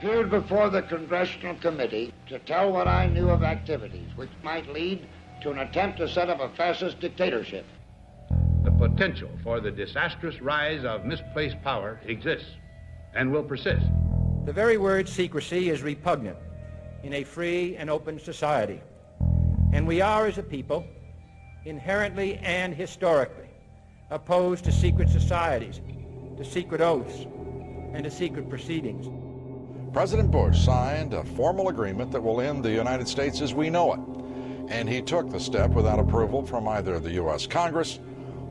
appeared before the Congressional Committee to tell what I knew of activities which might lead to an attempt to set up a fascist dictatorship. The potential for the disastrous rise of misplaced power exists and will persist. The very word secrecy is repugnant in a free and open society. And we are, as a people, inherently and historically opposed to secret societies, to secret oaths, and to secret proceedings. President Bush signed a formal agreement that will end the United States as we know it. And he took the step without approval from either the U.S. Congress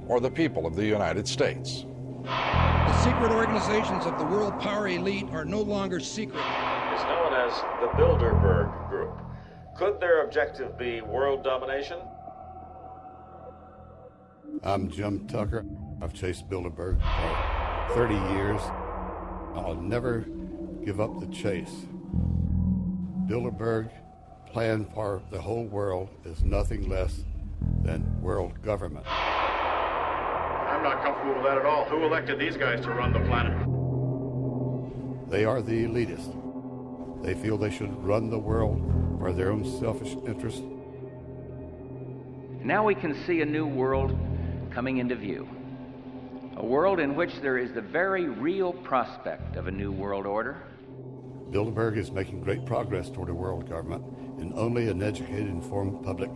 or the people of the United States. The secret organizations of the world power elite are no longer secret. It's known as the Bilderberg Group. Could their objective be world domination? I'm Jim Tucker. I've chased Bilderberg for 30 years. I'll never give up the chase. Bilderberg plan for the whole world is nothing less than world government. I'm not comfortable with that at all. Who elected these guys to run the planet? They are the elitists. They feel they should run the world for their own selfish interest. Now we can see a new world coming into view. A world in which there is the very real prospect of a new world order. Bilderberg is making great progress toward a world government, and only an educated, informed public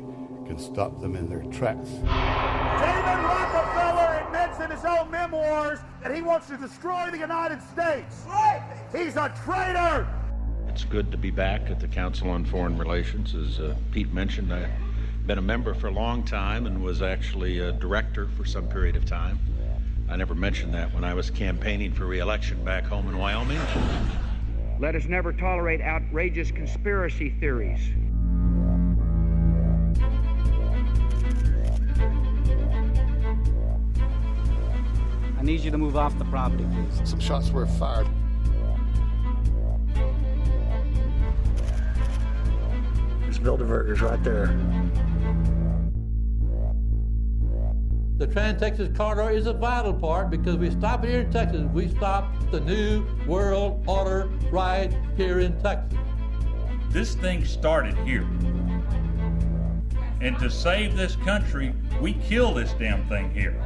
can stop them in their tracks. David Rockefeller admits in his own memoirs that he wants to destroy the United States. He's a traitor! It's good to be back at the Council on Foreign Relations. As Pete mentioned, I've been a member for a long time and was actually a director for some period of time. I never mentioned that when I was campaigning for re-election back home in Wyoming. Let us never tolerate outrageous conspiracy theories. I need you to move off the property, please. Some shots were fired. There's Bilderbergers right there. The Trans-Texas Corridor is a vital part because we stop here in Texas. We stop the New World Order right here in Texas. This thing started here. And to save this country, we kill this damn thing here.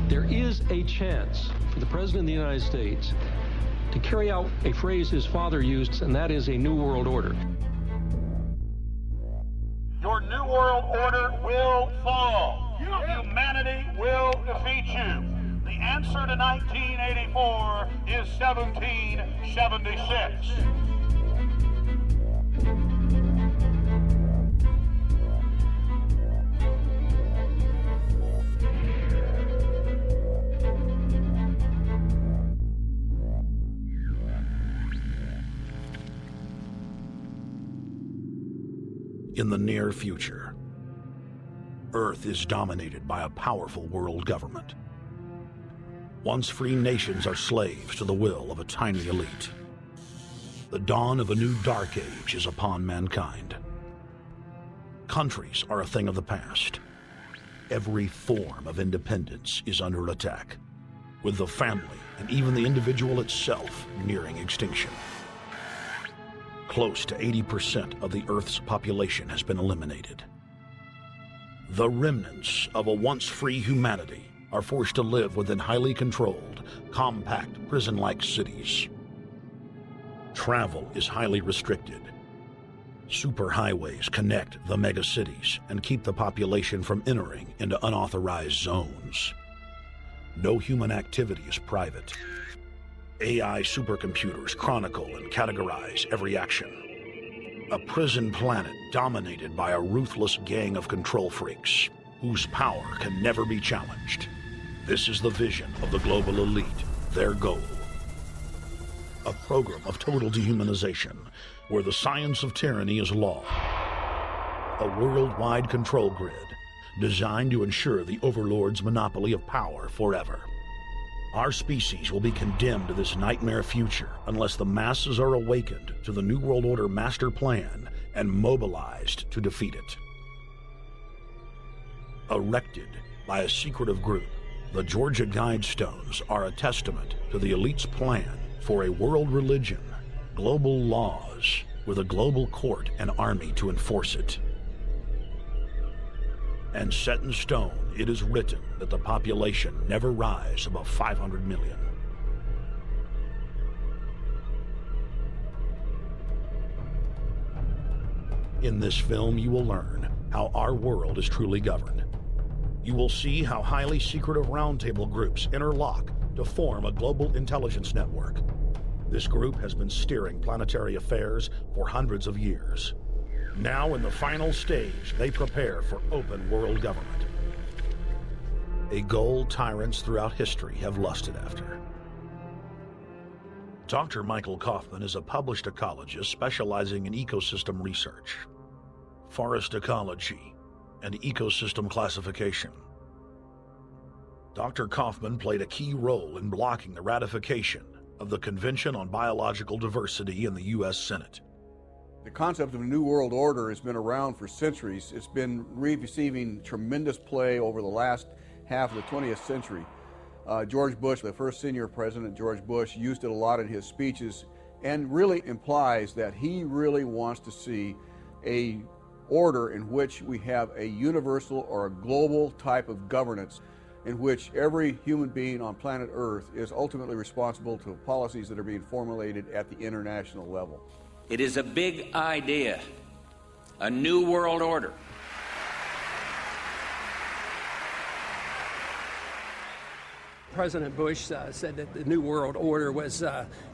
There is a chance for the President of the United States to carry out a phrase his father used, and that is a New World Order. Your New World Order will fall. Humanity will defeat you. The answer to 1984 is 1776. In the near future, Earth is dominated by a powerful world government. Once free nations are slaves to the will of a tiny elite. The dawn of a new dark age is upon mankind. Countries are a thing of the past. Every form of independence is under attack, with the family and even the individual itself nearing extinction. Close to 80% of the Earth's population has been eliminated. The remnants of a once free humanity are forced to live within highly controlled, compact, prison-like cities. Travel is highly restricted. Superhighways connect the megacities and keep the population from entering into unauthorized zones. No human activity is private. AI supercomputers chronicle and categorize every action. A prison planet dominated by a ruthless gang of control freaks whose power can never be challenged. This is the vision of the global elite, their goal. A program of total dehumanization where the science of tyranny is law. A worldwide control grid designed to ensure the overlord's monopoly of power forever. Our species will be condemned to this nightmare future unless the masses are awakened to the New World Order master plan and mobilized to defeat it. Erected by a secretive group, the Georgia Guidestones are a testament to the elite's plan for a world religion, global laws, with a global court and army to enforce it. And set in stone, it is written that the population never rise above 500 million. In this film, you will learn how our world is truly governed. You will see how highly secretive roundtable groups interlock to form a global intelligence network. This group has been steering planetary affairs for hundreds of years. Now, in the final stage, they prepare for open world government. A goal tyrants throughout history have lusted after. Dr. Michael Kaufman is a published ecologist specializing in ecosystem research, forest ecology, and ecosystem classification. Dr. Kaufman played a key role in blocking the ratification of the Convention on Biological Diversity in the U.S. Senate. The concept of a new world order has been around for centuries. It's been receiving tremendous play over the last half of the 20th century. George Bush, the first senior president, George Bush, used it a lot in his speeches and really implies that he really wants to see a order in which we have a universal or a global type of governance in which every human being on planet Earth is ultimately responsible to policies that are being formulated at the international level. It is a big idea, a new world order. President Bush said that the New World Order was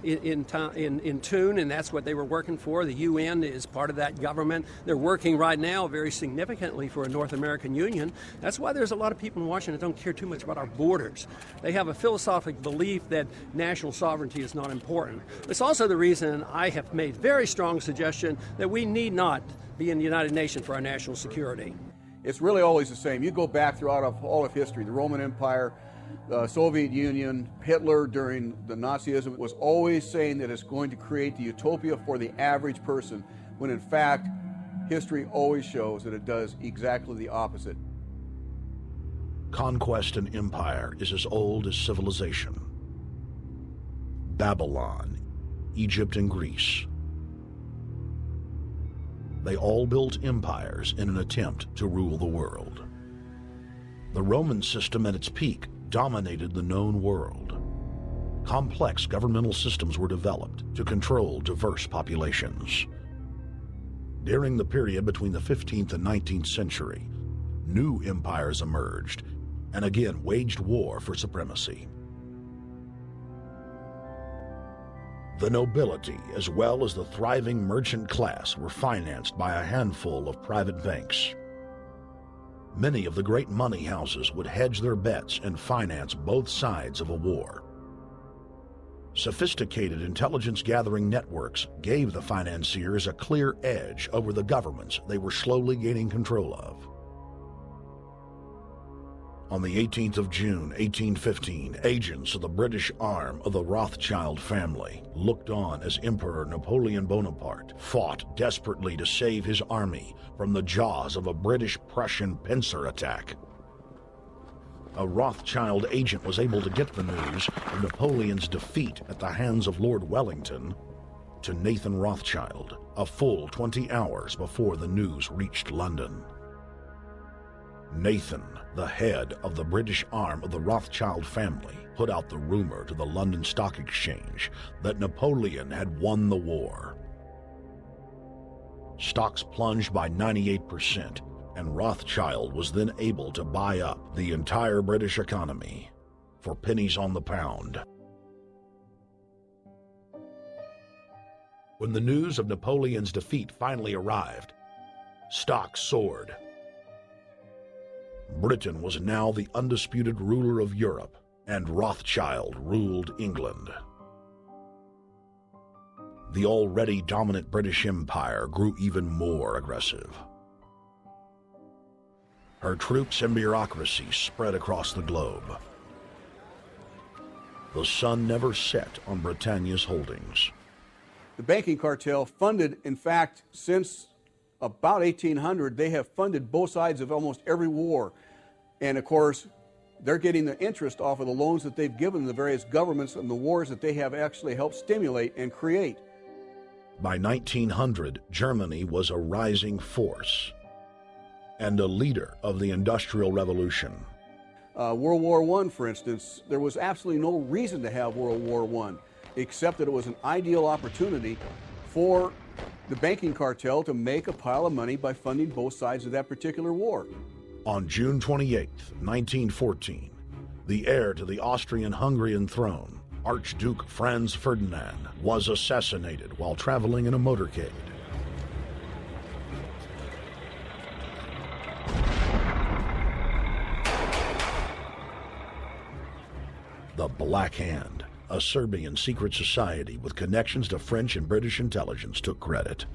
in tune, and that's what they were working for. The UN is part of that government. They're working right now very significantly for a North American Union. That's why there's a lot of people in Washington that don't care too much about our borders. They have a philosophic belief that national sovereignty is not important. It's also the reason I have made very strong suggestion that we need not be in the United Nations for our national security. It's really always the same. You go back throughout all of history, the Roman Empire, the Soviet Union, Hitler during the Nazism was always saying that it's going to create the utopia for the average person, when in fact, history always shows that it does exactly the opposite. Conquest and empire is as old as civilization. Babylon, Egypt, and Greece. They all built empires in an attempt to rule the world. The Roman system at its peak dominated the known world. Complex governmental systems were developed to control diverse populations. During the period between the 15th and 19th century, new empires emerged and again waged war for supremacy. The nobility, as well as the thriving merchant class, were financed by a handful of private banks. Many of the great money houses would hedge their bets and finance both sides of a war. Sophisticated intelligence-gathering networks gave the financiers a clear edge over the governments they were slowly gaining control of. On the 18th of June, 1815, agents of the British arm of the Rothschild family looked on as Emperor Napoleon Bonaparte fought desperately to save his army from the jaws of a British-Prussian pincer attack. A Rothschild agent was able to get the news of Napoleon's defeat at the hands of Lord Wellington to Nathan Rothschild, a full 20 hours before the news reached London. Nathan, the head of the British arm of the Rothschild family, put out the rumor to the London Stock Exchange that Napoleon had won the war. Stocks plunged by 98%, and Rothschild was then able to buy up the entire British economy for pennies on the pound. When the news of Napoleon's defeat finally arrived, stocks soared. Britain was now the undisputed ruler of Europe, and Rothschild ruled England. The already dominant British Empire grew even more aggressive. Her troops and bureaucracy spread across the globe. the sun never set on Britannia's holdings. The banking cartel funded, in fact, since about 1800, they have funded both sides of almost every war. And of course, they're getting the interest off of the loans that they've given the various governments and the wars that they have actually helped stimulate and create. By 1900, Germany was a rising force and a leader of the Industrial Revolution. World War I, for instance, there was absolutely no reason to have World War I, except that it was an ideal opportunity for the banking cartel to make a pile of money by funding both sides of that particular war. On June 28, 1914, the heir to the Austrian-Hungarian throne, Archduke Franz Ferdinand, was assassinated while traveling in a motorcade. The Black Hand, a Serbian secret society with connections to French and British intelligence, took credit.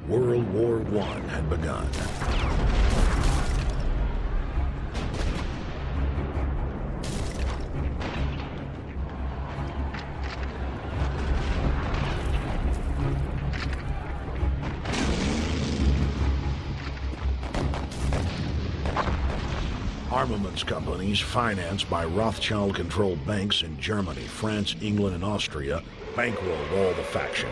World War I had begun. Armaments companies financed by Rothschild-controlled banks in Germany, France, England, and Austria bankrolled all the factions.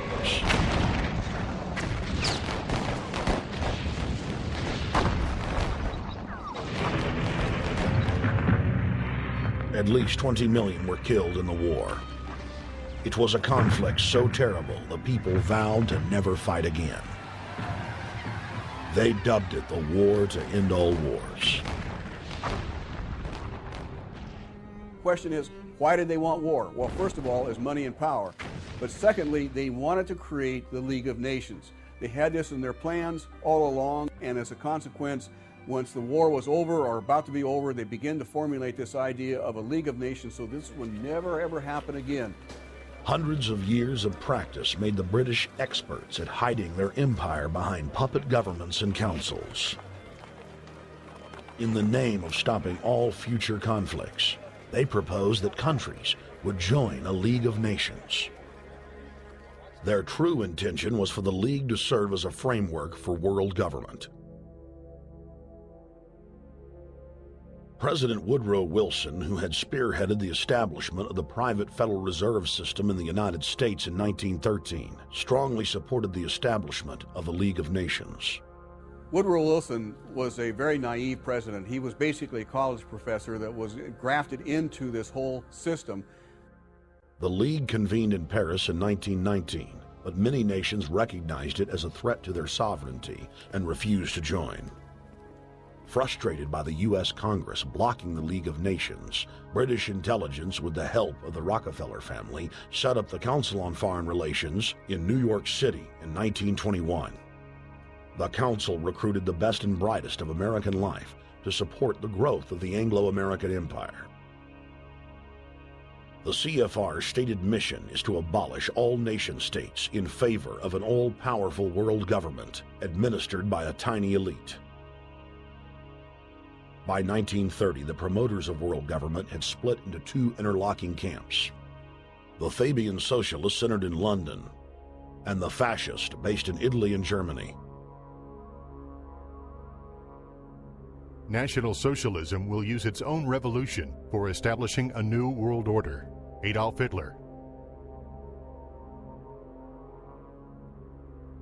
At least 20 million were killed in the war. It was a conflict so terrible the people vowed to never fight again. They dubbed it the war to end all wars. Question is, why did they want war? Well, first of all, is money and power. But secondly, they wanted to create the League of Nations. They had this in their plans all along, and as a consequence, once the war was over or about to be over, they began to formulate this idea of a League of Nations, so this would never ever happen again. Hundreds of years of practice made the British experts at hiding their empire behind puppet governments and councils. In the name of stopping all future conflicts, they proposed that countries would join a League of Nations. Their true intention was for the League to serve as a framework for world government. President Woodrow Wilson, who had spearheaded the establishment of the private Federal Reserve System in the United States in 1913, strongly supported the establishment of the League of Nations. Woodrow Wilson was a very naive president. He was basically a college professor that was grafted into this whole system. The League convened in Paris in 1919, but many nations recognized it as a threat to their sovereignty and refused to join. Frustrated by the U.S. Congress blocking the League of Nations, British intelligence, with the help of the Rockefeller family, set up the Council on Foreign Relations in New York City in 1921. The council recruited the best and brightest of American life to support the growth of the Anglo-American Empire. The CFR's stated mission is to abolish all nation-states in favor of an all-powerful world government administered by a tiny elite. By 1930, the promoters of world government had split into two interlocking camps: the Fabian socialists centered in London, and the fascist based in Italy and Germany. National Socialism will use its own revolution for establishing a new world order. Adolf Hitler.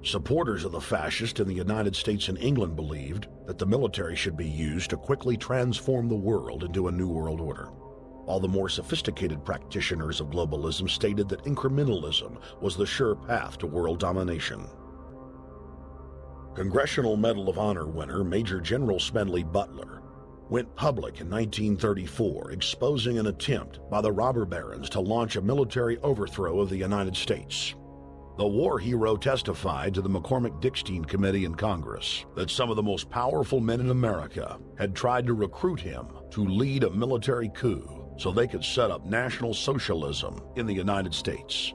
Supporters of the fascists in the United States and England believed that the military should be used to quickly transform the world into a new world order, while the more sophisticated practitioners of globalism stated that incrementalism was the sure path to world domination. Congressional Medal of Honor winner Major General Smedley Butler went public in 1934, exposing an attempt by the robber barons to launch a military overthrow of the United States. The war hero testified to the McCormick-Dickstein Committee in Congress that some of the most powerful men in America had tried to recruit him to lead a military coup so they could set up National Socialism in the United States.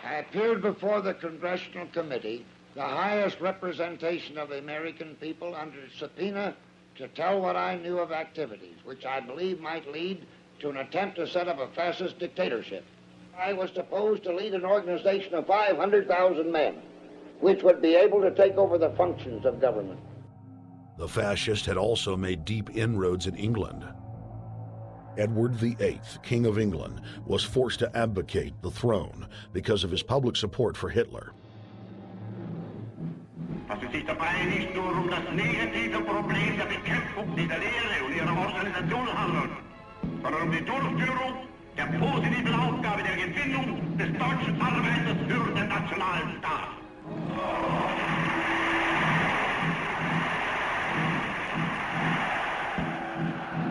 I appeared before the Congressional Committee the highest representation of the American people under subpoena to tell what I knew of activities which I believe might lead to an attempt to set up a fascist dictatorship. I was supposed to lead an organization of 500,000 men, which would be able to take over the functions of government. The fascists had also made deep inroads in England. Edward VIII, King of England, was forced to abdicate the throne because of his public support for Hitler. Was es sich dabei nicht nur das negative Problem der Bekämpfung dieser Lehre und ihrer Organisation handelt, sondern die Durchführung der positiven Aufgabe der Gewinnung des deutschen Arbeiters für den nationalen Staat.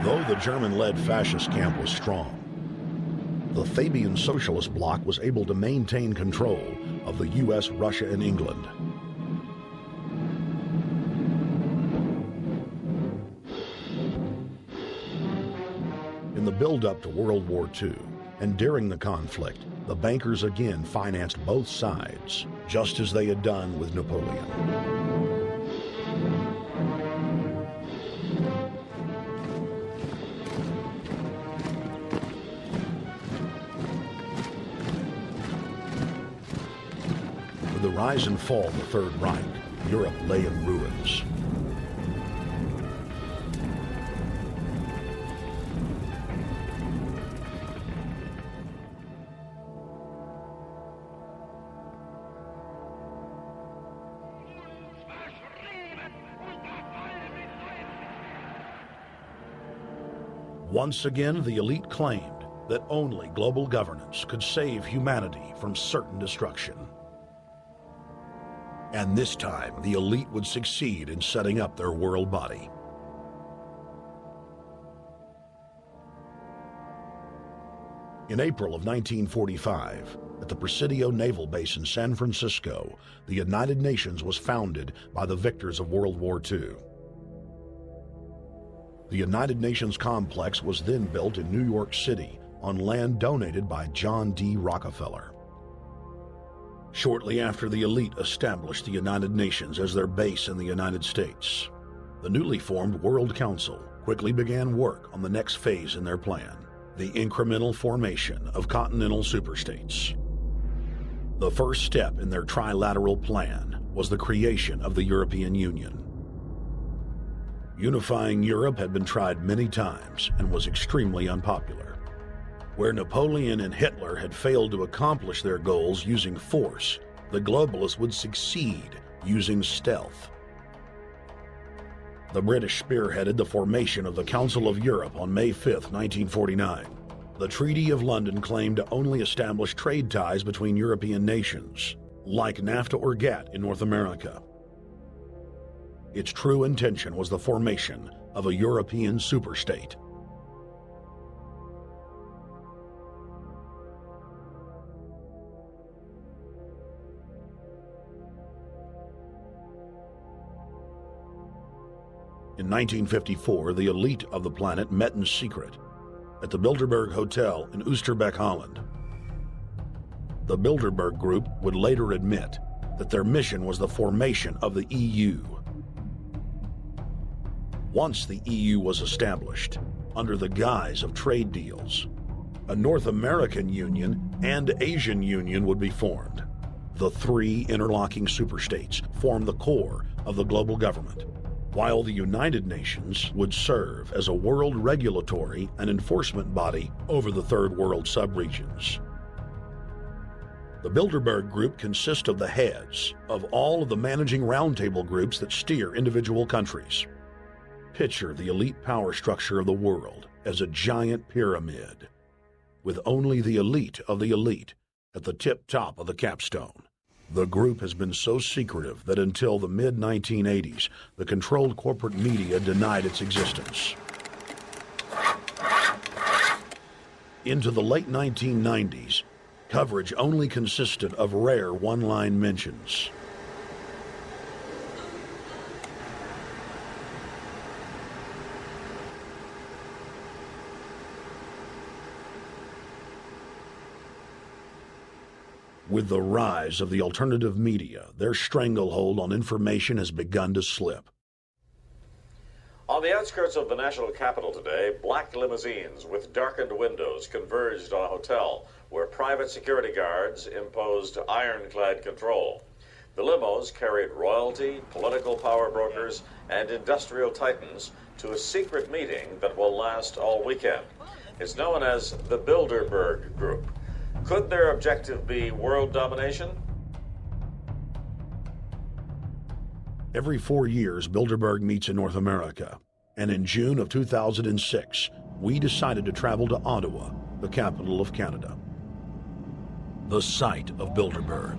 Though the German-led fascist camp was strong, the Fabian Socialist Bloc was able to maintain control of the U.S., Russia, and England. In the build-up to World War II, and during the conflict, the bankers again financed both sides, just as they had done with Napoleon. With the rise and fall of the Third Reich, Europe lay in ruins. Once again, the elite claimed that only global governance could save humanity from certain destruction. And this time, the elite would succeed in setting up their world body. In April of 1945, at the Presidio Naval Base in San Francisco, the United Nations was founded by the victors of World War II. The United Nations complex was then built in New York City on land donated by John D. Rockefeller. Shortly after the elite established the United Nations as their base in the United States, the newly formed World Council quickly began work on the next phase in their plan, the incremental formation of continental superstates. The first step in their trilateral plan was the creation of the European Union. Unifying Europe had been tried many times and was extremely unpopular. Where Napoleon and Hitler had failed to accomplish their goals using force, the globalists would succeed using stealth. The British spearheaded the formation of the Council of Europe on May 5, 1949. The Treaty of London claimed to only establish trade ties between European nations, like NAFTA or GATT in North America. Its true intention was the formation of a European superstate. In 1954, the elite of the planet met in secret at the Bilderberg Hotel in Oosterbeek, Holland. The Bilderberg Group would later admit that their mission was the formation of the EU. Once the EU was established, under the guise of trade deals, a North American Union and Asian Union would be formed. The three interlocking superstates formed the core of the global government, while the United Nations would serve as a world regulatory and enforcement body over the Third World subregions. The Bilderberg Group consists of the heads of all of the managing roundtable groups that steer individual countries. Picture the elite power structure of the world as a giant pyramid, with only the elite of the elite at the tip top of the capstone. The group has been so secretive that until the mid-1980s, the controlled corporate media denied its existence. Into the late 1990s, coverage only consisted of rare one-line mentions. With the rise of the alternative media, their stranglehold on information has begun to slip. On the outskirts of the national capital today, black limousines with darkened windows converged on a hotel where private security guards imposed ironclad control. The limos carried royalty, political power brokers, and industrial titans to a secret meeting that will last all weekend. It's known as the Bilderberg Group. Could their objective be world domination? Every 4 years, Bilderberg meets in North America, and in June of 2006, we decided to travel to Ottawa, the capital of Canada. The site of Bilderberg.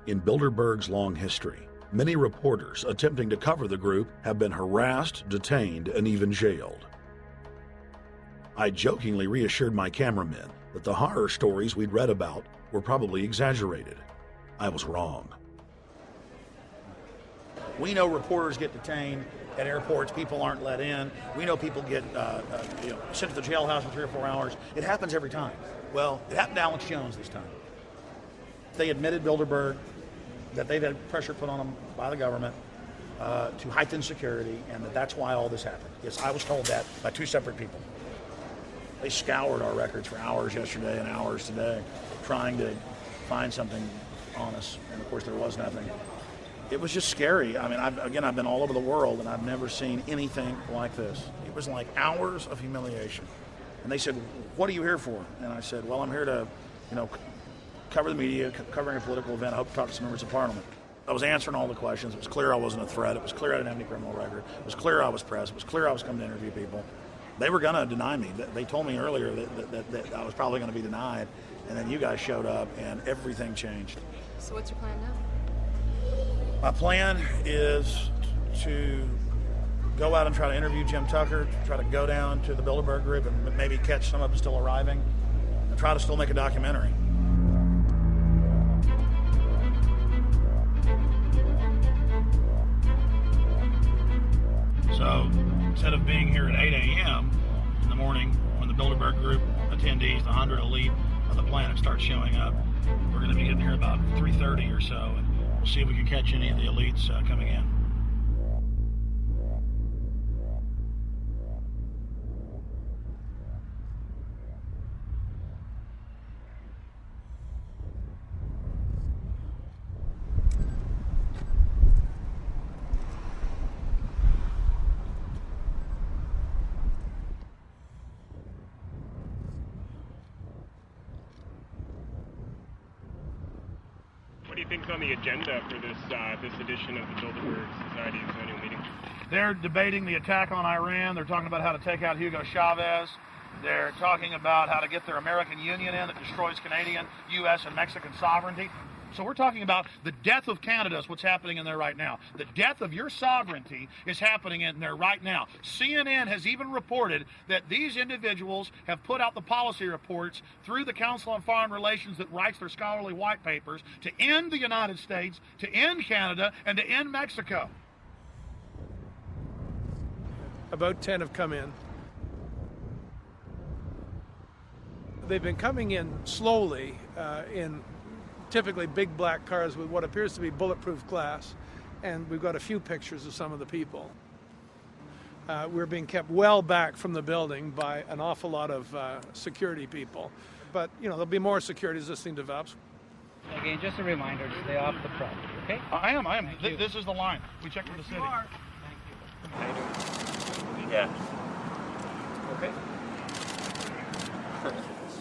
In Bilderberg's long history, many reporters attempting to cover the group have been harassed, detained, and even jailed. I jokingly reassured my cameramen that the horror stories we'd read about were probably exaggerated. I was wrong. We know reporters get detained at airports, people aren't let in. We know people get sent to the jailhouse in 3 or 4 hours. It happens every time. Well, it happened to Alex Jones this time. They admitted Bilderberg that they've had pressure put on them by the government to heighten security, and that's why all this happened. Yes, I was told that by 2 separate people. They scoured our records for hours yesterday and hours today, trying to find something on us, and of course there was nothing. It was just scary. I mean, I've been all over the world, and I've never seen anything like this. It was like hours of humiliation. And they said, "What are you here for?" And I said, "Well, I'm here to, cover the media, covering a political event. I hope to talk to some members of Parliament." I was answering all the questions. It was clear I wasn't a threat. It was clear I didn't have any criminal record. It was clear I was press. It was clear I was coming to interview people. They were going to deny me. They told me earlier that I was probably going to be denied, and then you guys showed up, and everything changed. So what's your plan now? My plan is to go out and try to interview Jim Tucker, try to go down to the Bilderberg Group and maybe catch some of them still arriving, and try to still make a documentary. So instead of being here at 8 a.m. in the morning when the Bilderberg Group attendees, the 100 elite of the planet, start showing up, we're going to be getting here about 3:30 or so, and we'll see if we can catch any of the elites coming in. What do you think's on the agenda for this edition of the Bilderberg Society's annual meeting? They're debating the attack on Iran. They're talking about how to take out Hugo Chavez. They're talking about how to get their American Union in that destroys Canadian, U.S., and Mexican sovereignty. So we're talking about the death of Canada is what's happening in there right now. The death of your sovereignty is happening in there right now. CNN has even reported that these individuals have put out the policy reports through the Council on Foreign Relations that writes their scholarly white papers to end the United States, to end Canada, and to end Mexico. About 10 have come in. They've been coming in slowly in typically big black cars with what appears to be bulletproof glass, and we've got a few pictures of some of the people. We're being kept well back from the building by an awful lot of security people, but there'll be more security as this thing develops. Again, just a reminder to stay off the property, okay? I am. This is the line. We checked with the city. Thank you. Yeah. Okay.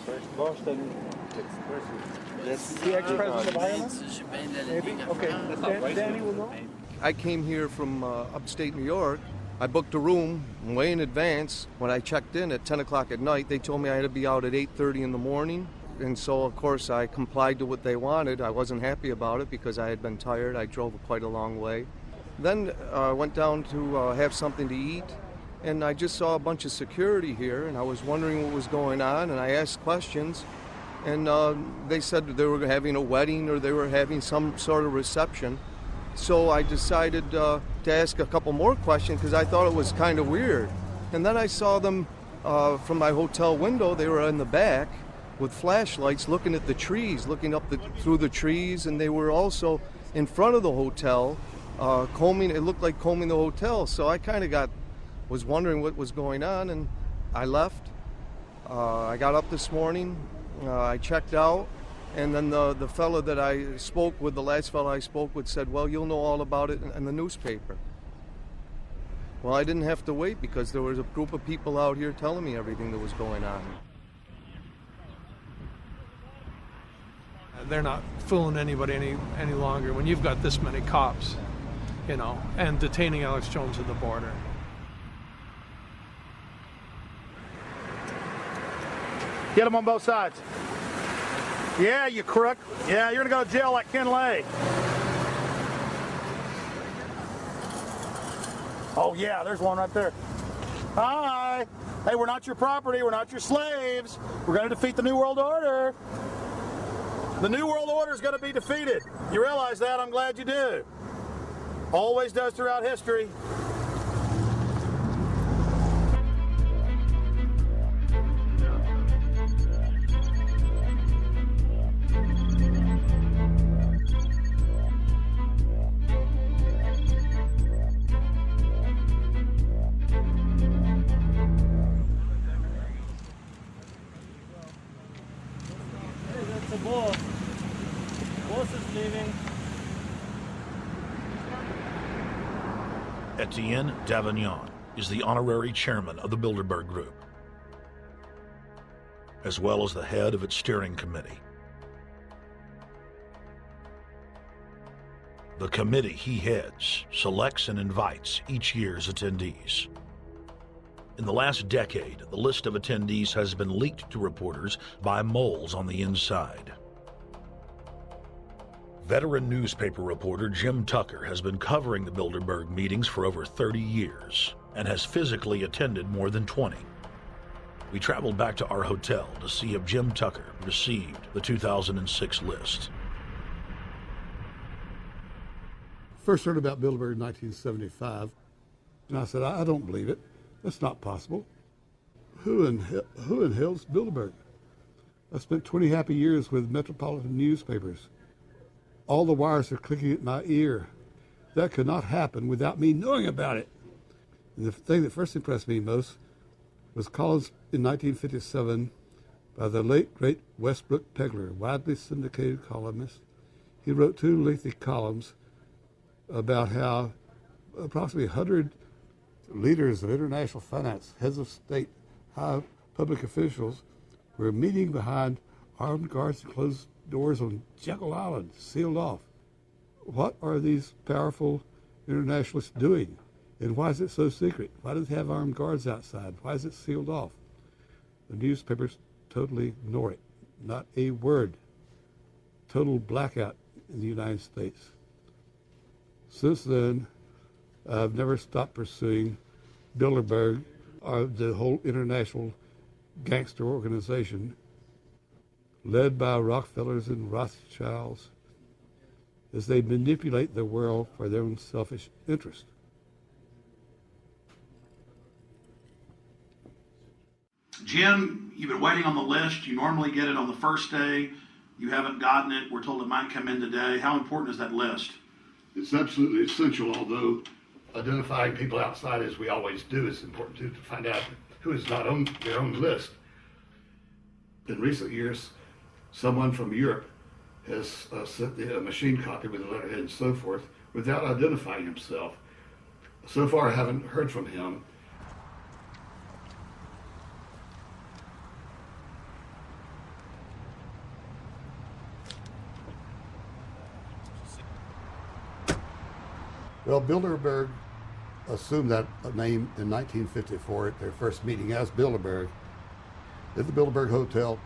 First Boston. The ex-president of Ireland? Maybe? Okay. Danny will know. I came here from upstate New York. I booked a room way in advance. When I checked in at 10 o'clock at night, they told me I had to be out at 8:30 in the morning. And so, of course, I complied to what they wanted. I wasn't happy about it because I had been tired. I drove quite a long way. Then I went down to have something to eat, and I just saw a bunch of security here, and I was wondering what was going on, and I asked questions. And they said they were having a wedding or they were having some sort of reception. So I decided to ask a couple more questions because I thought it was kind of weird. And then I saw them from my hotel window. They were in the back with flashlights looking at the trees, looking up through the trees, and they were also in front of the hotel, combing. It looked like combing the hotel. So I kind of was wondering what was going on, and I left. I got up this morning, I checked out, and then the fellow that I spoke with, the last fellow I spoke with, said, well, you'll know all about it in the newspaper. Well, I didn't have to wait because there was a group of people out here telling me everything that was going on. They're not fooling anybody any longer when you've got this many cops, you know, and detaining Alex Jones at the border. Get them on both sides. Yeah, you crook. Yeah, you're going to go to jail like Ken Lay. Oh, yeah, there's one right there. Hi. Hey, we're not your property. We're not your slaves. We're going to defeat the New World Order. The New World Order is going to be defeated. You realize that? I'm glad you do. Always does throughout history. Etienne Davignon is the honorary chairman of the Bilderberg Group, as well as the head of its steering committee. The committee he heads selects and invites each year's attendees. In the last decade, the list of attendees has been leaked to reporters by moles on the inside. Veteran newspaper reporter Jim Tucker has been covering the Bilderberg meetings for over 30 years and has physically attended more than 20. We traveled back to our hotel to see if Jim Tucker received the 2006 list. First heard about Bilderberg in 1975, and I said, I don't believe it. That's not possible. Who in hell's Bilderberg? I spent 20 happy years with metropolitan newspapers. All the wires are clicking at my ear. That could not happen without me knowing about it. And the thing that first impressed me most was columns in 1957 by the late, great Westbrook Pegler, widely syndicated columnist. He wrote 2 lengthy columns about how approximately 100 leaders of international finance, heads of state, high public officials were meeting behind armed guards and closed doors on Jekyll Island, sealed off. What are these powerful internationalists doing? And why is it so secret? Why do they have armed guards outside? Why is it sealed off? The newspapers totally ignore it. Not a word. Total blackout in the United States. Since then, I've never stopped pursuing Bilderberg or the whole international gangster organization led by Rockefellers and Rothschilds as they manipulate the world for their own selfish interest. Jim, you've been waiting on the list. You normally get it on the first day. You haven't gotten it. We're told it might come in today. How important is that list? It's absolutely essential, although identifying people outside, as we always do, is important too, to find out who is not on their own list. In recent years, someone from Europe has sent a machine copy with a letterhead and so forth without identifying himself. So far, I haven't heard from him. Well, Bilderberg assumed that name in 1954 at their first meeting as Bilderberg at the Bilderberg Hotel.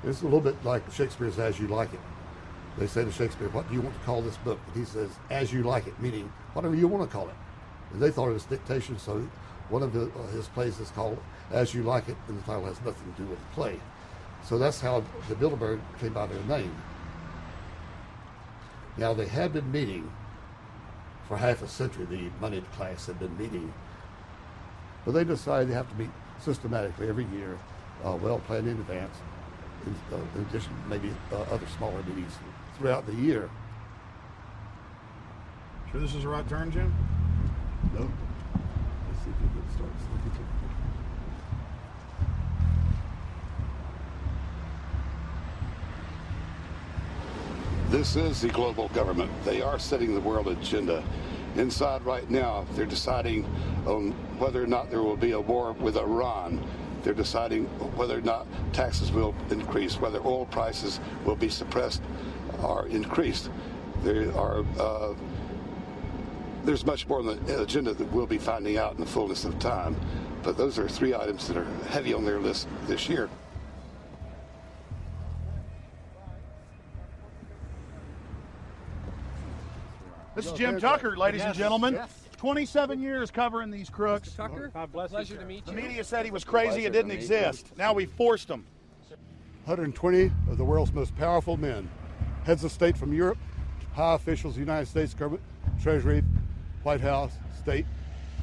It's a little bit like Shakespeare's As You Like It. They say to Shakespeare, what do you want to call this book? And he says, As You Like It, meaning whatever you want to call it. And they thought it was dictation, so one of his plays is called As You Like It, and the title has nothing to do with the play. So that's how the Bilderberg came by their name. Now, they had been meeting for half a century. The moneyed class had been meeting But they decide they have to meet systematically every year, well planned in advance, in addition to maybe other smaller meetings throughout the year. Sure this is the right turn, Jim? No. Let's see if we can start. This is the global government. They are setting the world agenda. Inside right now, they're deciding on whether or not there will be a war with Iran. They're deciding whether or not taxes will increase, whether oil prices will be suppressed or increased. There's much more on the agenda that we'll be finding out in the fullness of time. But those are 3 items that are heavy on their list this year. This is Jim Tucker, ladies and gentlemen. 27 years covering these crooks. Mr. Tucker, pleasure to meet you. The media said he was crazy, it didn't exist. Now we forced him. 120 of the world's most powerful men, heads of state from Europe, high officials of the United States government, Treasury, White House, state,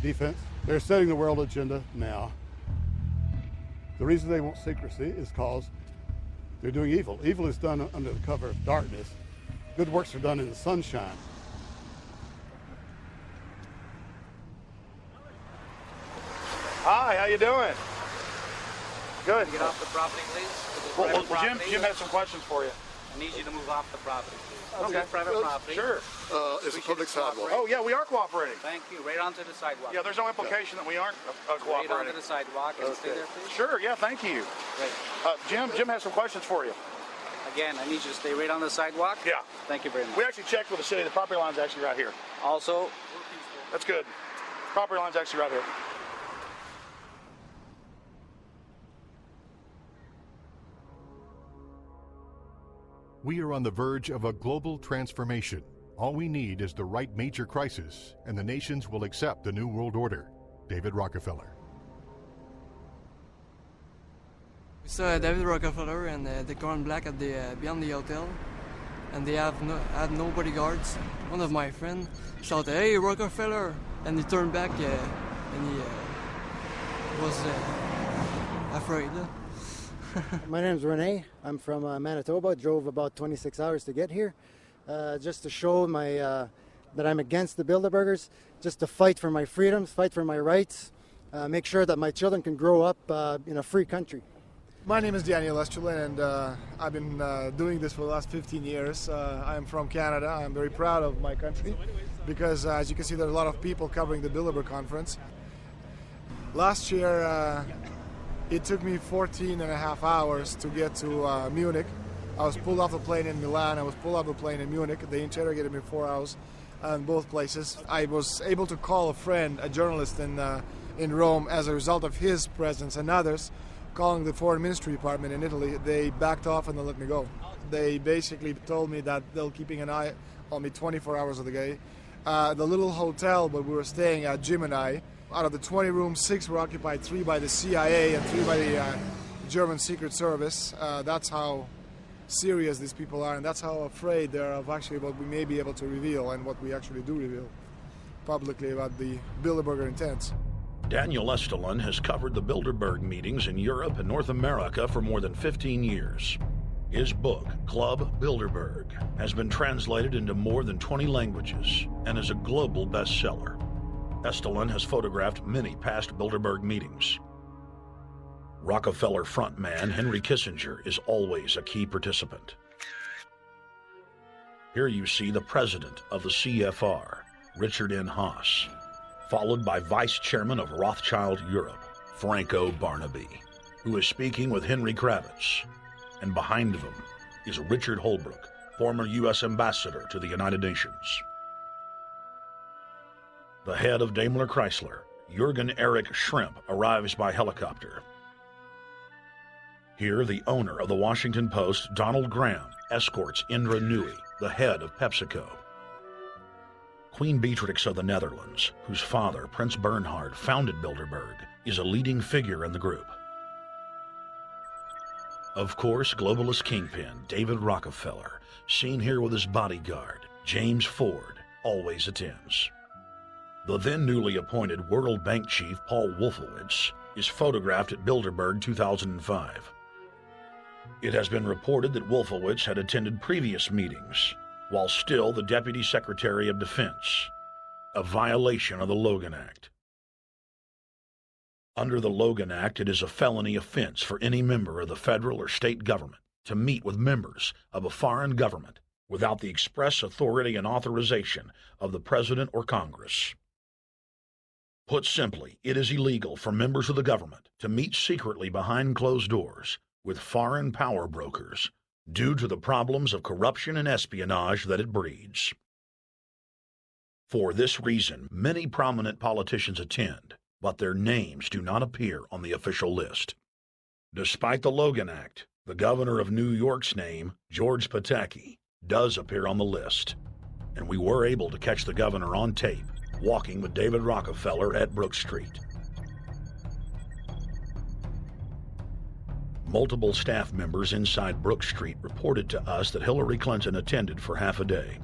defense. They're setting the world agenda now. The reason they want secrecy is because they're doing evil. Evil is done under the cover of darkness. Good works are done in the sunshine. Hi, how you doing? Good. Get off the property, please. Jim has some questions for you. I need you to move off the property, please. Okay. Private property. Sure. It's a public sidewalk. Oh, yeah, we are cooperating. Thank you. Right onto the sidewalk. Yeah, there's no implication that we aren't cooperating. Right onto the sidewalk and stay there, please. Sure, yeah, thank you. Great. Jim has some questions for you. Again, I need you to stay right on the sidewalk. Yeah. Thank you very much. We actually checked with the city. The property line's actually right here. Also, that's good. Property line's actually right here. We are on the verge of a global transformation. All we need is the right major crisis, and the nations will accept the New World Order. David Rockefeller. We saw David Rockefeller and the Corn Black at the beyond the hotel, and they had no bodyguards. One of my friends shouted, "Hey, Rockefeller!" and he turned back and he was afraid. My name is Rene. I'm from Manitoba. Drove about 26 hours to get here, just to show that I'm against the Bilderbergers, just to fight for my freedoms, fight for my rights, make sure that my children can grow up in a free country. My name is Daniel Estrelin, and I've been doing this for the last 15 years. I'm from Canada. I'm very proud of my country because, as you can see, there's a lot of people covering the Bilderberg conference. Last year, it took me 14 and a half hours to get to Munich. I was pulled off the plane in Milan. I was pulled off the plane in Munich. They interrogated me 4 hours in both places. I was able to call a friend, a journalist in Rome, as a result of his presence and others. Calling the Foreign Ministry Department in Italy, they backed off and they let me go. They basically told me that they're keeping an eye on me 24 hours of the day. The little hotel where we were staying at, Jim and I, out of the 20 rooms, 6 were occupied, 3 by the CIA and 3 by the German Secret Service. That's how serious these people are, and that's how afraid they are of actually what we may be able to reveal and what we actually do reveal publicly about the Bilderberger intents. Daniel Estrelin has covered the Bilderberg meetings in Europe and North America for more than 15 years. His book, Club Bilderberg, has been translated into more than 20 languages and is a global bestseller. Estrelin has photographed many past Bilderberg meetings. Rockefeller frontman Henry Kissinger is always a key participant. Here you see the president of the CFR, Richard N. Haas, followed by Vice Chairman of Rothschild Europe, Franco Barnaby, who is speaking with Henry Kravitz. And behind them is Richard Holbrooke, former U.S. Ambassador to the United Nations. The head of Daimler Chrysler, Jürgen Erich Schrimp, arrives by helicopter. Here, the owner of the Washington Post, Donald Graham, escorts Indra Nooyi, the head of PepsiCo. Queen Beatrix of the Netherlands, whose father, Prince Bernhard, founded Bilderberg, is a leading figure in the group. Of course, globalist kingpin David Rockefeller, seen here with his bodyguard, James Ford, always attends. The then newly appointed World Bank chief Paul Wolfowitz is photographed at Bilderberg 2005. It has been reported that Wolfowitz had attended previous meetings while still the Deputy Secretary of Defense, a violation of the Logan Act. Under the Logan Act, it is a felony offense for any member of the federal or state government to meet with members of a foreign government without the express authority and authorization of the President or Congress. Put simply, it is illegal for members of the government to meet secretly behind closed doors with foreign power brokers due to the problems of corruption and espionage that it breeds. For this reason, many prominent politicians attend, but their names do not appear on the official list. Despite the Logan Act, the governor of New York's name, George Pataki, does appear on the list, and we were able to catch the governor on tape walking with David Rockefeller at Brook Street. Multiple staff members inside Brook Street reported to us that Hillary Clinton attended for half a day.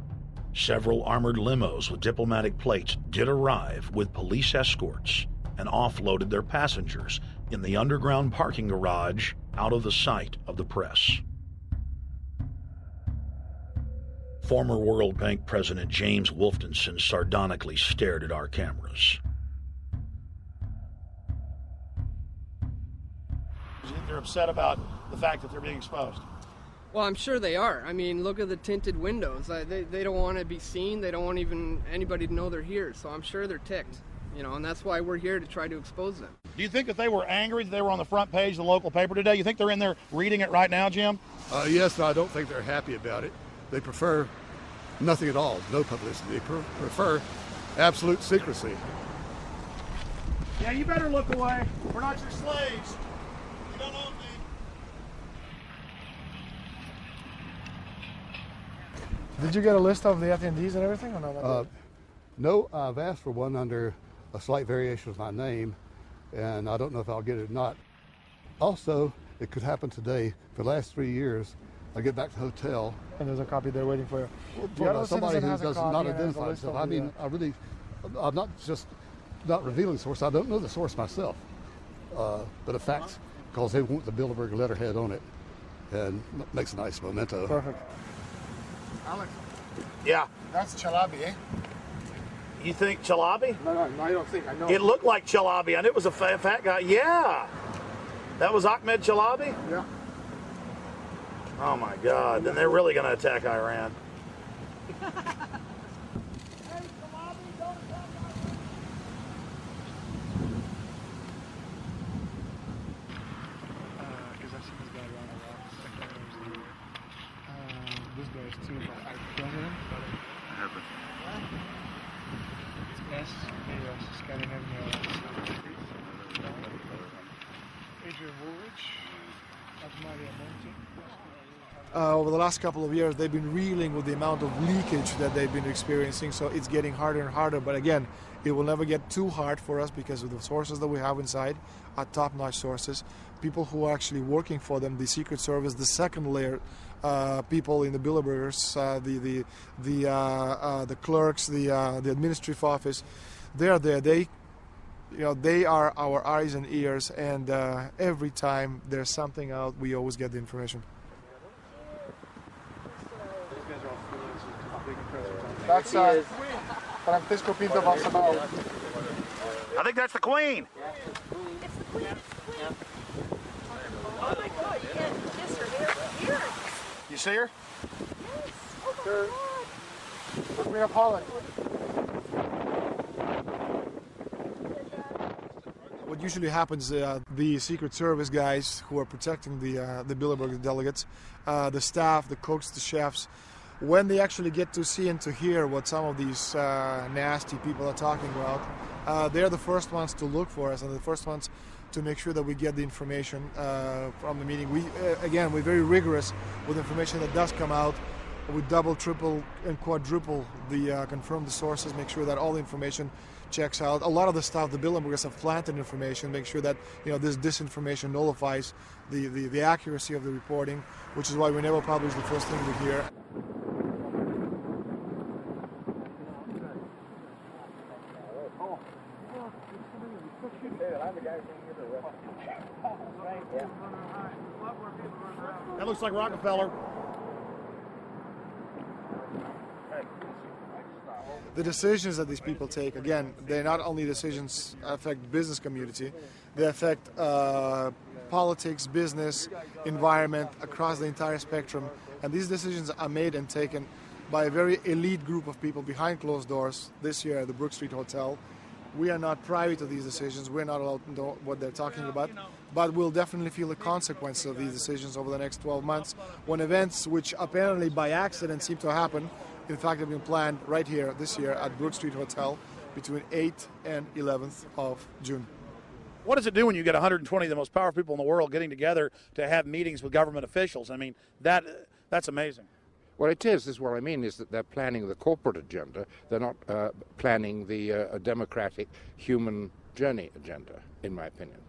Several armored limos with diplomatic plates did arrive with police escorts and offloaded their passengers in the underground parking garage out of the sight of the press. Former World Bank President James Wolfensohn sardonically stared at our cameras. They're upset about the fact that they're being exposed. Well, I'm sure they are. I mean, look at the tinted windows. They don't want to be seen. They don't want even anybody to know they're here. So I'm sure they're ticked, and that's why we're here to try to expose them. Do you think that they were angry that they were on the front page of the local paper today? You think they're in there reading it right now, Jim? Yes, but I don't think they're happy about it. They prefer nothing at all, no publicity. They prefer absolute secrecy. Yeah, you better look away. We're not your slaves. You don't own me. Did you get a list of the attendees and everything, or not? No, I've asked for one under a slight variation of my name, and I don't know if I'll get it or not. Also, it could happen today. For the last 3 years, I get back to the hotel. And there's a copy there waiting for you. For somebody who does not identify himself. I mean, I'm not just not revealing the source. I don't know the source myself. But a fact, because they want the Bilderberg letterhead on it, and makes a nice memento. Perfect. Alex. Yeah. That's Chalabi, eh? You think Chalabi? No, I don't think. I know. It looked like Chalabi. I knew it was a fat guy. Yeah. That was Ahmed Chalabi? Yeah. Oh my God, then they're really going to attack Iran. This guy is too president. It's Adrian Woolrich, Maria Monti. Over the last couple of years, they've been reeling with the amount of leakage that they've been experiencing, so it's getting harder and harder. But again, it will never get too hard for us because of the sources that we have inside are top-notch sources. People who are actually working for them, the Secret Service, the second layer, people in the Bilderbergers, the clerks, the administrative office, they're there. They are our eyes and ears, and every time there's something out, we always get the information. That's Francisco Pinto Balsamao. I think that's the Queen. It's the Queen. Oh my God, you can't kiss her hair. You see her? Yes. Oh my God. The Queen of Holland. What usually happens, the Secret Service guys who are protecting the Bilderberg delegates, the staff, the cooks, the chefs, when they actually get to see and to hear what some of these nasty people are talking about, they're the first ones to look for us and the first ones to make sure that we get the information from the meeting. We're very rigorous with information that does come out. We double, triple, and quadruple confirm the sources, make sure that all the information checks out. A lot of the stuff, the Bilderbergers have planted information, make sure that this disinformation nullifies the accuracy of the reporting, which is why we never publish the first thing we hear. That looks like Rockefeller. The decisions that these people take, again, they're not only decisions affect business community, they affect politics, business, environment, across the entire spectrum. And these decisions are made and taken by a very elite group of people behind closed doors this year at the Brook Street Hotel. We are not privy to these decisions. We're not allowed to know what they're talking about. But we'll definitely feel the consequences of these decisions over the next 12 months when events which apparently by accident seem to happen, in fact, have been planned right here this year at Brook Street Hotel between 8th and 11th of June. What does it do when you get 120 of the most powerful people in the world getting together to have meetings with government officials? I mean, that's amazing. Well, it is. This is what I mean, is that they're planning the corporate agenda. They're not planning the democratic human journey agenda, in my opinion.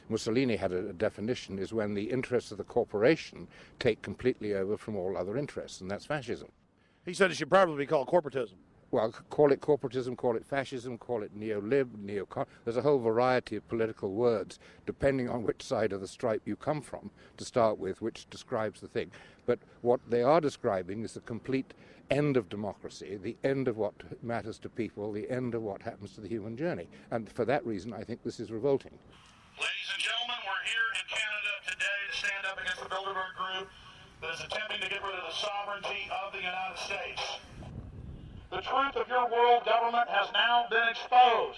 Mussolini had a definition, is when the interests of the corporation take completely over from all other interests, and that's fascism. He said it should probably be called corporatism. Well, call it corporatism, call it fascism, call it neo-lib, neocon. There's a whole variety of political words, depending on which side of the stripe you come from, to start with, which describes the thing. But what they are describing is the complete end of democracy, the end of what matters to people, the end of what happens to the human journey. And for that reason, I think this is revolting. Ladies and gentlemen, we're here in Canada today to stand up against the Bilderberg Group that is attempting to get rid of the sovereignty of the United States. The truth of your world government has now been exposed.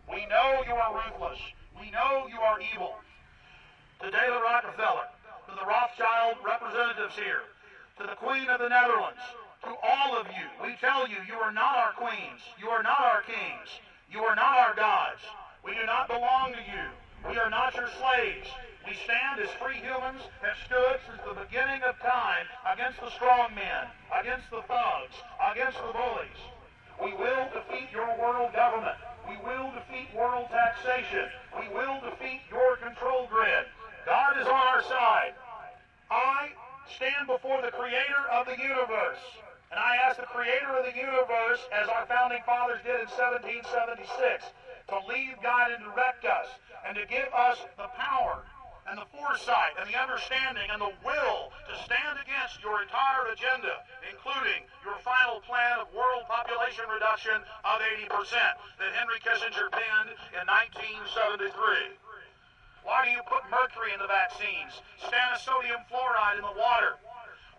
We know you are ruthless. We know you are evil. To David Rockefeller, to the Rothschild representatives here, to the Queen of the Netherlands, to all of you, we tell you, you are not our queens. You are not our kings. You are not our gods. We do not belong to you. We are not your slaves. We stand as free humans, have stood since the beginning of time against the strong men, against the thugs, against the bullies. We will defeat your world government. We will defeat world taxation. We will defeat your control grid. God is on our side. I stand before the creator of the universe, and I ask the creator of the universe, as our founding fathers did in 1776, to lead, guide, and direct us, and to give us the power and the foresight and the understanding and the will to stand against your entire agenda, including your final plan of world population reduction of 80% that Henry Kissinger penned in 1973. Why do you put mercury in the vaccines, stannous-sodium fluoride in the water?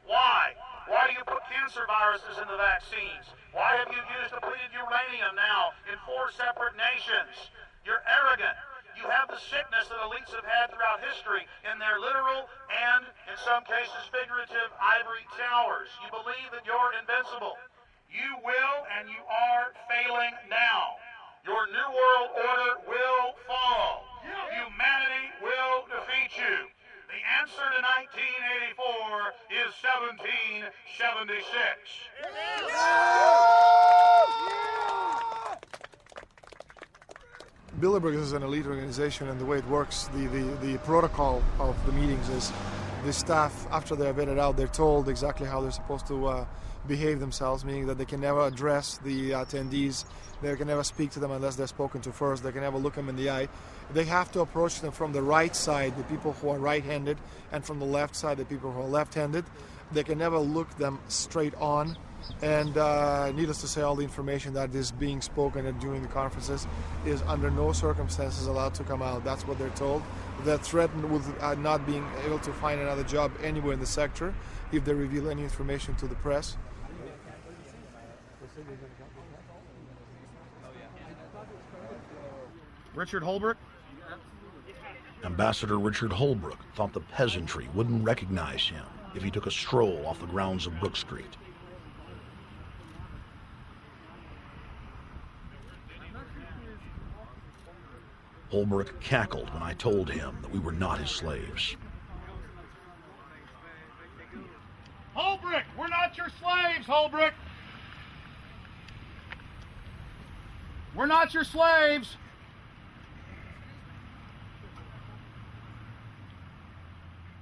Why? Why do you put cancer viruses in the vaccines? Why have you used depleted uranium now in 4 separate nations? You're arrogant. You have the sickness that elites have had throughout history in their literal and, in some cases, figurative ivory towers. You believe that you're invincible. You will and you are failing now. Your New World Order will fall. Humanity will defeat you. The answer to 1984 is 1776. Bilderberg is an elite organization, and the way it works, the protocol of the meetings is the staff, after they're vetted out, they're told exactly how they're supposed to behave themselves, meaning that they can never address the attendees, they can never speak to them unless they're spoken to first, they can never look them in the eye. They have to approach them from the right side, the people who are right-handed, and from the left side, the people who are left-handed. They can never look them straight on. And needless to say, all the information that is being spoken during the conferences is under no circumstances allowed to come out. That's what they're told. They're threatened with not being able to find another job anywhere in the sector if they reveal any information to the press. Richard Holbrooke? Ambassador Richard Holbrooke thought the peasantry wouldn't recognize him if he took a stroll off the grounds of Brook Street. Holbrooke cackled when I told him that we were not his slaves. Holbrooke, we're not your slaves, Holbrooke. We're not your slaves.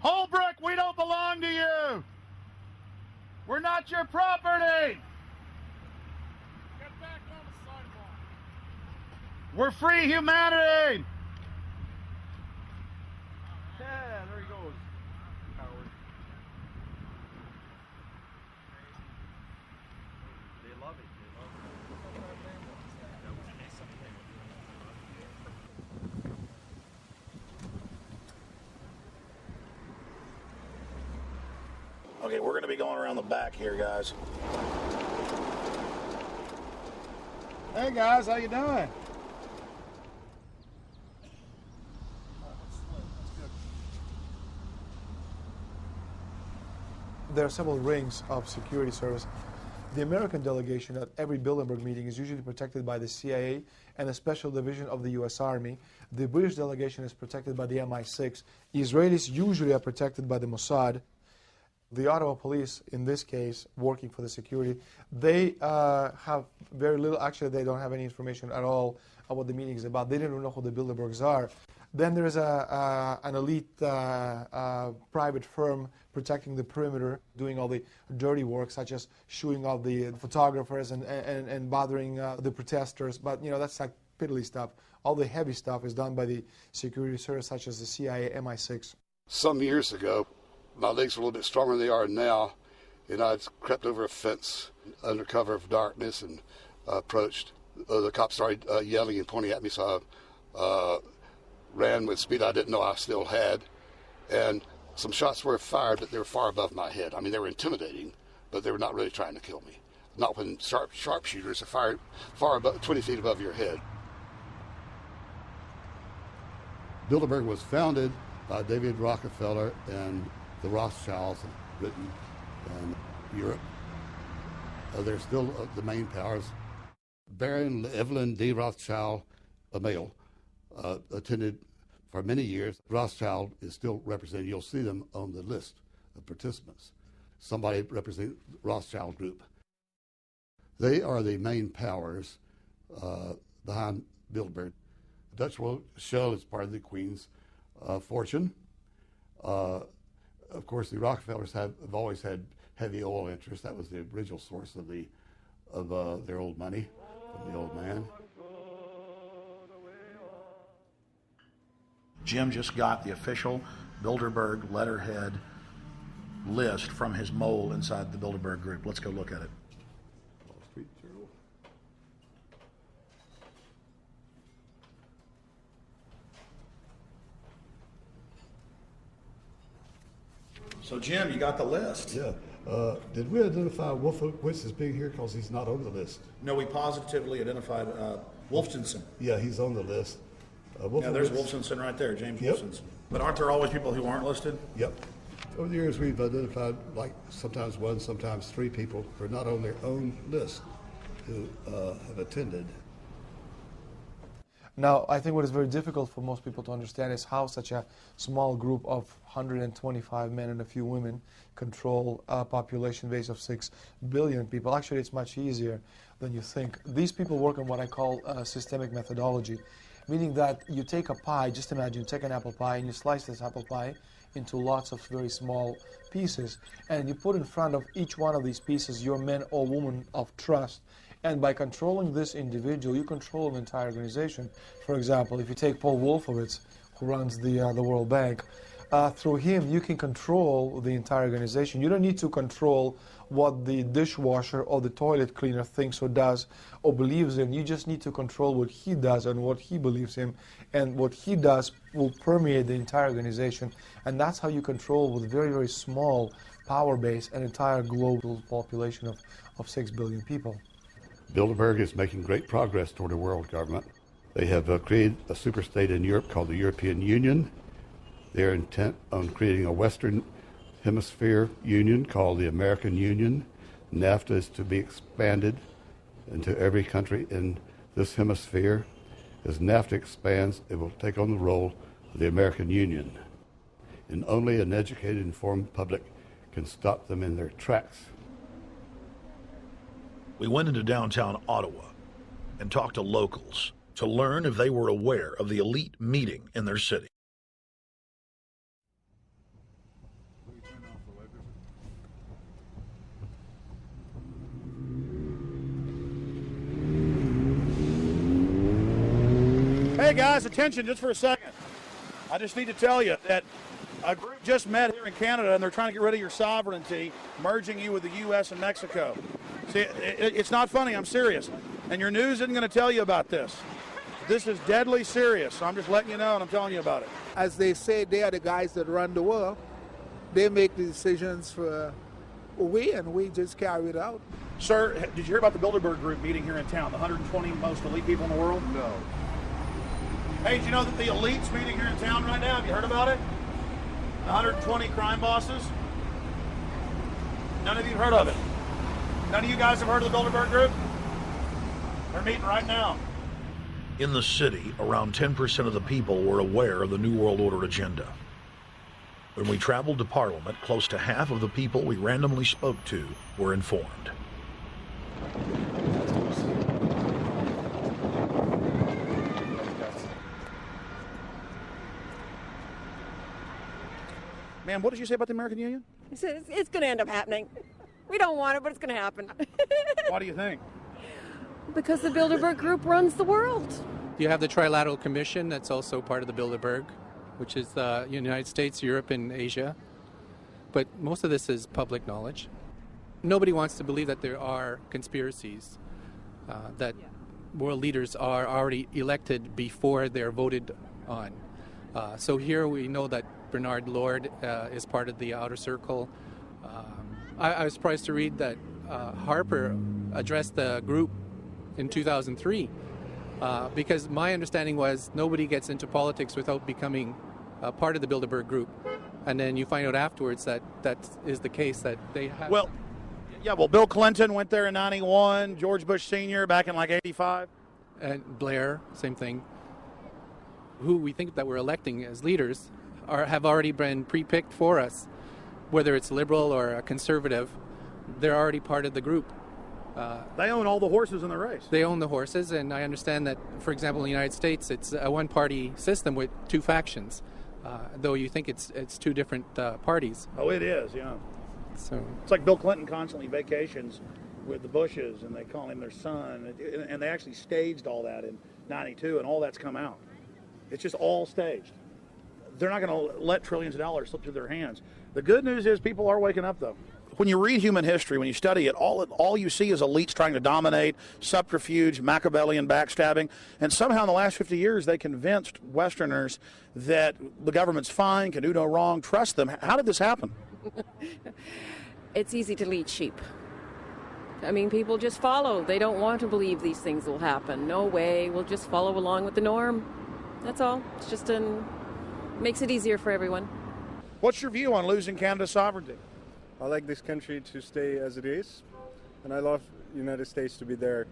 Holbrooke, we don't belong to you. We're not your property. Get back on the sidewalk. We're free humanity! Yeah, there he goes. Howard. They love it. Okay, we're going to be going around the back here, guys. Hey guys, how you doing? There are several rings of security service. The American delegation at every Bilderberg meeting is usually protected by the CIA and a special division of the U.S. Army. The British delegation is protected by the MI6. Israelis usually are protected by the Mossad. The Ottawa police, in this case, working for the security, they have very little, actually they don't have any information at all on what the meeting is about. They don't even know who the Bilderbergs are. Then there is an elite private firm protecting the perimeter, doing all the dirty work, such as shooing off the photographers and bothering the protesters. But, you know, that's like piddly stuff. All the heavy stuff is done by the security service, such as the CIA, MI6. Some years ago, my legs were a little bit stronger than they are now, and I crept over a fence under cover of darkness and approached. The cops started yelling and pointing at me, so I ran with speed I didn't know I still had. And some shots were fired, but they were far above my head. I mean, they were intimidating, but they were not really trying to kill me. Not when sharpshooters are fired far above, 20 feet above your head. Bilderberg was founded by David Rockefeller and the Rothschilds in Britain and Europe. They're still the main powers. Baron Evelyn D. Rothschild, a male, attended for many years. Rothschild is still represented. You'll see them on the list of participants. Somebody representing the Rothschild group. They are the main powers behind Bilderberg. The Dutch Shell is part of the Queen's fortune. Of course, the Rockefellers have always had heavy oil interests. That was the original source of their old money from the old man. Jim just got the official Bilderberg letterhead list from his mole inside the Bilderberg group. Let's go look at it. Wall Street Journal. So, Jim, you got the list. Yeah. Did we identify Wolfowitz as being here because he's not on the list? No, we positively identified Wolfenson. Yeah, he's on the list. Yeah, there's Wolfenson right there, James Wolfenson. But aren't there always people who aren't listed? Yep. Over the years, we've identified like sometimes one, sometimes three people who are not on their own list who have attended. Now, I think what is very difficult for most people to understand is how such a small group of 125 men and a few women control a population base of 6 billion people. Actually, it's much easier than you think. These people work on what I call systemic methodology, meaning that you take a pie, just imagine you take an apple pie and you slice this apple pie into lots of very small pieces, and you put in front of each one of these pieces your man or woman of trust. And by controlling this individual, you control an entire organization. For example, if you take Paul Wolfowitz, who runs the World Bank, through him you can control the entire organization. You don't need to control what the dishwasher or the toilet cleaner thinks or does or believes in. You just need to control what he does and what he believes in. And what he does will permeate the entire organization. And that's how you control, with very, very small power base, an entire global population of 6 billion people. Bilderberg is making great progress toward a world government. They have created a superstate in Europe called the European Union. They're intent on creating a Western Hemisphere Union called the American Union. NAFTA is to be expanded into every country in this hemisphere. As NAFTA expands, it will take on the role of the American Union. And only an educated, informed public can stop them in their tracks. We went into downtown Ottawa and talked to locals to learn if they were aware of the elite meeting in their city. Hey guys, attention just for a second. I just need to tell you that a group just met here in Canada and they're trying to get rid of your sovereignty, merging you with the U.S. and Mexico. See, it's not funny, I'm serious. And your news isn't going to tell you about this. This is deadly serious, so I'm just letting you know and I'm telling you about it. As they say, they are the guys that run the world. They make the decisions for we, and we just carry it out. Sir, did you hear about the Bilderberg Group meeting here in town, the 120 most elite people in the world? No. Hey, did you know that the elite's meeting here in town right now? Have you heard about it? The 120 crime bosses? None of you have heard of it? None of you guys have heard of the Bilderberg Group? They're meeting right now. In the city, around 10% of the people were aware of the New World Order agenda. When we traveled to Parliament, close to half of the people we randomly spoke to were informed. Ma'am, what did you say about the American Union? It's going to end up happening. We don't want it, but it's going to happen. Why do you think? Because the Bilderberg Group runs the world. You have the Trilateral Commission that's also part of the Bilderberg, which is the United States, Europe, and Asia. But most of this is public knowledge. Nobody wants to believe that there are conspiracies, that world leaders are already elected before they're voted on. So here we know that Bernard Lord is part of the outer circle. I was surprised to read that Harper addressed the group in 2003 because my understanding was nobody gets into politics without becoming part of the Bilderberg Group. And then you find out afterwards that that is the case, that they have... Well, Bill Clinton went there in 91, George Bush Sr. back in like 85. And Blair, same thing. Who we think that we're electing as leaders have already been pre-picked for us. Whether it's liberal or a conservative, they're already part of the group. They own all the horses in the race. They own the horses, and I understand that, for example, in the United States, it's a one-party system with two factions, though you think it's two different parties. Oh, it is, yeah. So it's like Bill Clinton constantly vacations with the Bushes, and they call him their son, and they actually staged all that in 92, and all that's come out. It's just all staged. They're not going to let trillions of dollars slip through their hands. The good news is people are waking up, though. When you read human history, when you study it, all you see is elites trying to dominate, subterfuge, Machiavellian backstabbing, and somehow in the last 50 years they convinced Westerners that the government's fine, can do no wrong, trust them. How did this happen? It's easy to lead sheep. I mean, people just follow. They don't want to believe these things will happen. No way. We'll just follow along with the norm. That's all. It's just makes it easier for everyone. What's your view on losing Canada's sovereignty? I like this country to stay as it is, and I love the United States to be there.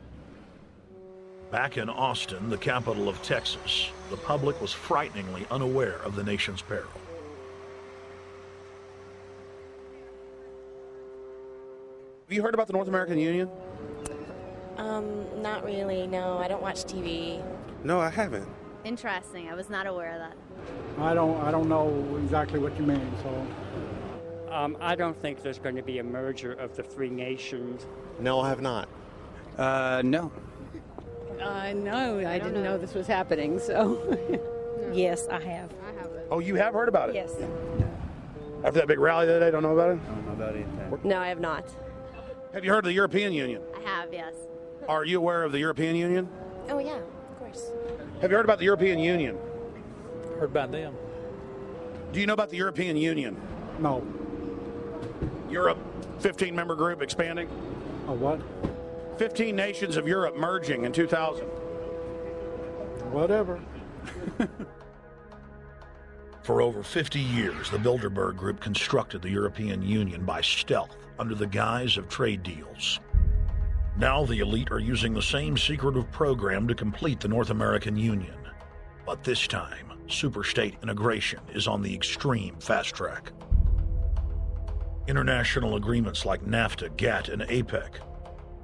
Back in Austin, the capital of Texas, the public was frighteningly unaware of the nation's peril. Have you heard about the North American Union? Not really, no. I don't watch TV. No, I haven't. Interesting. I was not aware of that. I don't know exactly what you mean, so... I don't think there's going to be a merger of the three nations. No, I have not. No. No, I didn't know this was happening, so... Yes, I have. Oh, you have heard about it? Yes. After that big rally the other day, don't know about it? I don't know about anything. No, I have not. Have you heard of the European Union? I have, yes. Are you aware of the European Union? Oh, yeah, of course. Have you heard about the European Union? Heard about them. Do you know about the European Union? No. Europe, 15-member group expanding? A what? 15 nations of Europe merging in 2000. Whatever. For over 50 years, the Bilderberg Group constructed the European Union by stealth under the guise of trade deals. Now the elite are using the same secretive program to complete the North American Union. But this time, superstate integration is on the extreme fast track. International agreements like NAFTA, GATT, and APEC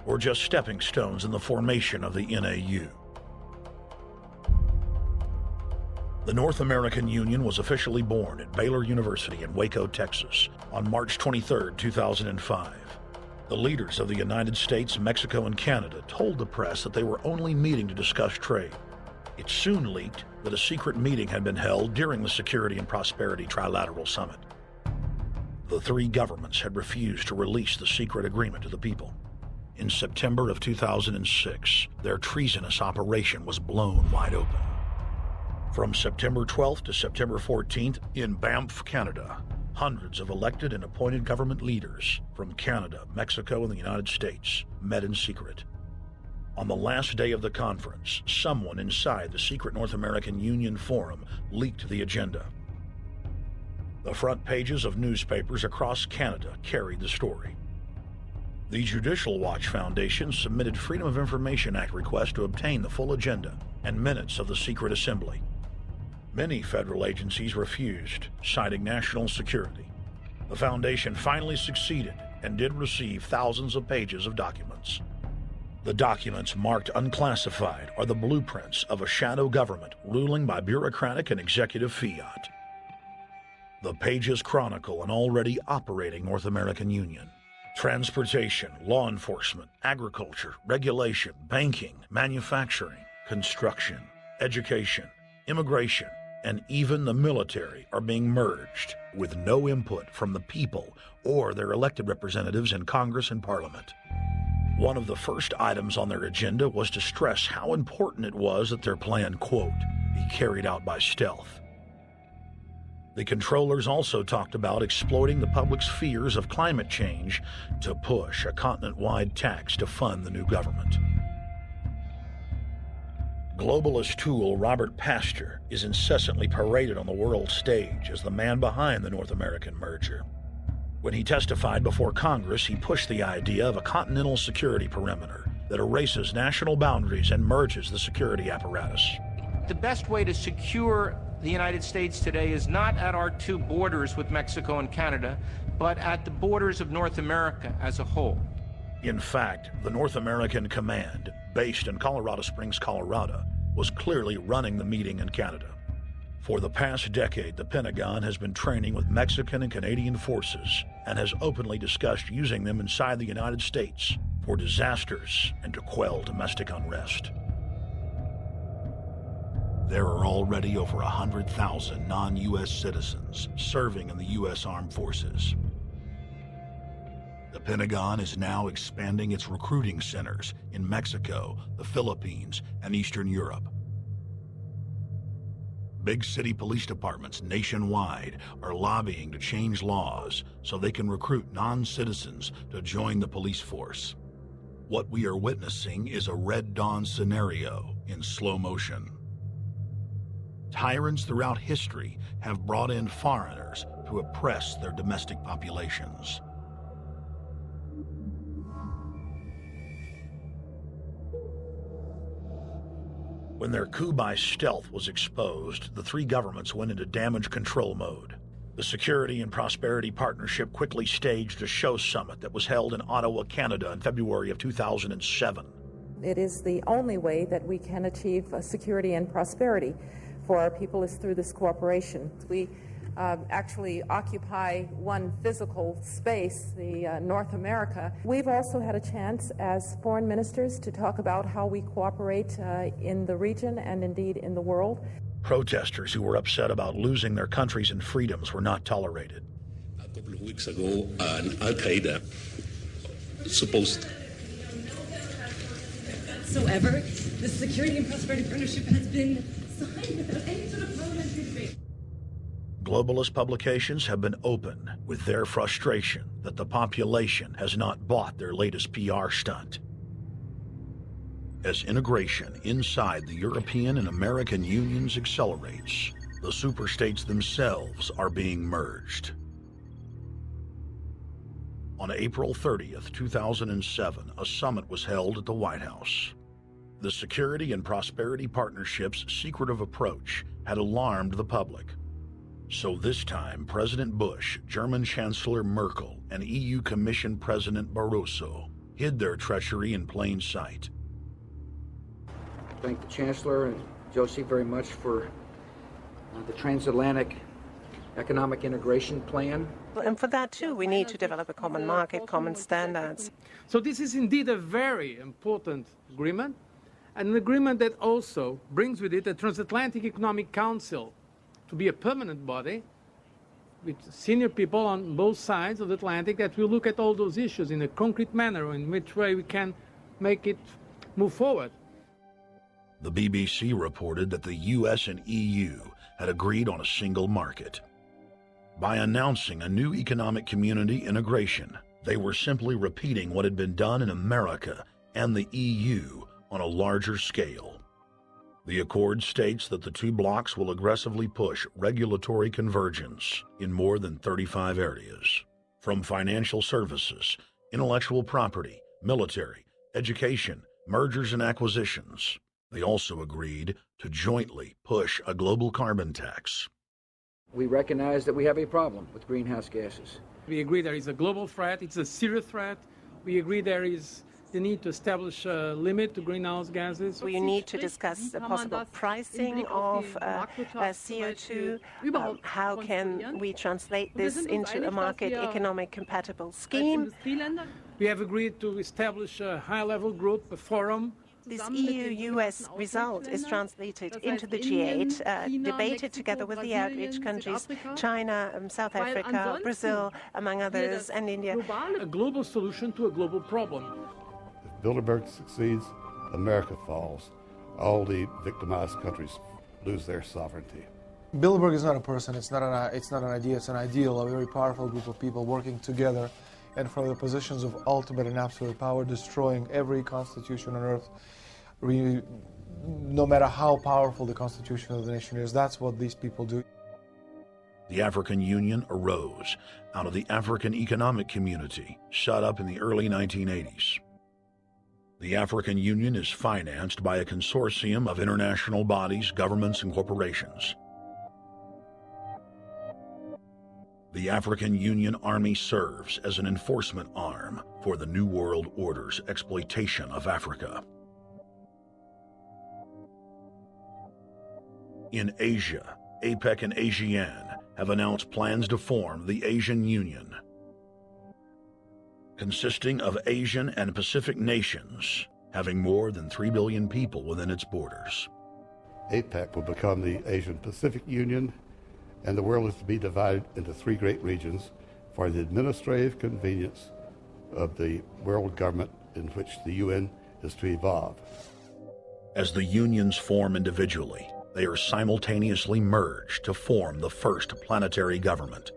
were just stepping stones in the formation of the NAU. The North American Union was officially born at Baylor University in Waco, Texas, on March 23, 2005. The leaders of the United States, Mexico, and Canada told the press that they were only meeting to discuss trade. It soon leaked that a secret meeting had been held during the Security and Prosperity Trilateral Summit. The three governments had refused to release the secret agreement to the people. In September of 2006, their treasonous operation was blown wide open. From September 12th to September 14th, in Banff, Canada, hundreds of elected and appointed government leaders from Canada, Mexico, and the United States met in secret. On the last day of the conference, someone inside the secret North American Union Forum leaked the agenda. The front pages of newspapers across Canada carried the story. The Judicial Watch Foundation submitted Freedom of Information Act requests to obtain the full agenda and minutes of the secret assembly. Many federal agencies refused, citing national security. The foundation finally succeeded and did receive thousands of pages of documents. The documents marked unclassified are the blueprints of a shadow government ruling by bureaucratic and executive fiat. The pages chronicle an already operating North American Union. Transportation, law enforcement, agriculture, regulation, banking, manufacturing, construction, education, immigration, and even the military are being merged with no input from the people or their elected representatives in Congress and Parliament. One of the first items on their agenda was to stress how important it was that their plan, quote, be carried out by stealth. The controllers also talked about exploiting the public's fears of climate change to push a continent-wide tax to fund the new government. Globalist tool Robert Pastor is incessantly paraded on the world stage as the man behind the North American merger. When he testified before Congress, he pushed the idea of a continental security perimeter that erases national boundaries and merges the security apparatus. The best way to secure the United States today is not at our two borders with Mexico and Canada, but at the borders of North America as a whole. In fact, the North American Command, based in Colorado Springs, Colorado, was clearly running the meeting in Canada. For the past decade, the Pentagon has been training with Mexican and Canadian forces and has openly discussed using them inside the United States for disasters and to quell domestic unrest. There are already over 100,000 non-U.S. citizens serving in the U.S. Armed Forces. The Pentagon is now expanding its recruiting centers in Mexico, the Philippines, and Eastern Europe. Big city police departments nationwide are lobbying to change laws so they can recruit non-citizens to join the police force. What we are witnessing is a Red Dawn scenario in slow motion. Tyrants throughout history have brought in foreigners to oppress their domestic populations. When their coup by stealth was exposed, the three governments went into damage control mode. The Security and Prosperity Partnership quickly staged a show summit that was held in Ottawa, Canada in February of 2007. It is the only way that we can achieve security and prosperity for our people is through this cooperation. We actually occupy one physical space, the North America. We've also had a chance as foreign ministers to talk about how we cooperate in the region and indeed in the world. Protesters who were upset about losing their countries and freedoms were not tolerated. A couple of weeks ago, an Al-Qaeda supposed whatsoever, the Security and Prosperity Partnership has been signed without any sort of parliamentary debate. Globalist publications have been open with their frustration that the population has not bought their latest PR stunt. As integration inside the European and American unions accelerates, the superstates themselves are being merged. On April 30th, 2007, a summit was held at the White House. The Security and Prosperity Partnership's secretive approach had alarmed the public. So this time, President Bush, German Chancellor Merkel, and EU Commission President Barroso hid their treachery in plain sight. Thank the Chancellor and Josie very much for the transatlantic economic integration plan. And for that too, we need to develop a common market, common standards. So this is indeed a very important agreement, an agreement that also brings with it a transatlantic economic council to be a permanent body with senior people on both sides of the Atlantic that will look at all those issues in a concrete manner, in which way we can make it move forward. The BBC reported that the US and EU had agreed on a single market. By announcing a new economic community integration, they were simply repeating what had been done in America and the EU on a larger scale. The accord states that the two blocs will aggressively push regulatory convergence in more than 35 areas, from financial services, intellectual property, military, education, mergers and acquisitions. They also agreed to jointly push a global carbon tax. We recognize that we have a problem with greenhouse gases. We agree there is a global threat, it's a serious threat. We agree there is the need to establish a limit to greenhouse gases. We need to discuss the possible pricing of CO2. How can we translate this into a market economic compatible scheme? We have agreed to establish a high-level group, a forum. This EU-US result is translated into the G8, debated together with the outreach countries, China, South Africa, Brazil, among others, and India. A global solution to a global problem. If Bilderberg succeeds, America falls. All the victimized countries lose their sovereignty. Bilderberg is not a person, it's not an idea, it's an ideal, a very powerful group of people working together and from the positions of ultimate and absolute power, destroying every constitution on earth, no matter how powerful the constitution of the nation is. That's what these people do. The African Union arose out of the African Economic Community, set up in the early 1980s. The African Union is financed by a consortium of international bodies, governments, and corporations. The African Union Army serves as an enforcement arm for the New World Order's exploitation of Africa. In Asia, APEC and ASEAN have announced plans to form the Asian Union, consisting of Asian and Pacific nations, having more than 3 billion people within its borders. APEC will become the Asian Pacific Union, and the world is to be divided into 3 great regions for the administrative convenience of the world government in which the UN is to evolve. As the unions form individually, they are simultaneously merged to form the first planetary government.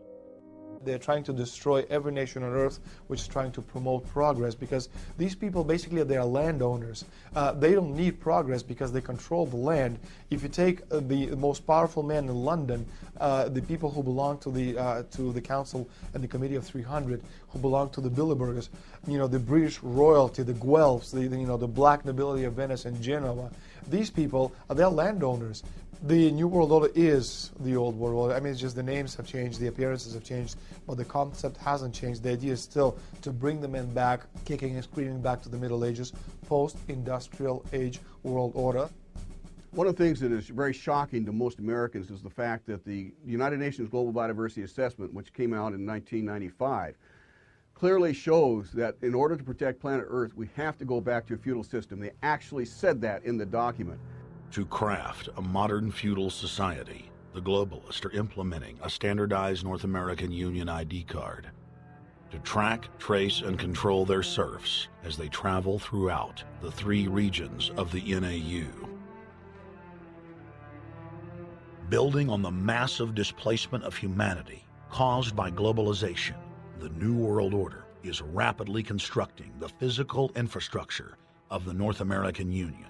They're trying to destroy every nation on earth which is trying to promote progress, because these people basically they are landowners. They don't need progress because they control the land. If you take the most powerful man in London, the people who belong to the Council and the Committee of 300, who belong to the Bilderbergers, the British royalty, the Guelphs, the black nobility of Venice and Genoa, these people they're landowners. The New World Order is the Old World Order. I mean, it's just the names have changed, the appearances have changed, but the concept hasn't changed. The idea is still to bring the men back, kicking and screaming back to the Middle Ages, post-industrial age world order. One of the things that is very shocking to most Americans is the fact that the United Nations Global Biodiversity Assessment, which came out in 1995, clearly shows that in order to protect planet Earth, we have to go back to a feudal system. They actually said that in the document. To craft a modern feudal society, the globalists are implementing a standardized North American Union ID card to track, trace, and control their serfs as they travel throughout the 3 regions of the NAU. Building on the massive displacement of humanity caused by globalization, the New World Order is rapidly constructing the physical infrastructure of the North American Union,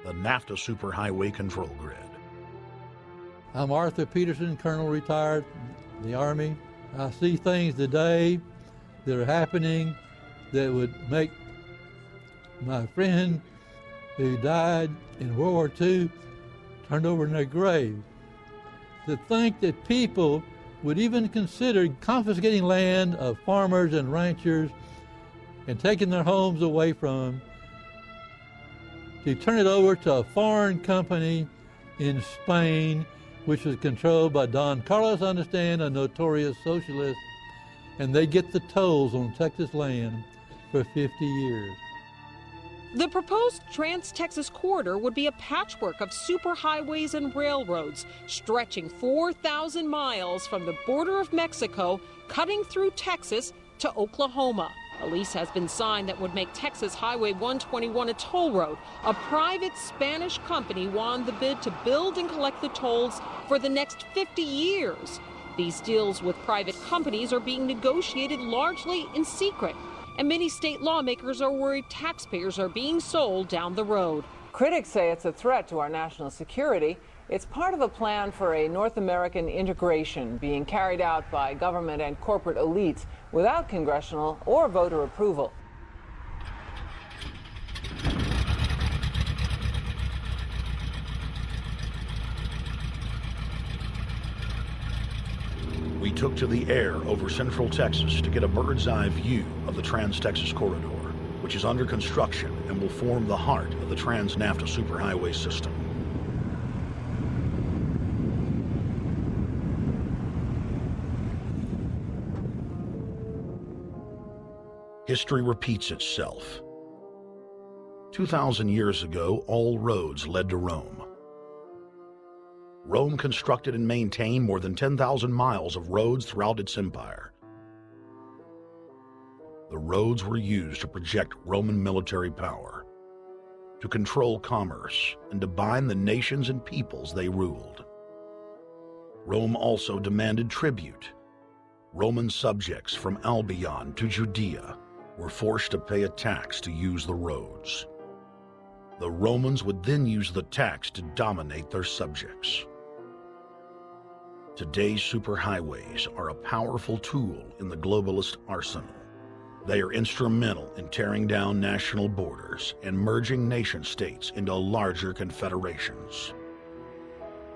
the NAFTA Superhighway Control Grid. I'm Arthur Peterson, Colonel retired in the Army. I see things today that are happening that would make my friend who died in World War II turned over in their grave. To think that people would even consider confiscating land of farmers and ranchers and taking their homes away from them, to turn it over to a foreign company in Spain, which was controlled by Don Carlos, I understand, a notorious socialist, and they get the tolls on Texas land for 50 years. The proposed Trans-Texas corridor would be a patchwork of superhighways and railroads stretching 4,000 miles from the border of Mexico, cutting through Texas to Oklahoma. A lease has been signed that would make Texas Highway 121 a toll road. A private Spanish company won the bid to build and collect the tolls for the next 50 years. These deals with private companies are being negotiated largely in secret, and many state lawmakers are worried taxpayers are being sold down the road. Critics say it's a threat to our national security. It's part of a plan for a North American integration being carried out by government and corporate elites without congressional or voter approval. We took to the air over central Texas to get a bird's eye view of the Trans-Texas Corridor, which is under construction and will form the heart of the Trans-NAFTA superhighway system. History repeats itself. 2,000 years ago, all roads led to Rome. Rome constructed and maintained more than 10,000 miles of roads throughout its empire. The roads were used to project Roman military power, to control commerce, and to bind the nations and peoples they ruled. Rome also demanded tribute. Roman subjects from Albion to Judea were forced to pay a tax to use the roads. The Romans would then use the tax to dominate their subjects. Today's superhighways are a powerful tool in the globalist arsenal. They are instrumental in tearing down national borders and merging nation-states into larger confederations.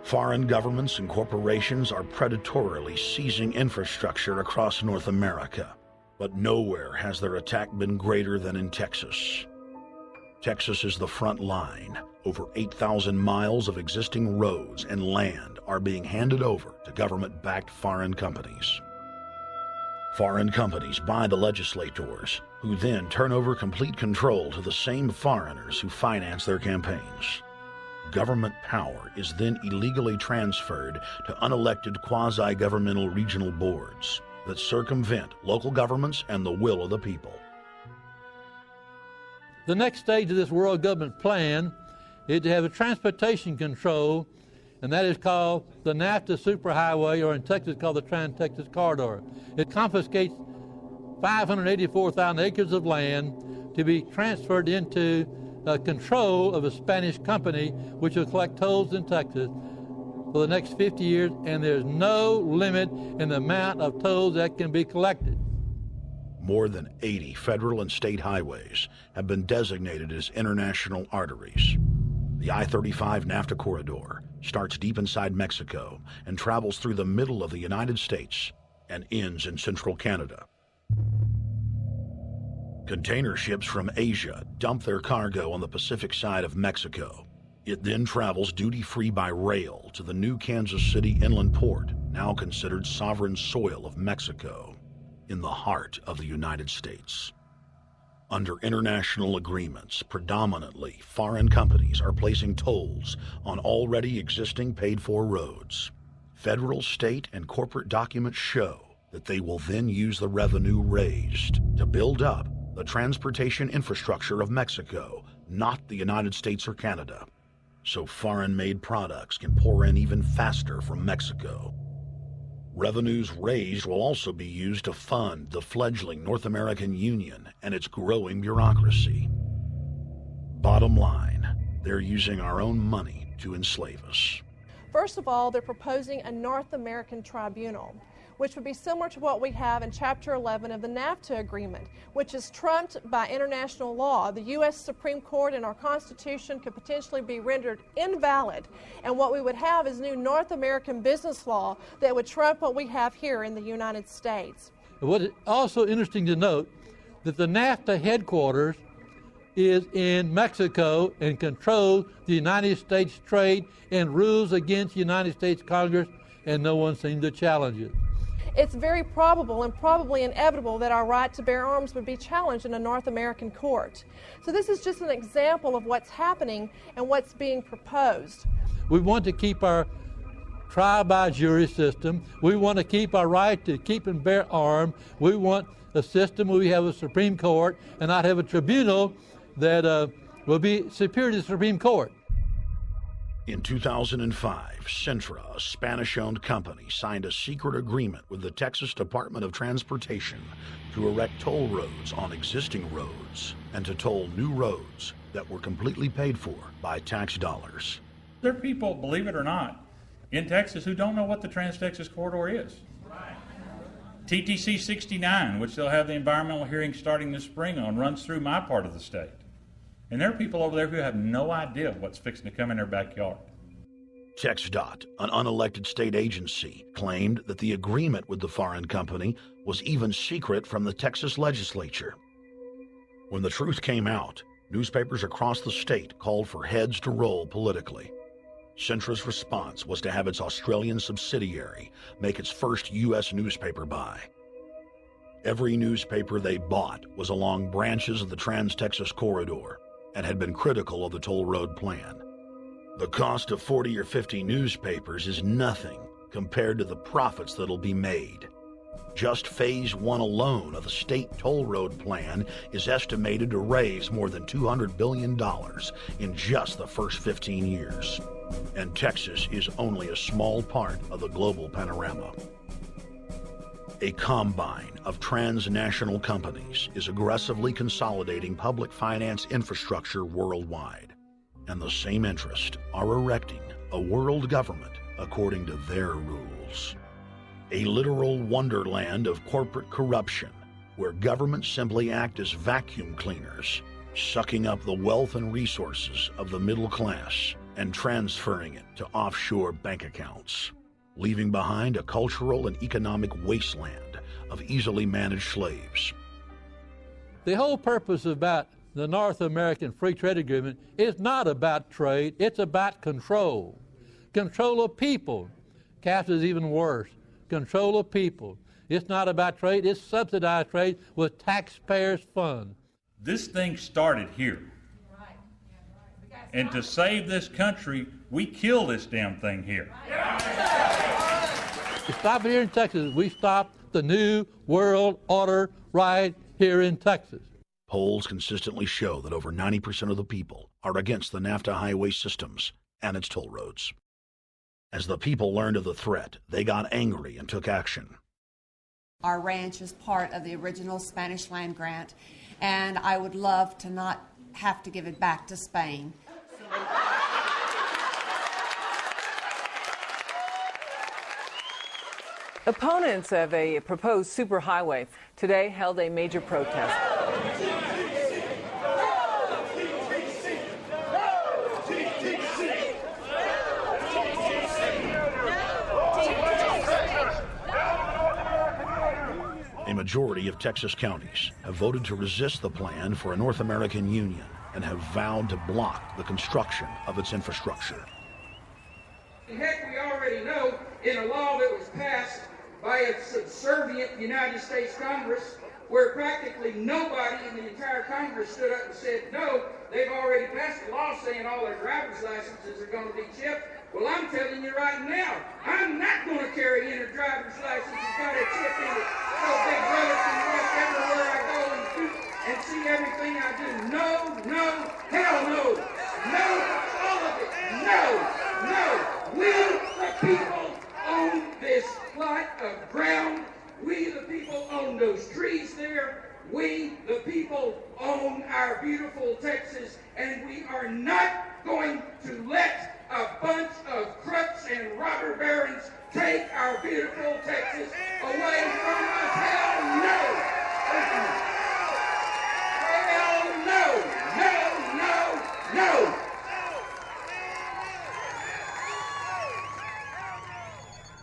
Foreign governments and corporations are predatorily seizing infrastructure across North America, but nowhere has their attack been greater than in Texas. Texas is the front line. Over 8,000 miles of existing roads and land are being handed over to government-backed foreign companies. Foreign companies buy the legislators, who then turn over complete control to the same foreigners who finance their campaigns. Government power is then illegally transferred to unelected quasi-governmental regional boards that circumvent local governments and the will of the people. The next stage of this world government plan is to have a transportation control, and that is called the NAFTA superhighway, or in Texas called the Trans-Texas Corridor. It confiscates 584,000 acres of land to be transferred into control of a Spanish company which will collect tolls in Texas for the next 50 years, and there's no limit in the amount of tolls that can be collected. More than 80 federal and state highways have been designated as international arteries. The I-35 NAFTA corridor starts deep inside Mexico and travels through the middle of the United States and ends in central Canada. Container ships from Asia dump their cargo on the Pacific side of Mexico. It then travels duty-free by rail to the new Kansas City inland port, now considered sovereign soil of Mexico, in the heart of the United States. Under international agreements, predominantly foreign companies are placing tolls on already existing paid-for roads. Federal, state, and corporate documents show that they will then use the revenue raised to build up the transportation infrastructure of Mexico, not the United States or Canada, so foreign-made products can pour in even faster from Mexico. Revenues raised will also be used to fund the fledgling North American Union and its growing bureaucracy. Bottom line, they're using our own money to enslave us. First of all, they're proposing a North American tribunal, which would be similar to what we have in Chapter 11 of the NAFTA agreement, which is trumped by international law. The U.S. Supreme Court and our Constitution could potentially be rendered invalid, and what we would have is new North American business law that would trump what we have here in the United States. What is also interesting to note that the NAFTA headquarters is in Mexico and controls the United States trade and rules against the United States Congress, and no one seems to challenge it. it's very probable and probably inevitable that our right to bear arms would be challenged in a North American court. So this is just an example of what's happening and what's being proposed. We want to keep our trial by jury system. We want to keep our right to keep and bear arms. We want a system where we have a Supreme Court and not have a tribunal that will be superior to the Supreme Court. In 2005, Cintra, a Spanish-owned company, signed a secret agreement with the Texas Department of Transportation to erect toll roads on existing roads and to toll new roads that were completely paid for by tax dollars. There are people, believe it or not, in Texas who don't know what the Trans-Texas Corridor is. TTC 69, which they'll have the environmental hearing starting this spring on, runs through my part of the state. And there are people over there who have no idea what's fixing to come in their backyard. TxDOT, an unelected state agency, claimed that the agreement with the foreign company was even secret from the Texas legislature. When the truth came out, newspapers across the state called for heads to roll politically. Cintra's response was to have its Australian subsidiary make its first U.S. newspaper buy. Every newspaper they bought was along branches of the Trans-Texas Corridor and had been critical of the toll road plan. The cost of 40 or 50 newspapers is nothing compared to the profits that'll be made. Just Phase 1 alone of the state toll road plan is estimated to raise more than $200 billion in just the first 15 years. And Texas is only a small part of the global panorama. A combine of transnational companies is aggressively consolidating public finance infrastructure worldwide, and the same interests are erecting a world government according to their rules. A literal wonderland of corporate corruption, where governments simply act as vacuum cleaners, sucking up the wealth and resources of the middle class and transferring it to offshore bank accounts, leaving behind a cultural and economic wasteland of easily managed slaves. The whole purpose about the North American Free Trade Agreement is not about trade, it's about control. Control of people. CAFTA is even worse. Control of people. It's not about trade, it's subsidized trade with taxpayers' funds. This thing started here. And to save this country, we kill this damn thing here. To stop it here in Texas, we stop the New World Order right here in Texas. Polls consistently show that over 90% of the people are against the NAFTA highway systems and its toll roads. As the people learned of the threat, they got angry and took action. Our ranch is part of the original Spanish land grant, and I would love to not have to give it back to Spain. Opponents of a proposed superhighway today held a major protest. A majority of Texas counties have voted to resist the plan for a North American union and have vowed to block the construction of its infrastructure. Heck, we already know in a law that was passed by a subservient United States Congress, where practically nobody in the entire Congress stood up and said, no, they've already passed a law saying all their driver's licenses are going to be chipped. Well, I'm telling you right now, I'm not going to carry in a driver's license that's got a chip in it so Big Brother can watch everywhere I go and see everything I do. No, no, hell no. No, all of it. No, no. We, the people, own this plot of ground. We, the people, own those trees there. We, the people, own our beautiful Texas, and we are not going to let a bunch of crooks and robber barons take our beautiful Texas away from us. Hell no! Hell no! No, no, no!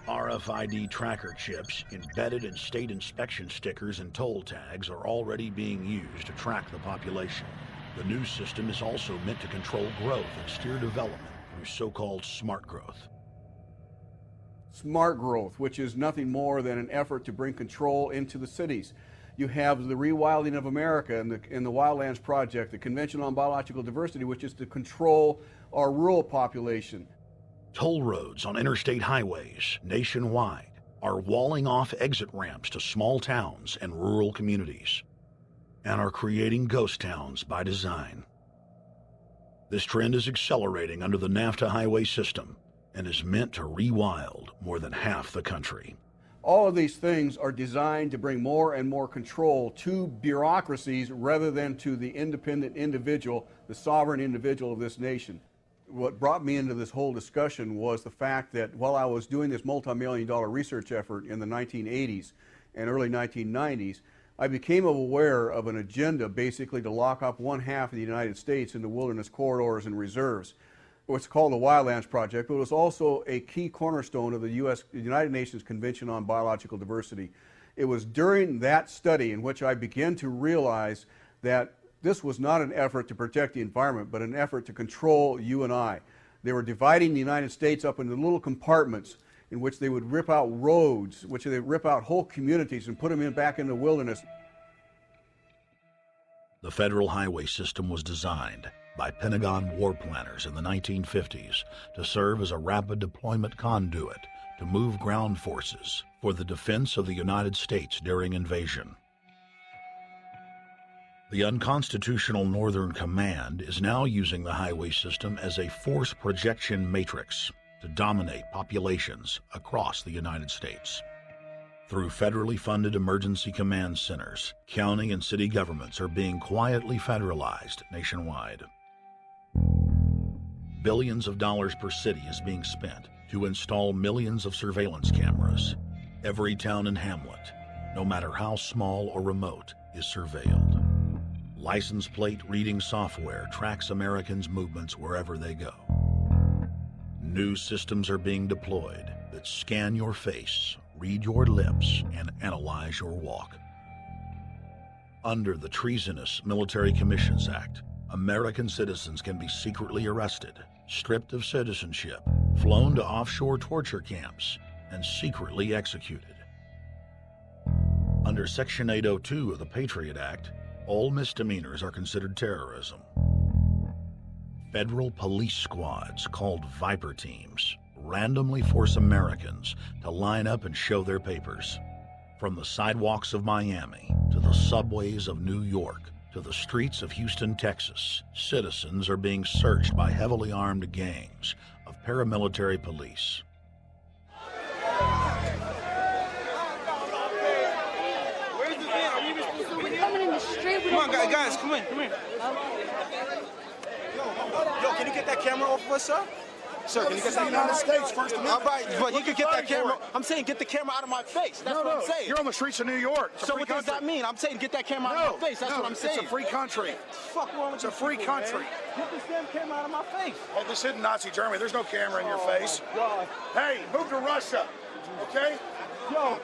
RFID tracker chips embedded in state inspection stickers and toll tags are already being used to track the population. The new system is also meant to control growth and steer development through so-called smart growth. smart growth, which is nothing more than an effort to bring control into the cities. You have the rewilding of America and the Wildlands Project, the Convention on Biological Diversity, which is to control our rural population. Toll roads on interstate highways nationwide are walling off exit ramps to small towns and rural communities, and are creating ghost towns by design. This trend is accelerating under the NAFTA highway system and is meant to rewild more than half the country. All of these things are designed to bring more and more control to bureaucracies rather than to the independent individual, the sovereign individual of this nation. What brought me into this whole discussion was the fact that while I was doing this multi-million-dollar research effort in the 1980s and early 1990s, I became aware of an agenda basically to lock up one half of the United States into wilderness corridors and reserves. What's called the Wildlands Project, but it was also a key cornerstone of the United Nations Convention on Biological Diversity. It was during that study in which I began to realize that this was not an effort to protect the environment, but an effort to control you and I. They were dividing the United States up into little compartments in which they would rip out roads, which they would rip out whole communities and put them back in the wilderness. The federal highway system was designed by Pentagon war planners in the 1950s to serve as a rapid deployment conduit to move ground forces for the defense of the United States during invasion. The unconstitutional Northern Command is now using the highway system as a force projection matrix to dominate populations across the United States. Through federally funded emergency command centers, county and city governments are being quietly federalized nationwide. Billions of dollars per city is being spent to install millions of surveillance cameras. Every town and hamlet, no matter how small or remote, is surveilled. License plate reading software tracks Americans' movements wherever they go. New systems are being deployed that scan your face, read your lips, and analyze your walk. Under the Treasonous Military Commissions Act, American citizens can be secretly arrested, stripped of citizenship, flown to offshore torture camps, and secretly executed. Under Section 802 of the Patriot Act, all misdemeanors are considered terrorism. Federal police squads, called Viper teams, randomly force Americans to line up and show their papers. From the sidewalks of Miami to the subways of New York to the streets of Houston, Texas, citizens are being searched by heavily armed gangs of paramilitary police. Come on, guys, come in. Yo, can you get that camera off of us, sir? Sir, can you get that United States First Amendment? All right, but you can get that camera. I'm saying get the camera out of my face. That's what I'm saying. You're on the streets of New York. So what does that mean? I'm saying get that camera out of my face. That's what I'm saying. It's a free country. Fuck wrong with It's a free country. Get this damn camera out of my face. Hey, this isn't Nazi Germany. There's no camera in your face. God. Hey, move to Russia, okay? Yo,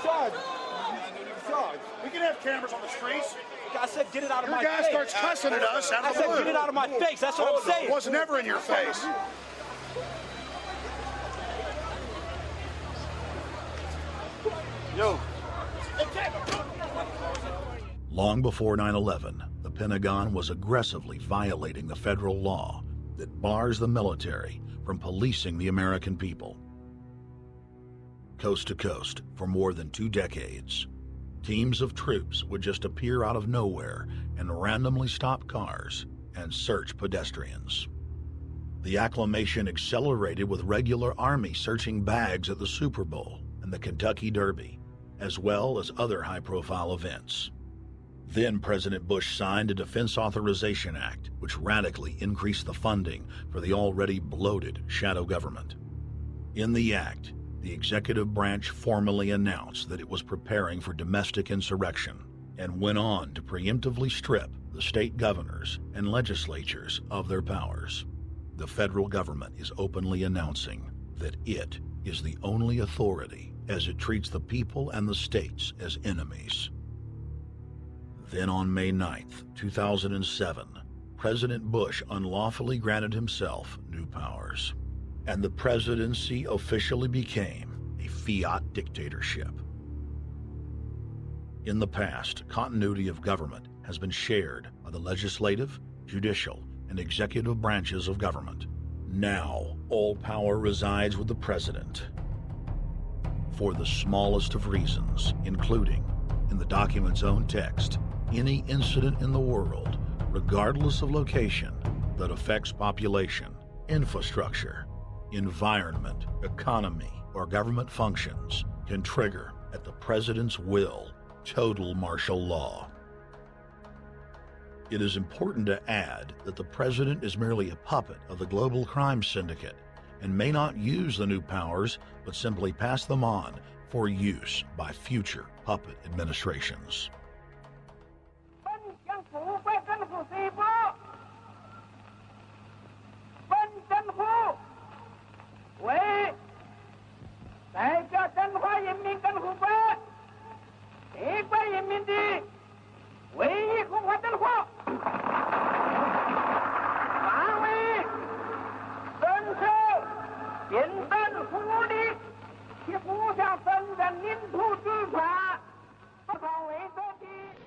Sarge. We can have cameras on the streets. I said get it out of my face. Your guy starts cussing at us out of the blue. I said get it out of my face. That's what I'm saying. It was never in your face. Yo. Long before 9/11, the Pentagon was aggressively violating the federal law that bars the military from policing the American people. Coast to coast, for more than 2 decades, teams of troops would just appear out of nowhere and randomly stop cars and search pedestrians. The acclamation accelerated with regular Army searching bags at the Super Bowl and the Kentucky Derby, as well as other high-profile events. Then President Bush signed a Defense Authorization Act, which radically increased the funding for the already bloated shadow government. In the act, the executive branch formally announced that it was preparing for domestic insurrection and went on to preemptively strip the state governors and legislatures of their powers. The federal government is openly announcing that it is the only authority as it treats the people and the states as enemies. Then on May 9th, 2007, President Bush unlawfully granted himself new powers. and the presidency officially became a fiat dictatorship. In the past, continuity of government has been shared by the legislative, judicial, and executive branches of government. Now, all power resides with the president. For the smallest of reasons, including, in the document's own text, any incident in the world, regardless of location, that affects population, infrastructure, environment, economy, or government functions can trigger, at the president's will, total martial law. It is important to add that the president is merely a puppet of the global crime syndicate and may not use the new powers, but simply pass them on for use by future puppet administrations.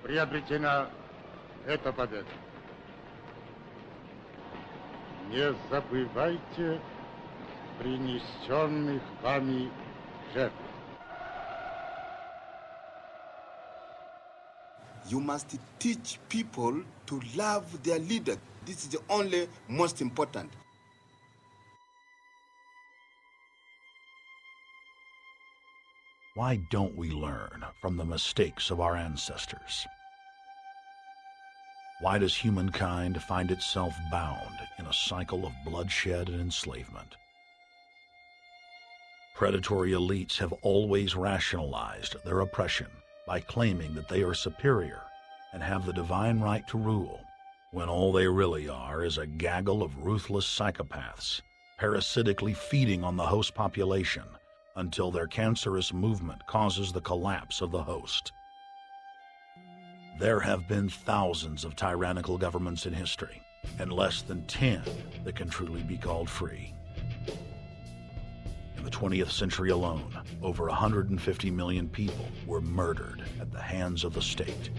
Приобретена эта победа. Не забывайте принесенных вами жертв. You must teach people to love their leader. This is the only most important. Why don't we learn from the mistakes of our ancestors? Why does humankind find itself bound in a cycle of bloodshed and enslavement? Predatory elites have always rationalized their oppression by claiming that they are superior and have the divine right to rule, when all they really are is a gaggle of ruthless psychopaths, parasitically feeding on the host population until their cancerous movement causes the collapse of the host. There have been thousands of tyrannical governments in history, and less than 10 that can truly be called free. In the 20th century alone, over 150 million people were murdered at the hands of the state.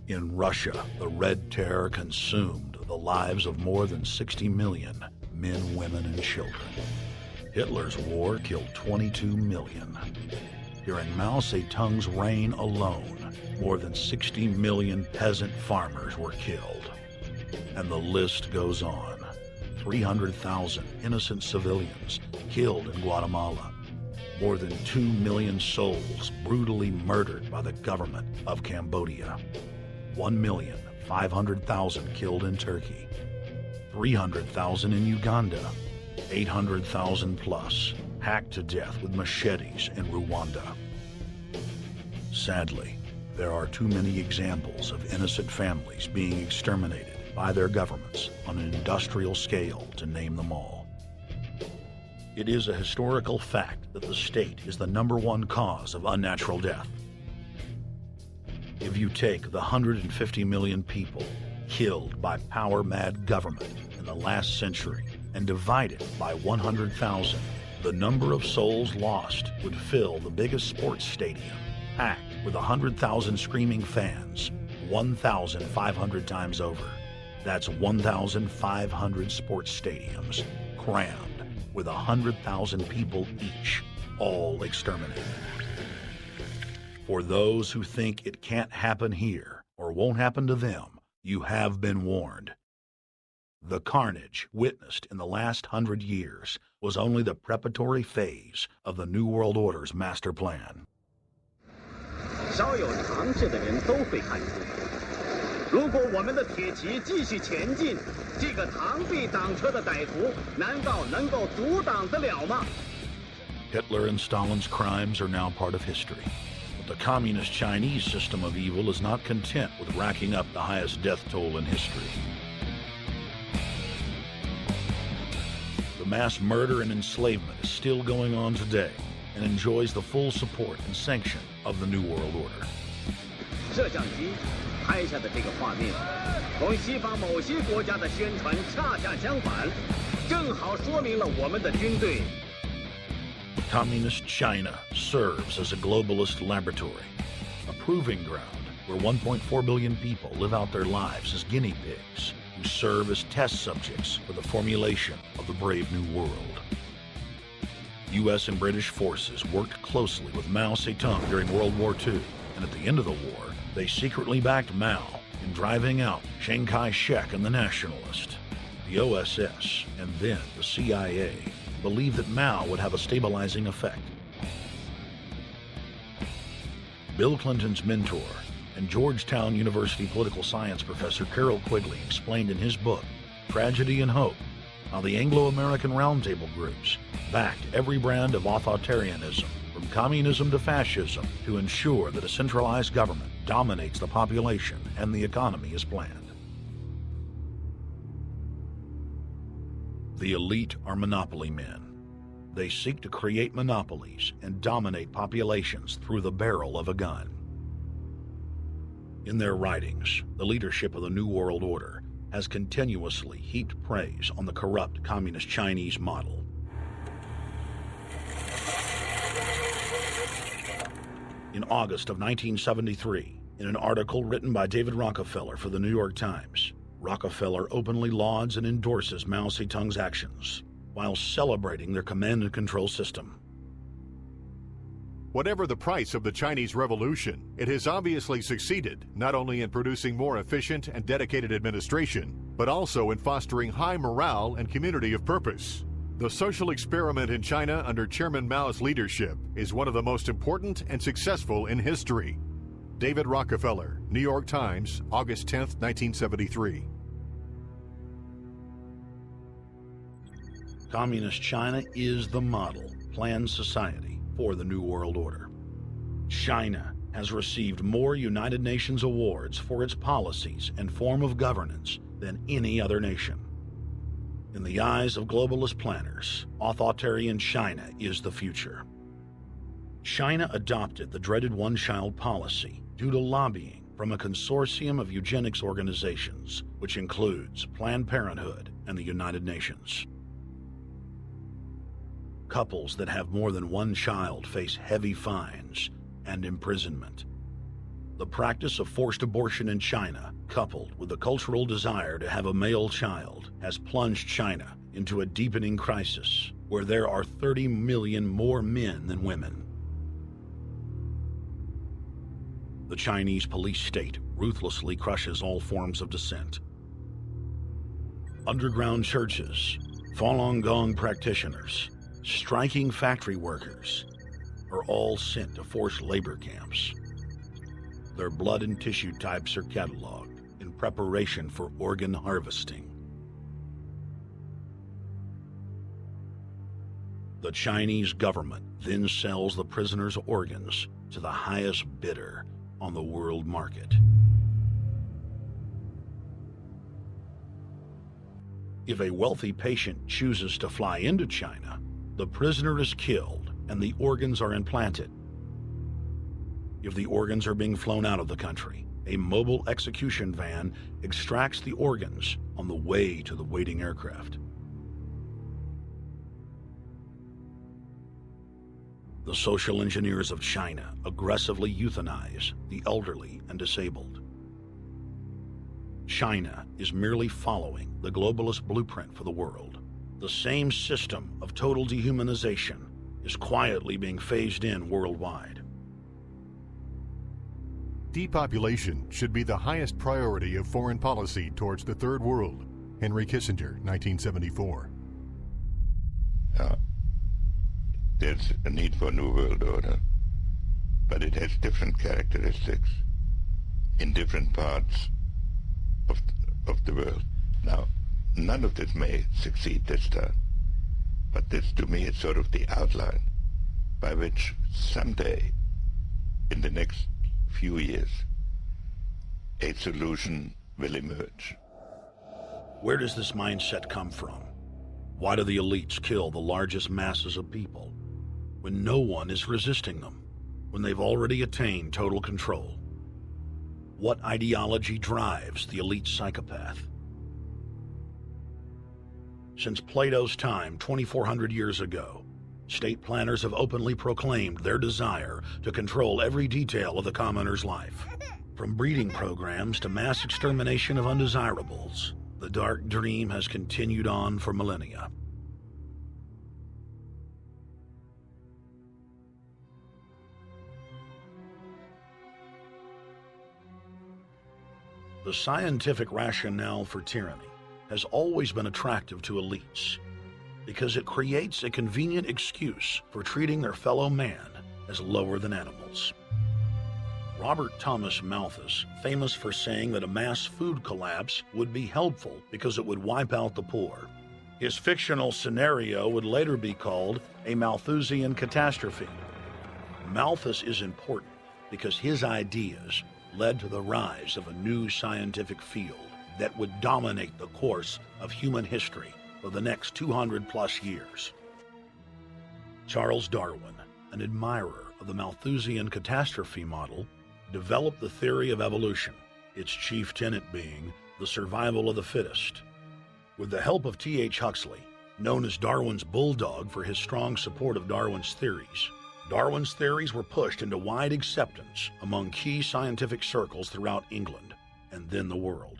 In Russia, the Red Terror consumed the lives of more than 60 million men, women, and children. Hitler's war killed 22 million. During Mao Zedong's reign alone, more than 60 million peasant farmers were killed. And the list goes on. 300,000 innocent civilians killed in Guatemala. More than 2 million souls brutally murdered by the government of Cambodia. 1,500,000 killed in Turkey. 300,000 in Uganda. 800,000 plus hacked to death with machetes in Rwanda. Sadly, there are too many examples of innocent families being exterminated by their governments on an industrial scale to name them all. It is a historical fact that the state is the #1 cause of unnatural death. If you take the 150 million people killed by power-mad government in the last century and divide it by 100,000, the number of souls lost would fill the biggest sports stadium, packed with 100,000 screaming fans, 1,500 times over. That's 1,500 sports stadiums, crammed with 100,000 people each, all exterminated. For those who think it can't happen here or won't happen to them, you have been warned. The carnage witnessed in the last 100 years was only the preparatory phase of the New World Order's master plan. 稍有常识的人都会看出，如果我们的铁骑继续前进，这个螳臂挡车的歹徒难道能够阻挡得了吗？ Hitler and Stalin's crimes are now part of history. But the communist Chinese system of evil is not content with racking up the highest death toll in history. The mass murder and enslavement is still going on today and enjoys the full support and sanction of the New World Order. 摄像机拍下的这个画面，同西方某些国家的宣传恰恰相反。正好说明了我们的军队。 Communist China serves as a globalist laboratory, a proving ground where 1.4 billion people live out their lives as guinea pigs who serve as test subjects for the formulation of the brave new world. U.S. and British forces worked closely with Mao Zedong during World War II, and at the end of the war, they secretly backed Mao in driving out Chiang Kai-shek and the Nationalists. The OSS, and then the CIA, believed that Mao would have a stabilizing effect. Bill Clinton's mentor and Georgetown University political science professor Carol Quigley explained in his book, Tragedy and Hope, how the Anglo-American Roundtable groups backed every brand of authoritarianism, from communism to fascism, to ensure that a centralized government dominates the population and the economy as planned. The elite are monopoly men. They seek to create monopolies and dominate populations through the barrel of a gun. In their writings, the leadership of the New World Order has continuously heaped praise on the corrupt communist Chinese model. In August of 1973, in an article written by David Rockefeller for the New York Times, Rockefeller openly lauds and endorses Mao Zedong's actions, while celebrating their command and control system. Whatever the price of the Chinese Revolution, it has obviously succeeded not only in producing more efficient and dedicated administration, but also in fostering high morale and community of purpose. The social experiment in China under Chairman Mao's leadership is one of the most important and successful in history. David Rockefeller, New York Times, August 10, 1973. Communist China is the model planned society for the New World Order. China has received more United Nations awards for its policies and form of governance than any other nation. In the eyes of globalist planners, authoritarian China is the future. China adopted the dreaded one-child policy due to lobbying from a consortium of eugenics organizations, which includes Planned Parenthood and the United Nations. Couples that have more than one child face heavy fines and imprisonment. The practice of forced abortion in China, coupled with the cultural desire to have a male child, has plunged China into a deepening crisis where there are 30 million more men than women. The Chinese police state ruthlessly crushes all forms of dissent. Underground churches, Falun Gong practitioners, striking factory workers are all sent to forced labor camps. Their blood and tissue types are cataloged in preparation for organ harvesting. The Chinese government then sells the prisoners' organs to the highest bidder on the world market. If a wealthy patient chooses to fly into China, the prisoner is killed and the organs are implanted. If the organs are being flown out of the country, a mobile execution van extracts the organs on the way to the waiting aircraft. The social engineers of China aggressively euthanize the elderly and disabled. China is merely following the globalist blueprint for the world. The same system of total dehumanization is quietly being phased in worldwide. Depopulation should be the highest priority of foreign policy towards the Third World. Henry Kissinger, 1974. There's a need for a new world order, but it has different characteristics in different parts of the world. Now, none of this may succeed this time, but this to me is sort of the outline by which someday, in the next few years, a solution will emerge. Where does this mindset come from? Why do the elites kill the largest masses of people when no one is resisting them, when they've already attained total control? What ideology drives the elite psychopath? Since Plato's time 2,400 years ago, state planners have openly proclaimed their desire to control every detail of the commoner's life. From breeding programs to mass extermination of undesirables, the dark dream has continued on for millennia. The scientific rationale for tyranny has always been attractive to elites because it creates a convenient excuse for treating their fellow man as lower than animals. Robert Thomas Malthus, famous for saying that a mass food collapse would be helpful because it would wipe out the poor. His fictional scenario would later be called a Malthusian catastrophe. Malthus is important because his ideas led to the rise of a new scientific field that would dominate the course of human history for the next 200+ years. Charles Darwin, an admirer of the Malthusian catastrophe model, developed the theory of evolution, its chief tenet being the survival of the fittest. With the help of T.H. Huxley, known as Darwin's bulldog for his strong support of Darwin's theories were pushed into wide acceptance among key scientific circles throughout England and then the world.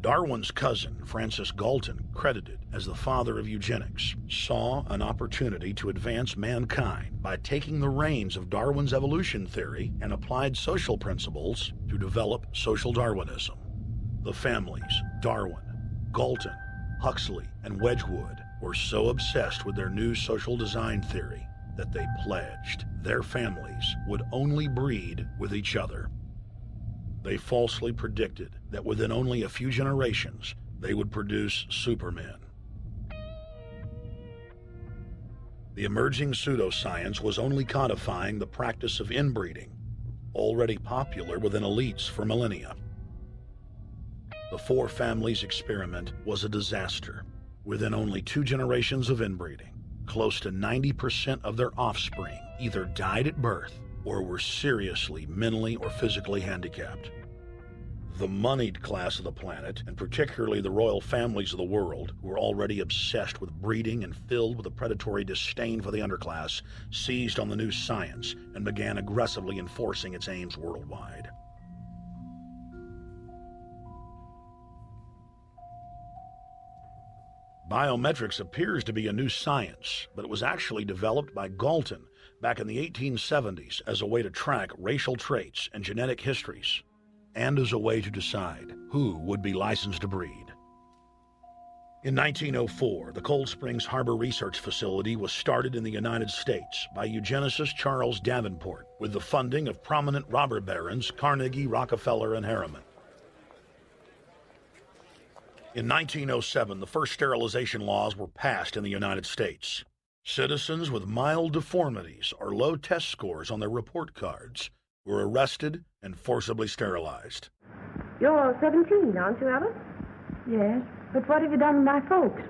Darwin's cousin, Francis Galton, credited as the father of eugenics, saw an opportunity to advance mankind by taking the reins of Darwin's evolution theory and applied social principles to develop social Darwinism. The families Darwin, Galton, Huxley, and Wedgwood were so obsessed with their new social design theory that they pledged their families would only breed with each other. They falsely predicted that within only a few generations, they would produce supermen. The emerging pseudoscience was only codifying the practice of inbreeding, already popular within elites for millennia. The four families experiment was a disaster. Within only 2 generations of inbreeding, close to 90% of their offspring either died at birth or were seriously mentally or physically handicapped. The moneyed class of the planet, and particularly the royal families of the world, who were already obsessed with breeding and filled with a predatory disdain for the underclass, seized on the new science and began aggressively enforcing its aims worldwide. Biometrics appears to be a new science, but it was actually developed by Galton back in the 1870s as a way to track racial traits and genetic histories, and as a way to decide who would be licensed to breed. In 1904, the Cold Springs Harbor Research Facility was started in the United States by eugenicist Charles Davenport with the funding of prominent robber barons Carnegie, Rockefeller, and Harriman. In 1907, the first sterilization laws were passed in the United States. Citizens with mild deformities or low test scores on their report cards were arrested and forcibly sterilized. You're 17, aren't you, Alice? Yes, but what have you done with my folks?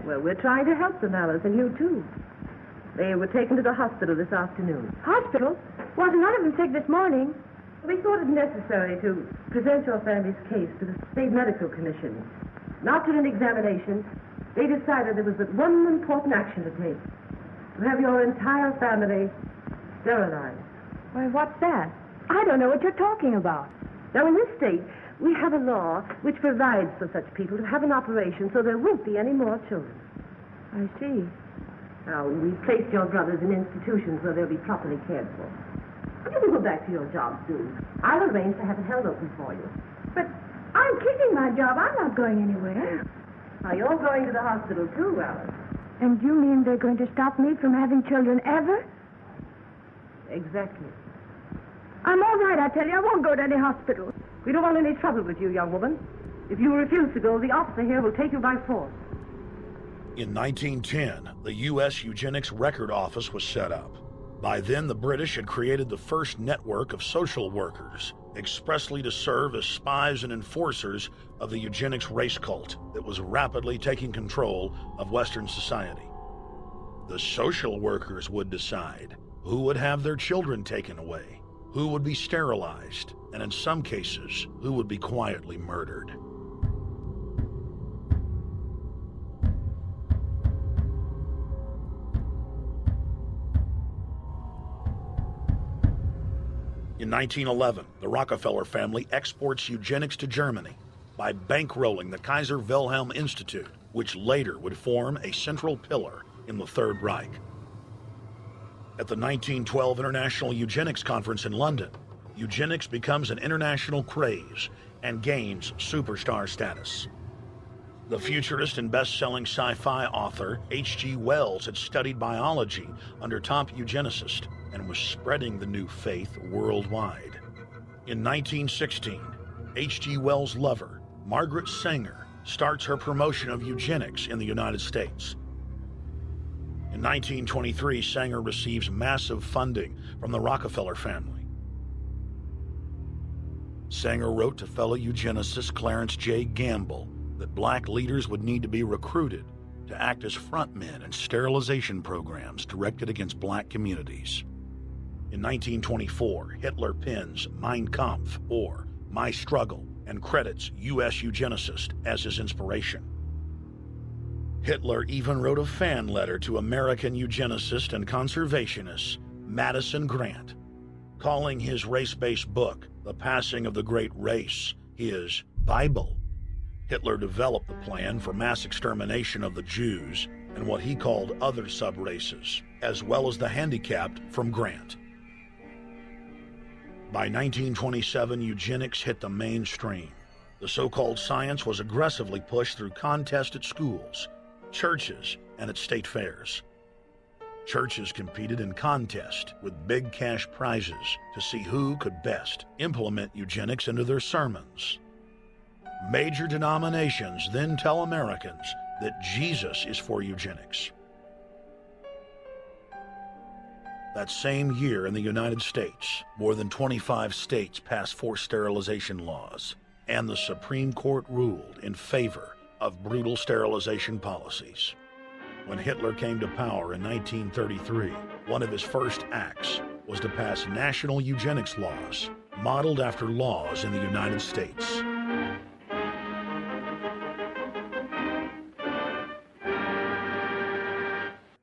Well, we're trying to help them, Alice, and you too. They were taken to the hospital this afternoon. Hospital? Wasn't none of them sick this morning? We thought it necessary to present your family's case to the State Medical Commission. After an examination, they decided there was but one important action to take: to have your entire family sterilized. Why, what's that? I don't know what you're talking about. Now, in this state, we have a law which provides for such people to have an operation so there won't be any more children. I see. Now, we've placed your brothers in institutions where they'll be properly cared for. You can go back to your job soon. I'll arrange to have it held open for you. But I'm keeping my job. I'm not going anywhere. Now, you're going to the hospital too, Alice. And you mean they're going to stop me from having children ever? Exactly. I'm all right, I tell you. I won't go to any hospital. We don't want any trouble with you, young woman. If you refuse to go, the officer here will take you by force. In 1910, the U.S. Eugenics Record Office was set up. By then, the British had created the first network of social workers, expressly to serve as spies and enforcers of the eugenics race cult that was rapidly taking control of Western society. The social workers would decide who would have their children taken away, who would be sterilized, and in some cases, who would be quietly murdered. In 1911, the Rockefeller family exports eugenics to Germany by bankrolling the Kaiser Wilhelm Institute, which later would form a central pillar in the Third Reich. At the 1912 International Eugenics Conference in London, eugenics becomes an international craze and gains superstar status. The futurist and best-selling sci-fi author H.G.Wells had studied biology under top eugenicists and was spreading the new faith worldwide. In 1916, H.G. Wells' lover, Margaret Sanger, starts her promotion of eugenics in the United States. In 1923, Sanger receives massive funding from the Rockefeller family. Sanger wrote to fellow eugenicist Clarence J. Gamble that black leaders would need to be recruited to act as frontmen in sterilization programs directed against black communities. In 1924, Hitler pens Mein Kampf, or My Struggle, and credits U.S. eugenicists as his inspiration. Hitler even wrote a fan letter to American eugenicist and conservationist Madison Grant, calling his race-based book, The Passing of the Great Race, his Bible. Hitler developed the plan for mass extermination of the Jews and what he called other sub-races, as well as the handicapped, from Grant. By 1927, eugenics hit the mainstream. The so-called science was aggressively pushed through contests at schools, churches, and at state fairs. Churches competed in contests with big cash prizes to see who could best implement eugenics into their sermons. Major denominations then tell Americans that Jesus is for eugenics. That same year in the United States, more than 25 states passed forced sterilization laws, and the Supreme Court ruled in favor of brutal sterilization policies. When Hitler came to power in 1933, one of his first acts was to pass national eugenics laws, modeled after laws in the United States.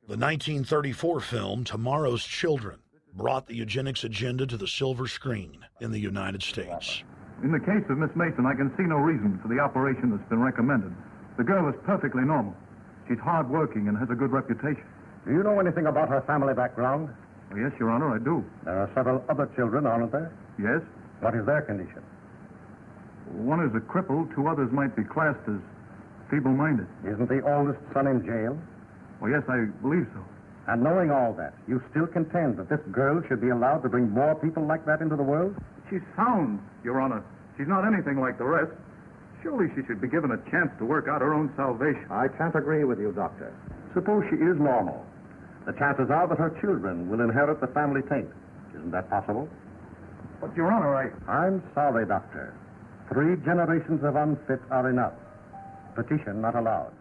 The 1934 film Tomorrow's Children brought the eugenics agenda to the silver screen in the United States. In the case of Miss Mason, I can see no reason for the operation that's been recommended. The girl is perfectly normal. She's hard-working and has a good reputation. Do you know anything about her family background? Oh, yes, Your Honor, I do. There are several other children, aren't there? Yes. What is their condition? One is a cripple. Two others might be classed as feeble-minded. Isn't the oldest son in jail? Oh, yes, I believe so. And knowing all that, you still contend that this girl should be allowed to bring more people like that into the world? She's sound, Your Honor. She's not anything like the rest. Surely she should be given a chance to work out her own salvation. I can't agree with you, Doctor. Suppose she is normal. The chances are that her children will inherit the family taint. Isn't that possible? But, Your Honor, I'm sorry, Doctor. 3 generations of unfit are enough. Petition not allowed.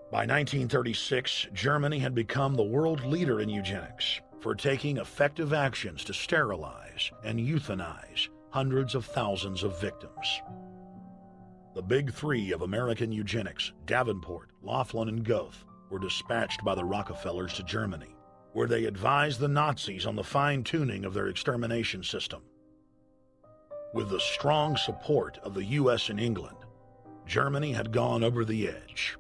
By 1936, Germany had become the world leader in eugenics for taking effective actions to sterilize and euthanize hundreds of thousands of victims. The big 3 of American eugenics, Davenport, Laughlin, and Goethe, were dispatched by the Rockefellers to Germany, where they advised the Nazis on the fine-tuning of their extermination system. With the strong support of the U.S. and England, Germany had gone over the edge,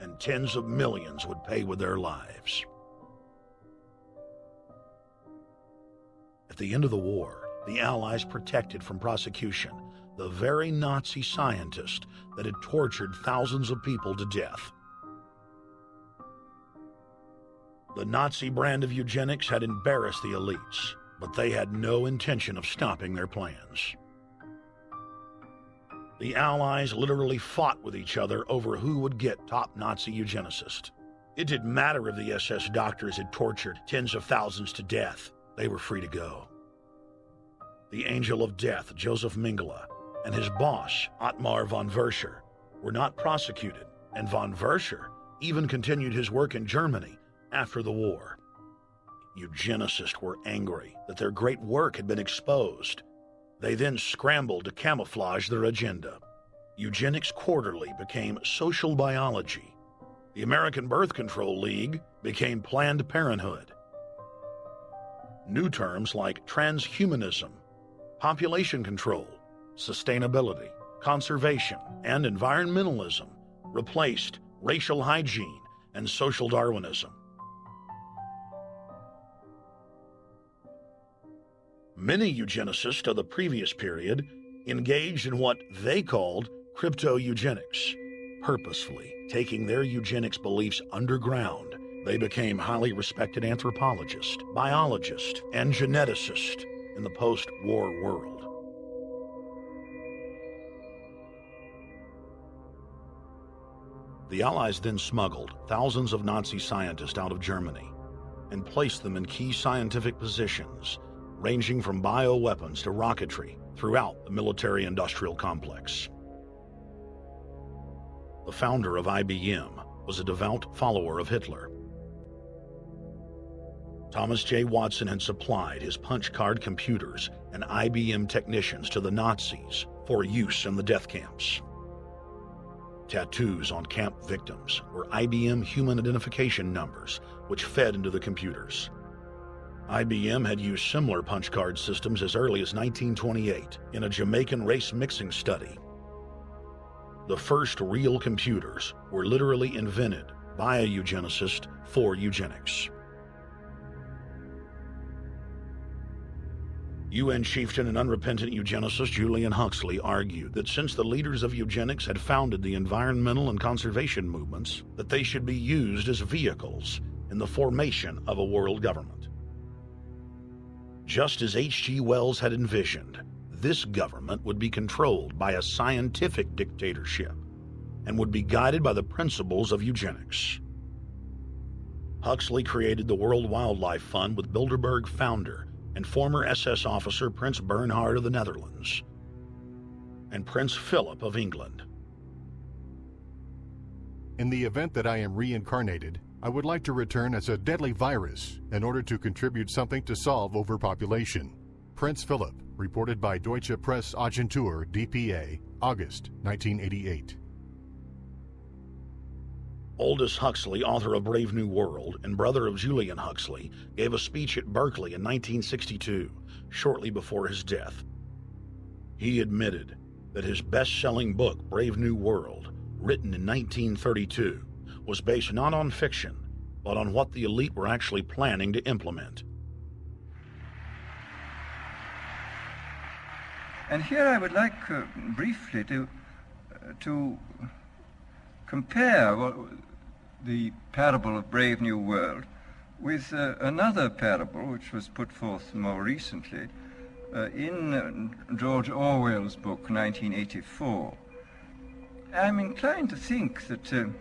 and tens of millions would pay with their lives. At the end of the war, the Allies protected from prosecution the very Nazi scientist that had tortured thousands of people to death. The Nazi brand of eugenics had embarrassed the elites, but they had no intention of stopping their plans. The Allies literally fought with each other over who would get top Nazi eugenicist. It didn't matter if the SS doctors had tortured tens of thousands to death. They were free to go. The Angel of Death, Joseph Mengele, and his boss, Ottmar von Verscher, were not prosecuted, and von Verscher even continued his work in Germany after the war. Eugenicists were angry that their great work had been exposed. They then scrambled to camouflage their agenda. Eugenics Quarterly became Social Biology. The American Birth Control League became Planned Parenthood. New terms like transhumanism, population control, sustainability, conservation, and environmentalism replaced racial hygiene and social Darwinism. Many eugenicists of the previous period engaged in what they called crypto-eugenics. Purposefully taking their eugenics beliefs underground, they became highly respected anthropologists, biologists, and geneticists in the post-war world. The Allies then smuggled thousands of Nazi scientists out of Germany and placed them in key scientific positions, ranging from bioweapons to rocketry throughout the military-industrial complex. The founder of IBM was a devout follower of Hitler. Thomas J. Watson had supplied his punch card computers and IBM technicians to the Nazis for use in the death camps. Tattoos on camp victims were IBM human identification numbers, which fed into the computers. IBM had used similar punch card systems as early as 1928 in a Jamaican race mixing study. The first real computers were literally invented by a eugenicist for eugenics. UN chieftain and unrepentant eugenicist Julian Huxley argued that since the leaders of eugenics had founded the environmental and conservation movements, that they should be used as vehicles in the formation of a world government. Just as H.G. Wells had envisioned, this government would be controlled by a scientific dictatorship and would be guided by the principles of eugenics. Huxley created the World Wildlife Fund with Bilderberg founder and former SS officer Prince Bernhard of the Netherlands and Prince Philip of England. In the event that I am reincarnated, I would like to return as a deadly virus in order to contribute something to solve overpopulation. Prince Philip, reported by Deutsche Presse-Agentur, DPA, August 1988. Aldous Huxley, author of Brave New World and brother of Julian Huxley, gave a speech at Berkeley in 1962, shortly before his death. He admitted that his best-selling book, Brave New World, written in 1932, was based not on fiction, but on what the elite were actually planning to implement. And here I would like briefly to compare the parable of Brave New World with another parable which was put forth more recently in George Orwell's book, 1984. I'm inclined to think that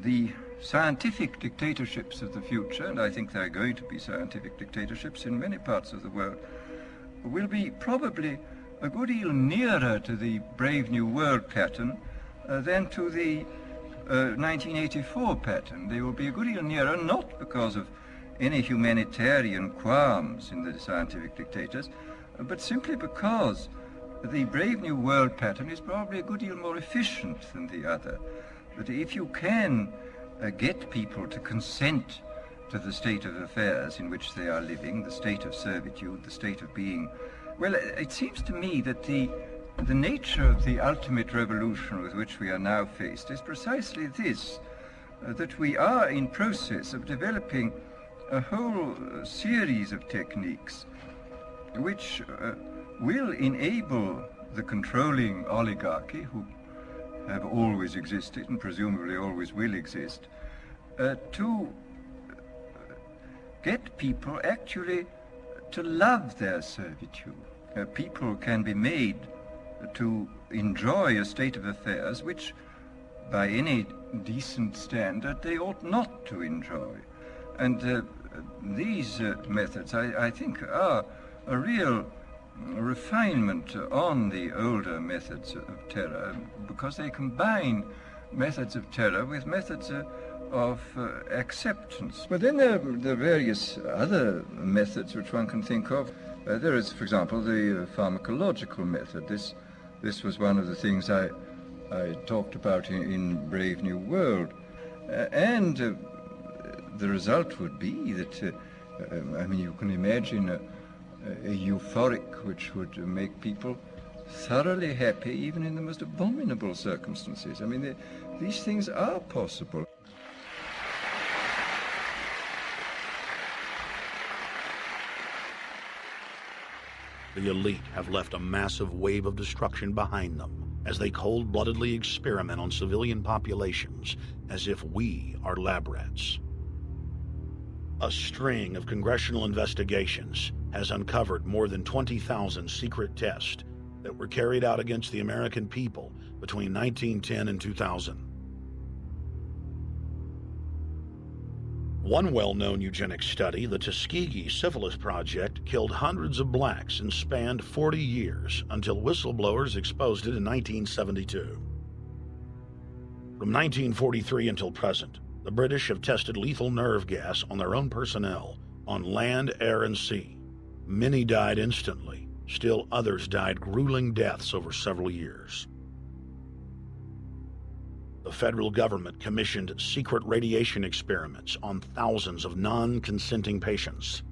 the scientific dictatorships of the future, and I think there are going to be scientific dictatorships in many parts of the world, will be probably a good deal nearer to the Brave New World pattern than to the 1984 pattern. They will be a good deal nearer, not because of any humanitarian qualms in the scientific dictators, but simply because the Brave New World pattern is probably a good deal more efficient than the other. That if you can get people to consent to the state of affairs in which they are living, the state of servitude, the state of being, well, it seems to me that the nature of the ultimate revolution with which we are now faced is precisely this, that we are in process of developing a whole series of techniques which will enable the controlling oligarchy, who have always existed and presumably always will exist, to get people actually to love their servitude. People can be made to enjoy a state of affairs which, by any decent standard, they ought not to enjoy. And these methods, I think, are a real refinement on the older methods of terror, because they combine methods of terror with methods of acceptance. But then there are various other methods which one can think of. There is, for example, the pharmacological method. This was one of the things I talked about in Brave New World. And the result would be that I mean, you can imagine a euphoric which would make people thoroughly happy even in the most abominable circumstances. I mean, these things are possible. The elite have left a massive wave of destruction behind them as they cold-bloodedly experiment on civilian populations as if we are lab rats. A string of congressional investigations has uncovered more than 20,000 secret tests that were carried out against the American people between 1910 and 2000. One well-known eugenics study, the Tuskegee Syphilis Project, killed hundreds of blacks and spanned 40 years until whistleblowers exposed it in 1972. From 1943 until present, the British have tested lethal nerve gas on their own personnel, on land, air, and sea. Many died instantly. Still others died grueling deaths over several years. The federal government commissioned secret radiation experiments on thousands of non-consenting patients.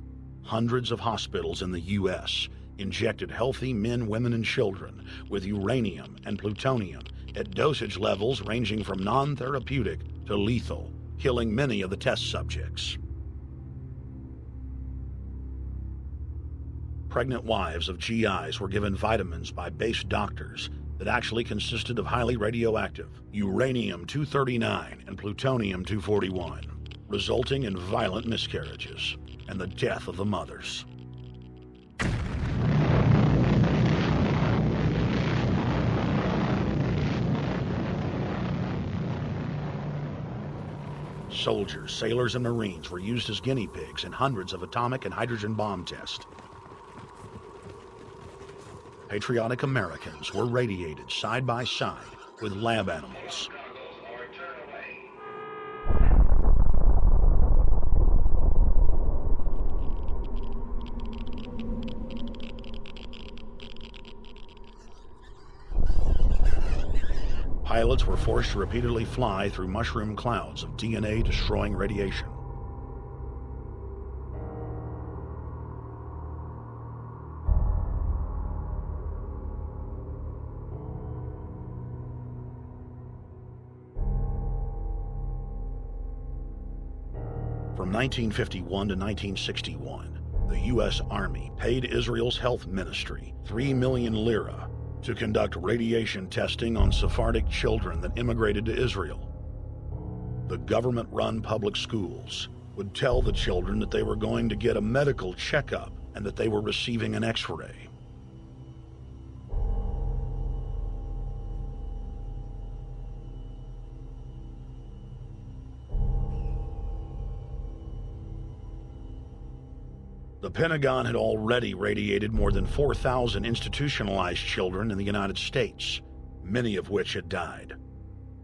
Hundreds of hospitals in the U.S. injected healthy men, women, and children with uranium and plutonium at dosage levels ranging from non-therapeutic to lethal, killing many of the test subjects. Pregnant wives of GIs were given vitamins by base doctors that actually consisted of highly radioactive uranium-239 and plutonium-241, resulting in violent miscarriages and the death of the mothers. Soldiers, sailors, and Marines were used as guinea pigs in hundreds of atomic and hydrogen bomb tests. Patriotic Americans were radiated side by side with lab animals. Pilots were forced to repeatedly fly through mushroom clouds of DNA-destroying radiation. From 1951 to 1961, the U.S. Army paid Israel's health ministry 3 million lira to conduct radiation testing on Sephardic children that immigrated to Israel. The government-run public schools would tell the children that they were going to get a medical checkup and that they were receiving an X-ray. The Pentagon had already radiated more than 4,000 institutionalized children in the United States, many of which had died.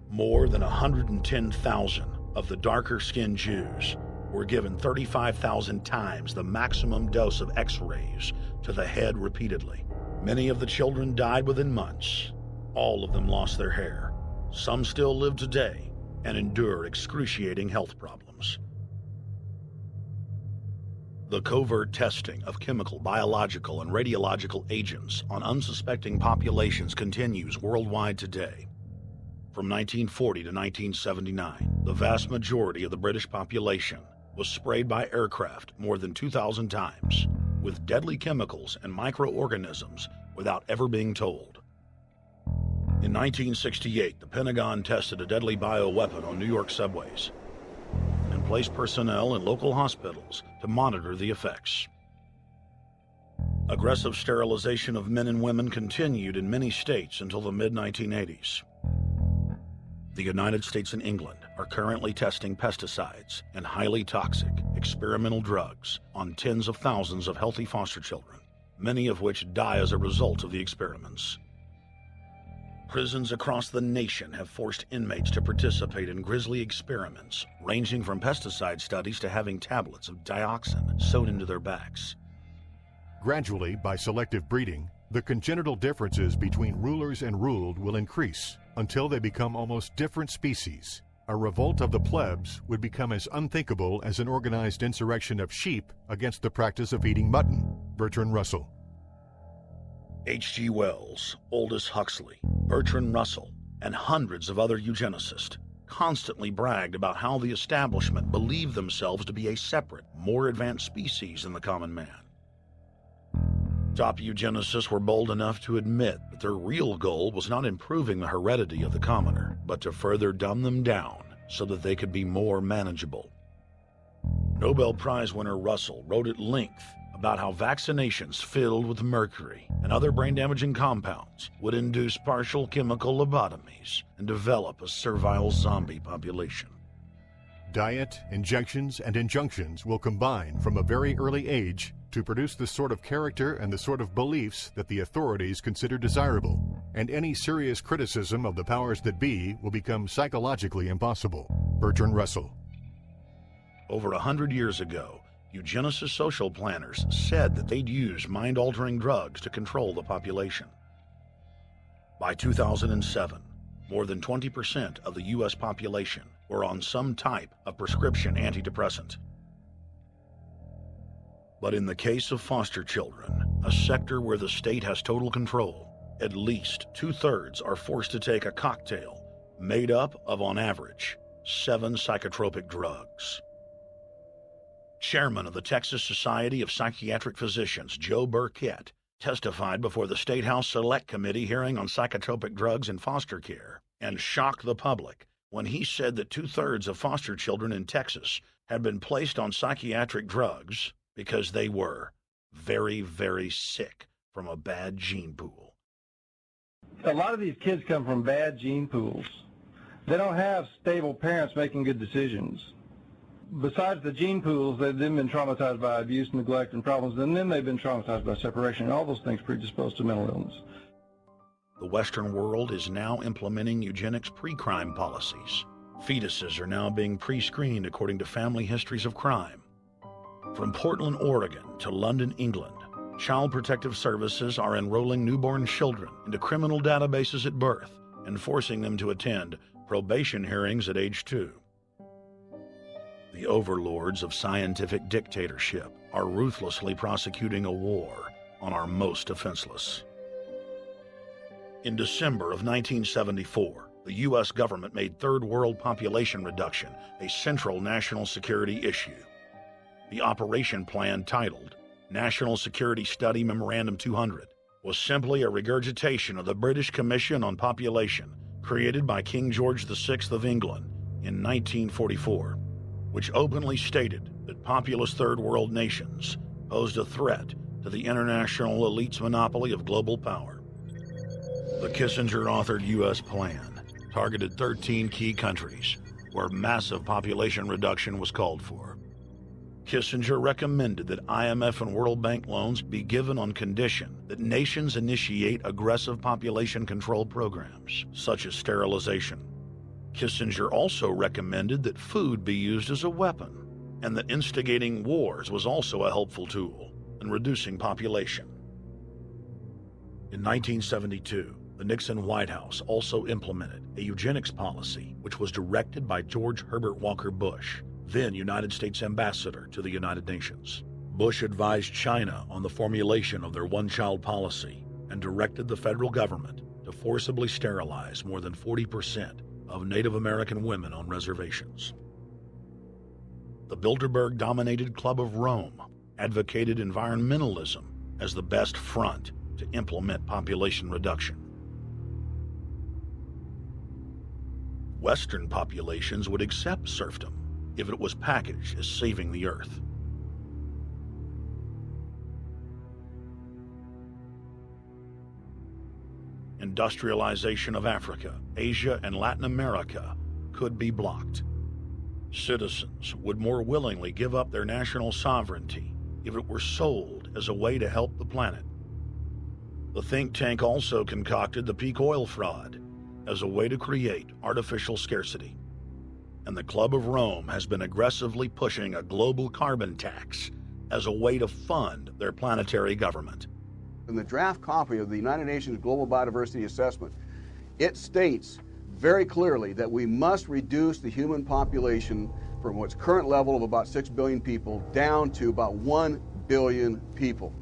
More than 110,000 of the darker-skinned Jews were given 35,000 times the maximum dose of X-rays to the head repeatedly. Many of the children died within months. All of them lost their hair. Some still live today and endure excruciating health problems. The covert testing of chemical, biological, and radiological agents on unsuspecting populations continues worldwide today. From 1940 to 1979, the vast majority of the British population was sprayed by aircraft more than 2,000 times with deadly chemicals and microorganisms without ever being told. In 1968, the Pentagon tested a deadly bioweapon on New York subways and placed personnel in local hospitals to monitor the effects. Aggressive sterilization of men and women continued in many states until the mid-1980s. The United States and England are currently testing pesticides and highly toxic experimental drugs on tens of thousands of healthy foster children, many of which die as a result of the experiments. Prisons across the nation have forced inmates to participate in grisly experiments, ranging from pesticide studies to having tablets of dioxin sewn into their backs. Gradually, by selective breeding, the congenital differences between rulers and ruled will increase until they become almost different species, a revolt of the plebs would become as unthinkable as an organized insurrection of sheep against the practice of eating mutton. Bertrand Russell. H.G. Wells, Aldous Huxley, Bertrand Russell, and hundreds of other eugenicists constantly bragged about how the establishment believed themselves to be a separate, more advanced species than the common man. Top eugenicists were bold enough to admit that their real goal was not improving the heredity of the commoner, but to further dumb them down so that they could be more manageable. Nobel Prize winner Russell wrote at length about how vaccinations filled with mercury and other brain-damaging compounds would induce partial chemical lobotomies and develop a servile zombie population. Diet, injections, and injunctions will combine from a very early age to produce the sort of character and the sort of beliefs that the authorities consider desirable, and any serious criticism of the powers that be will become psychologically impossible. Bertrand Russell. Over 100 years ago, eugenicist social planners said that they'd use mind-altering drugs to control the population. By 2007, more than 20% of the U.S. population were on some type of prescription antidepressant. But in the case of foster children, a sector where the state has total control, at least 2/3 are forced to take a cocktail made up of, on average, 7 psychotropic drugs. Chairman of the Texas Society of Psychiatric Physicians, Joe Burkett, testified before the State House Select Committee hearing on psychotropic drugs in foster care and shocked the public when he said that 2/3 of foster children in Texas had been placed on psychiatric drugs because they were very, very sick from a bad gene pool. A lot of these kids come from bad gene pools. They don't have stable parents making good decisions. Besides the gene pools, they've then been traumatized by abuse, neglect, and problems, and then they've been traumatized by separation. All those things predispose to mental illness. The Western world is now implementing eugenics pre-crime policies. Fetuses are now being pre-screened according to family histories of crime. From Portland, Oregon to London, England, Child Protective Services are enrolling newborn children into criminal databases at birth and forcing them to attend probation hearings at age 2. The overlords of scientific dictatorship are ruthlessly prosecuting a war on our most defenseless. In December of 1974, the U.S. government made third world population reduction a central national security issue. The operation plan, titled National Security Study Memorandum 200, was simply a regurgitation of the British Commission on Population created by King George VI of England in 1944, which openly stated that populous third world nations posed a threat to the international elite's monopoly of global power. The Kissinger-authored U.S. plan targeted 13 key countries where massive population reduction was called for. Kissinger recommended that IMF and World Bank loans be given on condition that nations initiate aggressive population control programs, such as sterilization. Kissinger also recommended that food be used as a weapon, and that instigating wars was also a helpful tool in reducing population. In 1972, the Nixon White House also implemented a eugenics policy which was directed by George Herbert Walker Bush, then United States Ambassador to the United Nations. Bush advised China on the formulation of their one-child policy and directed the federal government to forcibly sterilize more than 40% of Native American women on reservations. The Bilderberg-dominated Club of Rome advocated environmentalism as the best front to implement population reduction. Western populations would accept serfdom if it was packaged as saving the earth. Industrialization of Africa, Asia, and Latin America could be blocked. Citizens would more willingly give up their national sovereignty if it were sold as a way to help the planet. The think tank also concocted the peak oil fraud as a way to create artificial scarcity. And the Club of Rome has been aggressively pushing a global carbon tax as a way to fund their planetary government. In the draft copy of the United Nations Global Biodiversity Assessment, it states very clearly that we must reduce the human population from its current level of about 6 billion people down to about 1 billion people.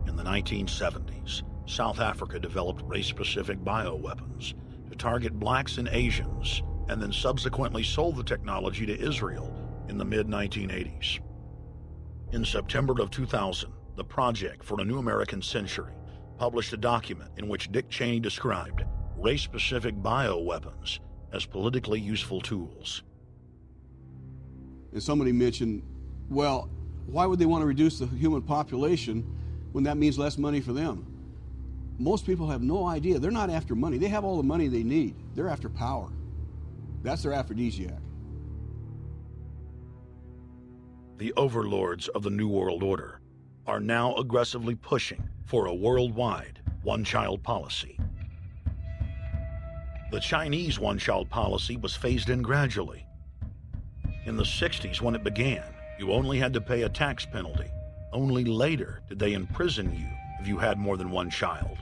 In the 1970s, South Africa developed race-specific bioweapons to target blacks and Asians, and then subsequently sold the technology to Israel in the mid-1980s. In September of 2000, the Project for a New American Century published a document in which Dick Cheney described race-specific bioweapons as politically useful tools. And somebody mentioned, well, why would they want to reduce the human population when that means less money for them? Most people have no idea. They're not after money. They have all the money they need. They're after power. That's their aphrodisiac. The overlords of the New World Order are now aggressively pushing for a worldwide one-child policy. The Chinese one-child policy was phased in gradually. In the 60s, when it began, you only had to pay a tax penalty. Only later did they imprison you if you had more than one child.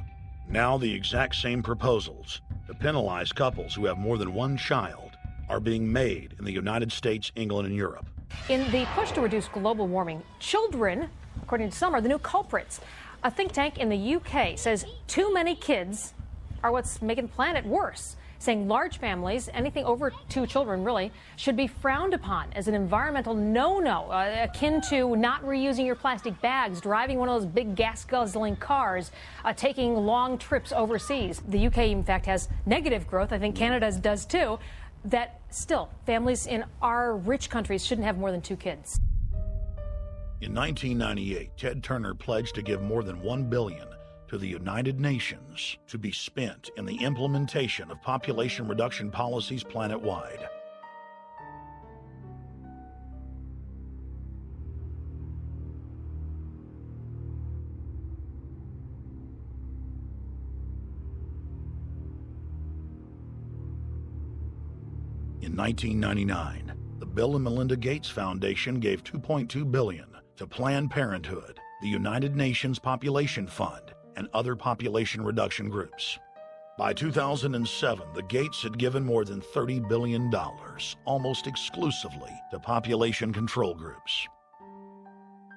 Now the exact same proposals to penalize couples who have more than one child are being made in the United States, England, and Europe. In the push to reduce global warming, children, according to some, are the new culprits. A think tank in the UK says too many kids are what's making the planet worse, saying large families, anything over 2 children really, should be frowned upon as an environmental no-no, akin to not reusing your plastic bags, driving one of those big gas-guzzling cars, taking long trips overseas. The UK, in fact, has negative growth. I think Canada does too. That still, families in our rich countries shouldn't have more than 2 kids. In 1998, Ted Turner pledged to give more than $1 billion to the United Nations to be spent in the implementation of population reduction policies planet-wide. In 1999, the Bill and Melinda Gates Foundation gave $2.2 billion to Planned Parenthood, the United Nations Population Fund, and other population reduction groups. By 2007, the Gates had given more than $30 billion, almost exclusively to population control groups.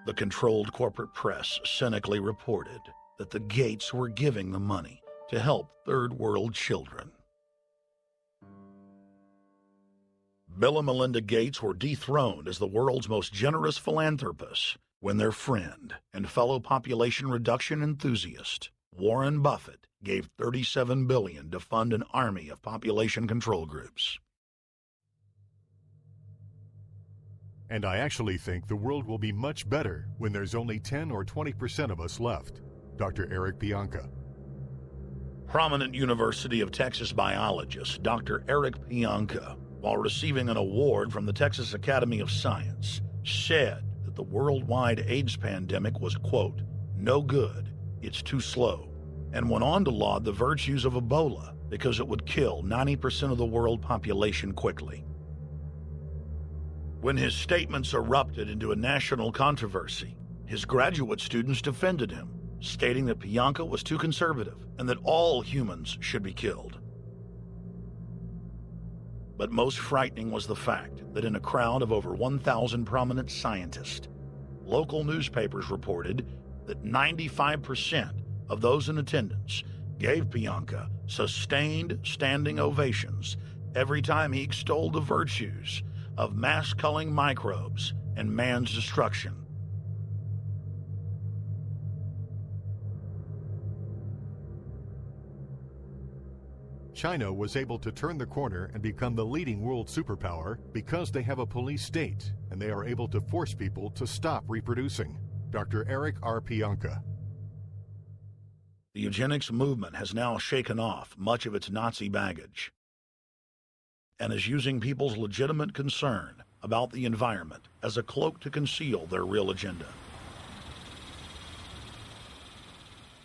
The controlled corporate press cynically reported that the Gates were giving the money to help third world children. Bill and Melinda Gates were dethroned as the world's most generous philanthropists when their friend and fellow population reduction enthusiast, Warren Buffett, gave $37 billion to fund an army of population control groups. And I actually think the world will be much better when there's only 10 or 20% of us left. Dr. Eric Pianka. Prominent University of Texas biologist Dr. Eric Pianka, while receiving an award from the Texas Academy of Science, said that the worldwide AIDS pandemic was, quote, no good, it's too slow, and went on to laud the virtues of Ebola because it would kill 90% of the world population quickly. When his statements erupted into a national controversy, his graduate students defended him, stating that Pianka was too conservative and that all humans should be killed. But most frightening was the fact that in a crowd of over 1,000 prominent scientists, local newspapers reported that 95% of those in attendance gave Pianka sustained standing ovations every time he extolled the virtues of mass-culling microbes and man's destruction. China was able to turn the corner and become the leading world superpower because they have a police state and they are able to force people to stop reproducing. Dr. Eric R. Pianka. The eugenics movement has now shaken off much of its Nazi baggage and is using people's legitimate concern about the environment as a cloak to conceal their real agenda.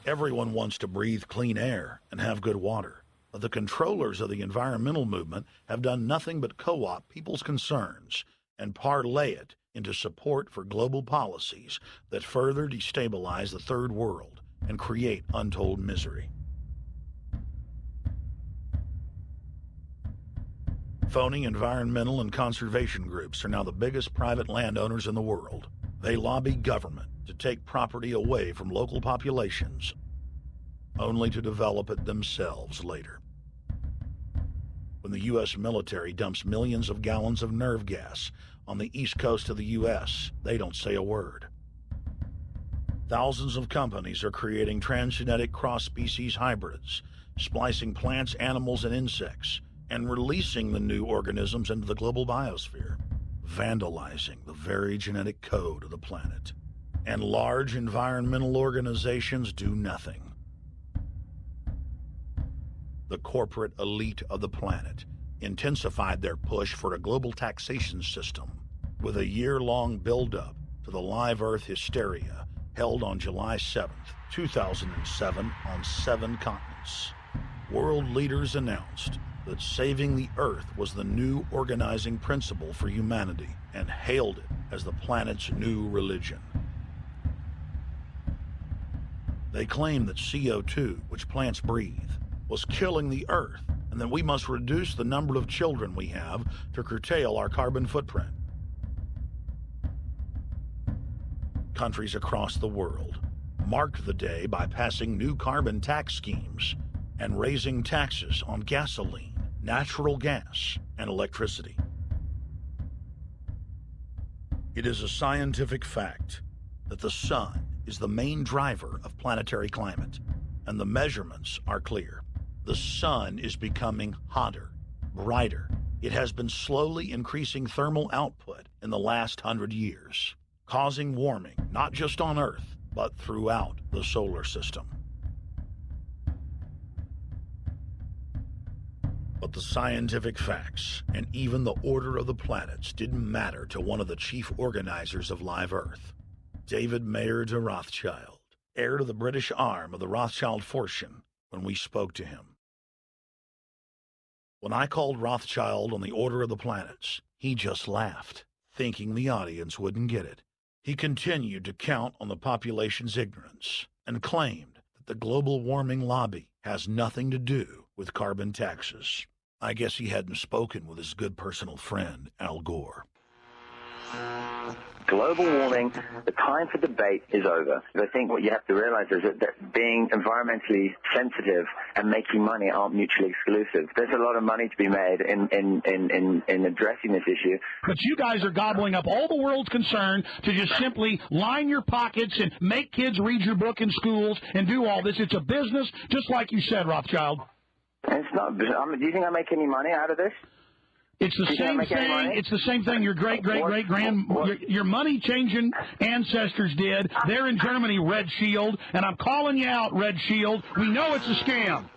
Everyone wants to breathe clean air and have good water, but the controllers of the environmental movement have done nothing but co-opt people's concerns and parlay it into support for global policies that further destabilize the third world and create untold misery. Phony environmental and conservation groups are now the biggest private landowners in the world. They lobby government to take property away from local populations, only to develop it themselves later. When the U.S. military dumps millions of gallons of nerve gas on the east coast of the U.S., they don't say a word. Thousands of companies are creating transgenetic cross-species hybrids, splicing plants, animals, and insects, and releasing the new organisms into the global biosphere, vandalizing the very genetic code of the planet. And large environmental organizations do nothing. The corporate elite of the planet intensified their push for a global taxation system with a year-long build-up to the live Earth hysteria held on July 7th, 2007 on 7 continents. World leaders announced that saving the Earth was the new organizing principle for humanity and hailed it as the planet's new religion. They claimed that CO2, which plants breathe, was killing the Earth, and that we must reduce the number of children we have to curtail our carbon footprint. Countries across the world marked the day by passing new carbon tax schemes and raising taxes on gasoline, natural gas, and electricity. It is a scientific fact that the sun is the main driver of planetary climate, and the measurements are clear. The sun is becoming hotter, brighter. It has been slowly increasing thermal output in the last 100 years, causing warming not just on Earth, but throughout the solar system. But the scientific facts and even the order of the planets didn't matter to one of the chief organizers of Live Earth, David Mayer de Rothschild, heir to the British arm of the Rothschild fortune, when we spoke to him. When I called Rothschild on the order of the planets, he just laughed, thinking the audience wouldn't get it. He continued to count on the population's ignorance and claimed that the global warming lobby has nothing to do with carbon taxes. I guess he hadn't spoken with his good personal friend, Al Gore. Global warming, the time for debate is over. I think what you have to realize is that being environmentally sensitive and making money aren't mutually exclusive. There's a lot of money to be made in addressing this issue. But you guys are gobbling up all the world's concern to just simply line your pockets and make kids read your book in schools and do all this. It's a business, just like you said, Rothschild. It's not. Do you think I make any money out of this? It's the same thing. It's the same thing your your money-changing ancestors did. They're in Germany, Red Shield, and I'm calling you out, Red Shield. We know it's a scam.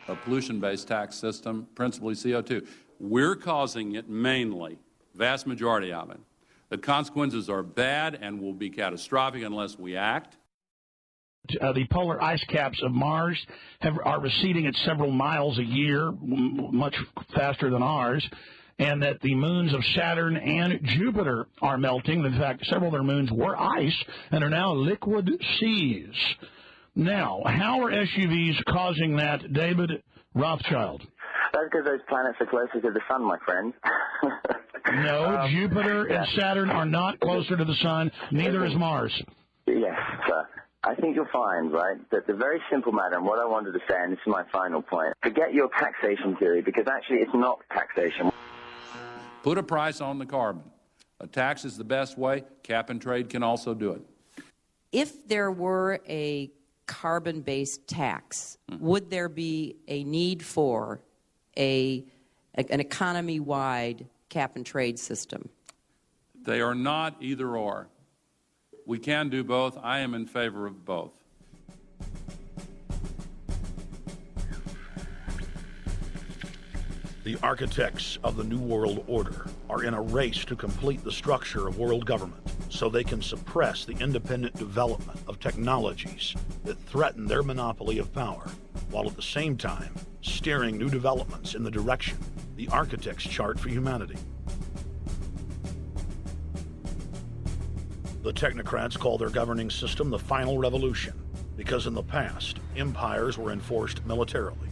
A pollution-based tax system, principally CO2. We're causing it mainly, vast majority of it. The consequences are bad and will be catastrophic unless we act. The polar ice caps of Mars are receding at several miles a year, much faster than ours, and that the moons of Saturn and Jupiter are melting. In fact, several of their moons were ice and are now liquid seas. Now, how are SUVs causing that, David Rothschild? That's because those planets are closer to the sun, my friend. No, Jupiter and Saturn are not closer to the sun. Neither is Mars. Yes, sir. I think you'll find, right, that the very simple matter, and what I wanted to say, and this is my final point, forget your taxation theory, because actually it's not taxation. Put a price on the carbon. A tax is the best way. Cap and trade can also do it. If there were a carbon-based tax, would there be a need for an economy-wide cap and trade system? They are not either or. We can do both. I am in favor of both. The architects of the New World Order are in a race to complete the structure of world government so they can suppress the independent development of technologies that threaten their monopoly of power, while at the same time steering new developments in the direction the architects chart for humanity. The technocrats call their governing system the final revolution because in the past, empires were enforced militarily.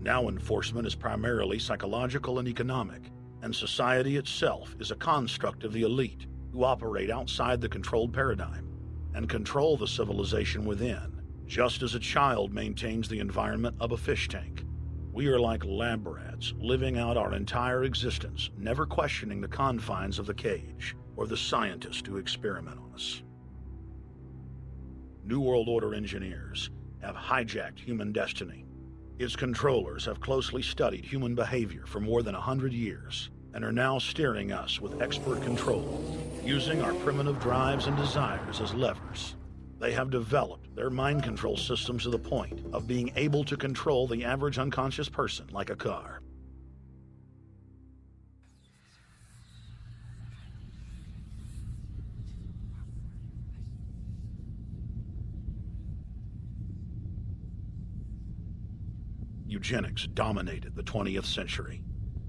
Now enforcement is primarily psychological and economic, and society itself is a construct of the elite who operate outside the controlled paradigm and control the civilization within, just as a child maintains the environment of a fish tank. We are like lab rats, living out our entire existence, never questioning the confines of the cage or the scientists who experiment on us. New World Order engineers have hijacked human destiny. Its controllers have closely studied human behavior for more than 100 years and are now steering us with expert control, using our primitive drives and desires as levers. They have developed their mind control systems to the point of being able to control the average unconscious person like a car. Eugenics dominated the 20th century.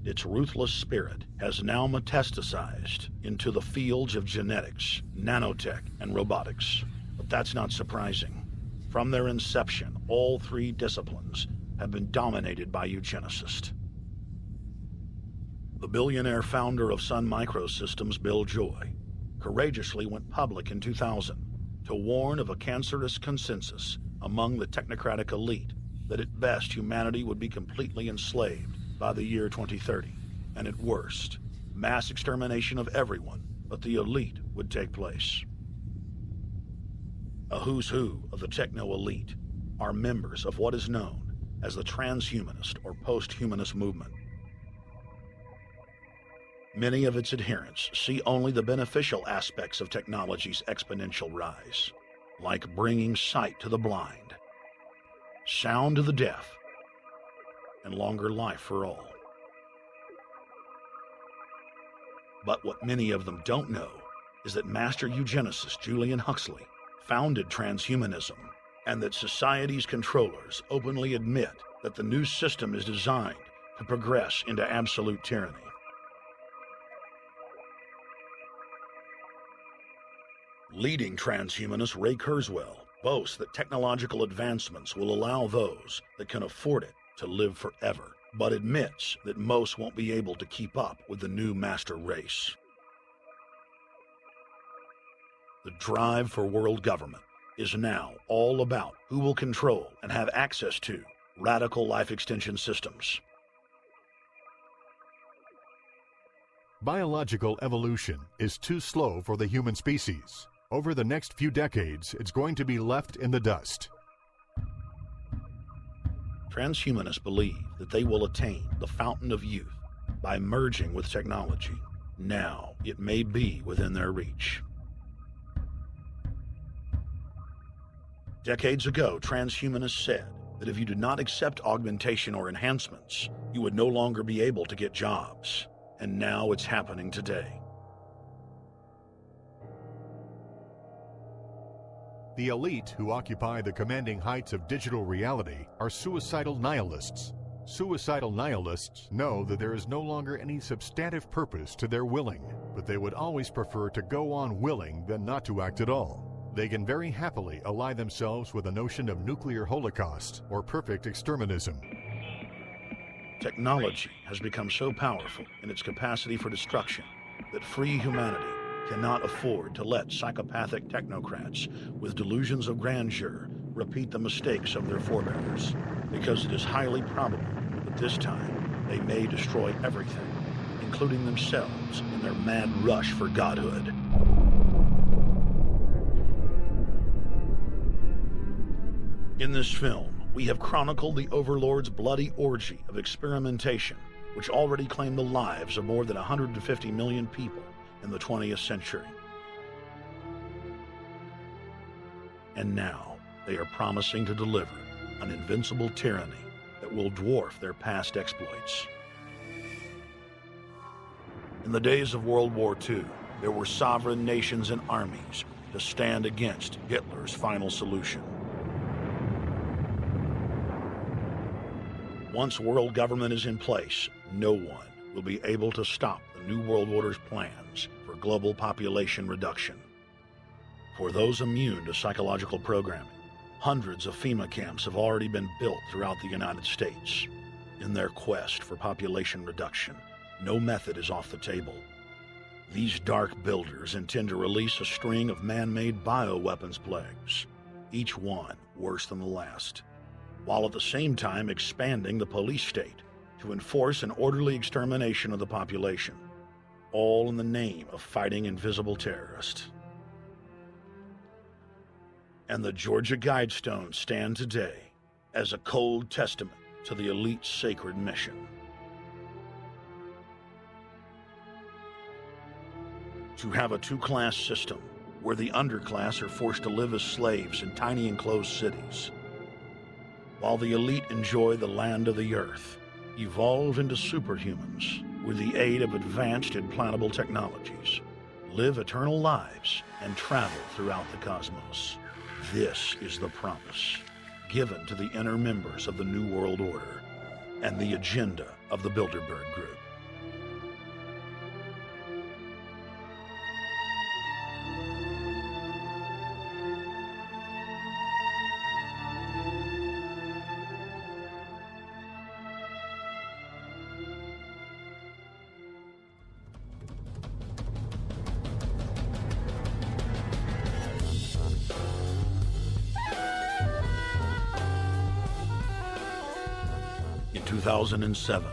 Its ruthless spirit has now metastasized into the fields of genetics, nanotech, and robotics. But that's not surprising. From their inception, all three disciplines have been dominated by eugenicists. The billionaire founder of Sun Microsystems, Bill Joy, courageously went public in 2000 to warn of a cancerous consensus among the technocratic elite that at best humanity would be completely enslaved by the year 2030, and at worst, mass extermination of everyone but the elite would take place. A who's who of the techno-elite are members of what is known as the transhumanist or post-humanist movement. Many of its adherents see only the beneficial aspects of technology's exponential rise, like bringing sight to the blind, sound to the deaf, and longer life for all. But what many of them don't know is that master eugenicist Julian Huxley founded transhumanism, and that society's controllers openly admit that the new system is designed to progress into absolute tyranny. Leading transhumanist Ray Kurzweil boasts that technological advancements will allow those that can afford it to live forever, but admits that most won't be able to keep up with the new master race. The drive for world government is now all about who will control and have access to radical life extension systems. Biological evolution is too slow for the human species. Over the next few decades, it's going to be left in the dust. Transhumanists believe that they will attain the fountain of youth by merging with technology. Now, it may be within their reach. Decades ago, transhumanists said that if you did not accept augmentation or enhancements, you would no longer be able to get jobs. And now it's happening today. The elite who occupy the commanding heights of digital reality are suicidal nihilists. Suicidal nihilists know that there is no longer any substantive purpose to their willing, but they would always prefer to go on willing than not to act at all. They can very happily ally themselves with the notion of nuclear holocaust or perfect exterminism. Technology has become so powerful in its capacity for destruction that free humanity cannot afford to let psychopathic technocrats with delusions of grandeur repeat the mistakes of their forebears, because it is highly probable that this time they may destroy everything, including themselves, in their mad rush for godhood. In this film, we have chronicled the Overlord's bloody orgy of experimentation, which already claimed the lives of more than 150 million people in the 20th century. And now, they are promising to deliver an invincible tyranny that will dwarf their past exploits. In the days of World War II, there were sovereign nations and armies to stand against Hitler's final solution. Once world government is in place, no one will be able to stop the New World Order's plans for global population reduction. For those immune to psychological programming, hundreds of FEMA camps have already been built throughout the United States. In their quest for population reduction, no method is off the table. These dark builders intend to release a string of man-made bioweapons plagues, each one worse than the last, while at the same time expanding the police state to enforce an orderly extermination of the population, all in the name of fighting invisible terrorists. And the Georgia Guidestones stand today as a cold testament to the elite's sacred mission. To have a two-class system where the underclass are forced to live as slaves in tiny enclosed cities, while the elite enjoy the land of the earth, evolve into superhumans with the aid of advanced implantable technologies, live eternal lives, and travel throughout the cosmos. This is the promise given to the inner members of the New World Order and the agenda of the Bilderberg Group. In 2007,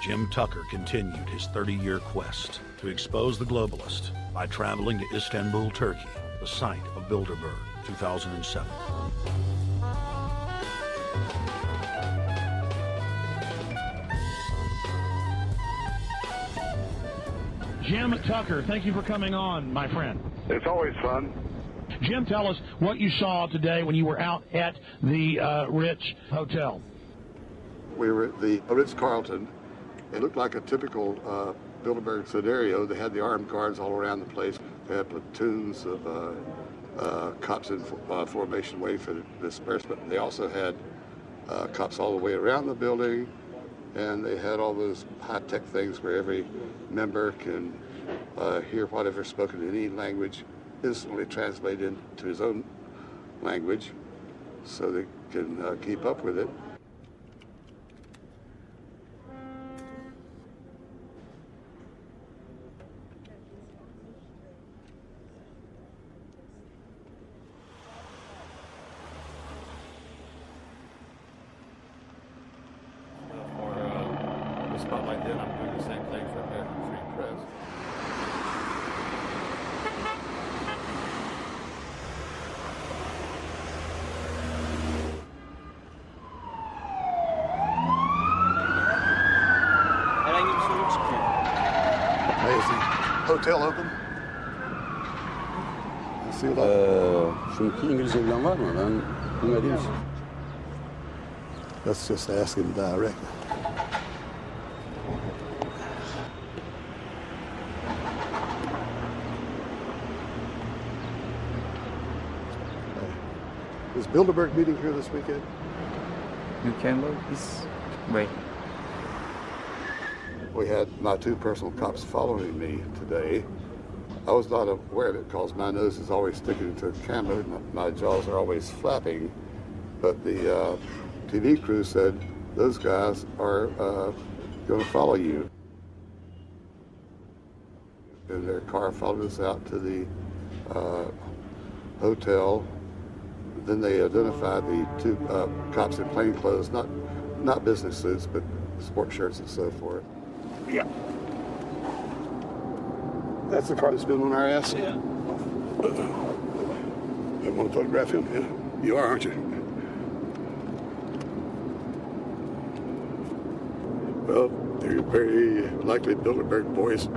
Jim Tucker continued his 30-year quest to expose the globalist by traveling to Istanbul, Turkey, the site of Bilderberg, 2007. Jim Tucker, thank you for coming on, my friend. It's always fun. Jim, tell us what you saw today when you were out at the Ritz Hotel. We were at the Ritz-Carlton. It looked like a typical Bilderberg scenario. They had the armed guards all around the place. They had platoons of cops in formation waiting for the disbursement. They also had cops all the way around the building, and they had all those high-tech things where every member can hear whatever's spoken in any language instantly translated into his own language so they can keep up with it. Spotlight then, I'm doing the same thing for American Free Press. Hey, is the hotel open? Çünkü İngilizce bilen var mı? Ben bilmediğim için. Let's just ask him directly. Is Bilderberg meeting here this weekend? You can look this way. We had my two personal cops following me today. I was not aware of it because my nose is always sticking to the camera and my jaws are always flapping. But the TV crew said those guys are going to follow you. And their car followed us out to the hotel. Then they identified the two cops in plain clothes, not business suits, but sport shirts and so forth. Yeah. That's the car that's been on our ass? Yeah. I want to photograph him? Yeah. You are, aren't you? Well, they're very likely Bilderberg boys.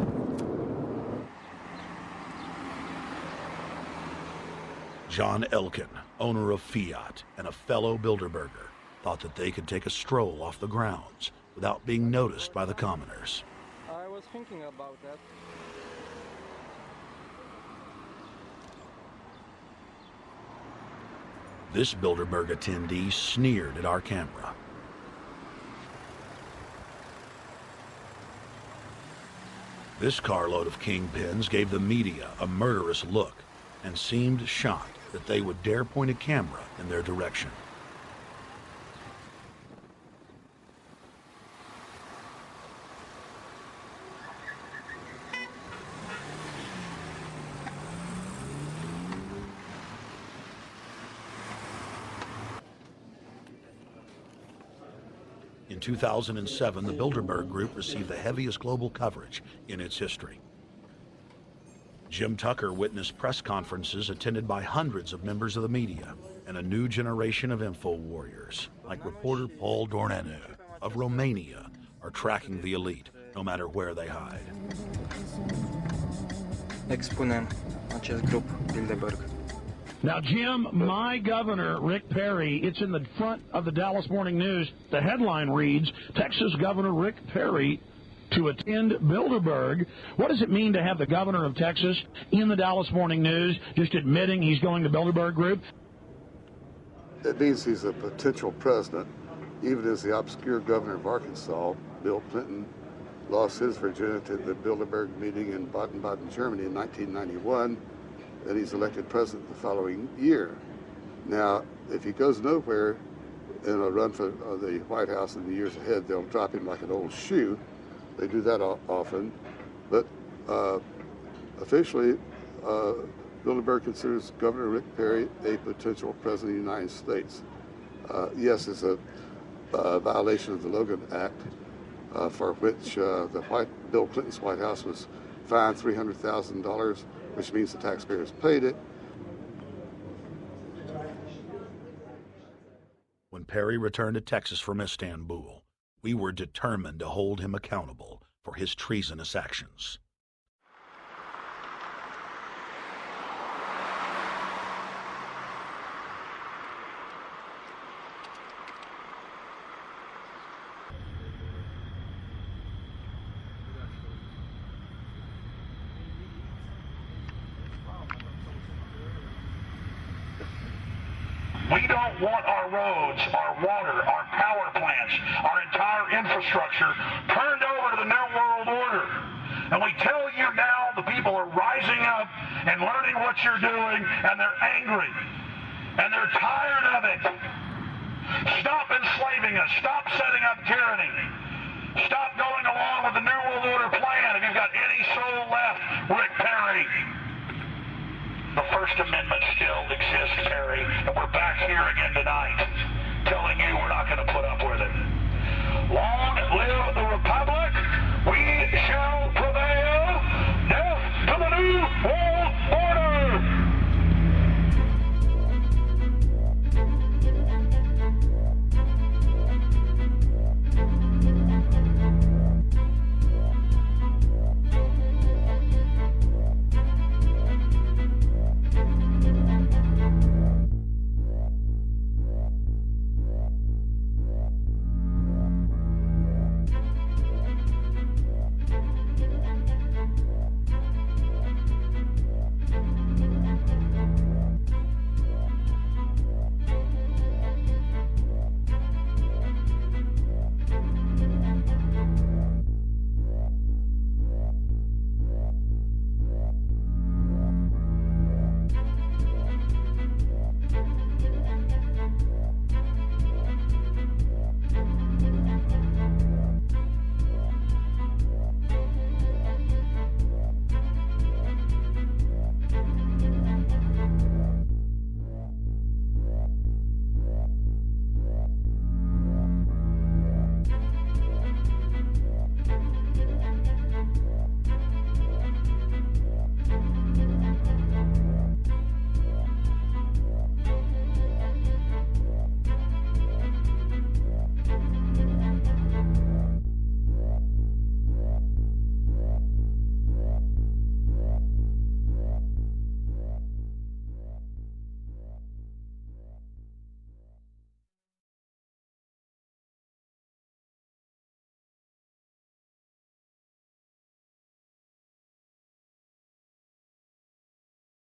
John Elkin, owner of Fiat and a fellow Bilderberger, thought that they could take a stroll off the grounds without being noticed by the commoners. I was thinking about that. This Bilderberg attendee sneered at our camera. This carload of kingpins gave the media a murderous look and seemed shocked that they would dare point a camera in their direction. In 2007, the Bilderberg Group received the heaviest global coverage in its history. Jim Tucker witnessed press conferences attended by hundreds of members of the media and a new generation of info warriors, like reporter Paul Dornanu of Romania, are tracking the elite no matter where they hide. Expunem acest grup Bilderberg. Now, Jim, my governor, Rick Perry, it's in the front of the Dallas Morning News. The headline reads, Texas Governor Rick Perry to attend Bilderberg. What does it mean to have the governor of Texas in the Dallas Morning News just admitting he's going to Bilderberg Group? It means he's a potential president, even as the obscure governor of Arkansas, Bill Clinton, lost his virginity at the Bilderberg meeting in Baden-Baden, Germany in 1991, and he's elected president the following year. Now, if he goes nowhere in a run for the White House in the years ahead, they'll drop him like an old shoe. They do that often, but officially, Bilderberg considers Governor Rick Perry a potential president of the United States. Yes, it's a violation of the Logan Act, for which Bill Clinton's White House was fined $300,000, which means the taxpayers paid it. When Perry returned to Texas from Istanbul, we were determined to hold him accountable for his treasonous actions. We don't want our roads, our water, our power plants, our entire infrastructure turned over to the New World Order. And we tell you now the people are rising up and learning what you're doing, and they're angry. And they're tired of it. Stop enslaving us. Stop setting up tyranny. Stop going along with the New World Order plan. If you've got any soul left, Rick Perry. The First Amendment still exists, Perry, and we're back here again tonight telling you we're not going to put up with it. Long live the Republic. We shall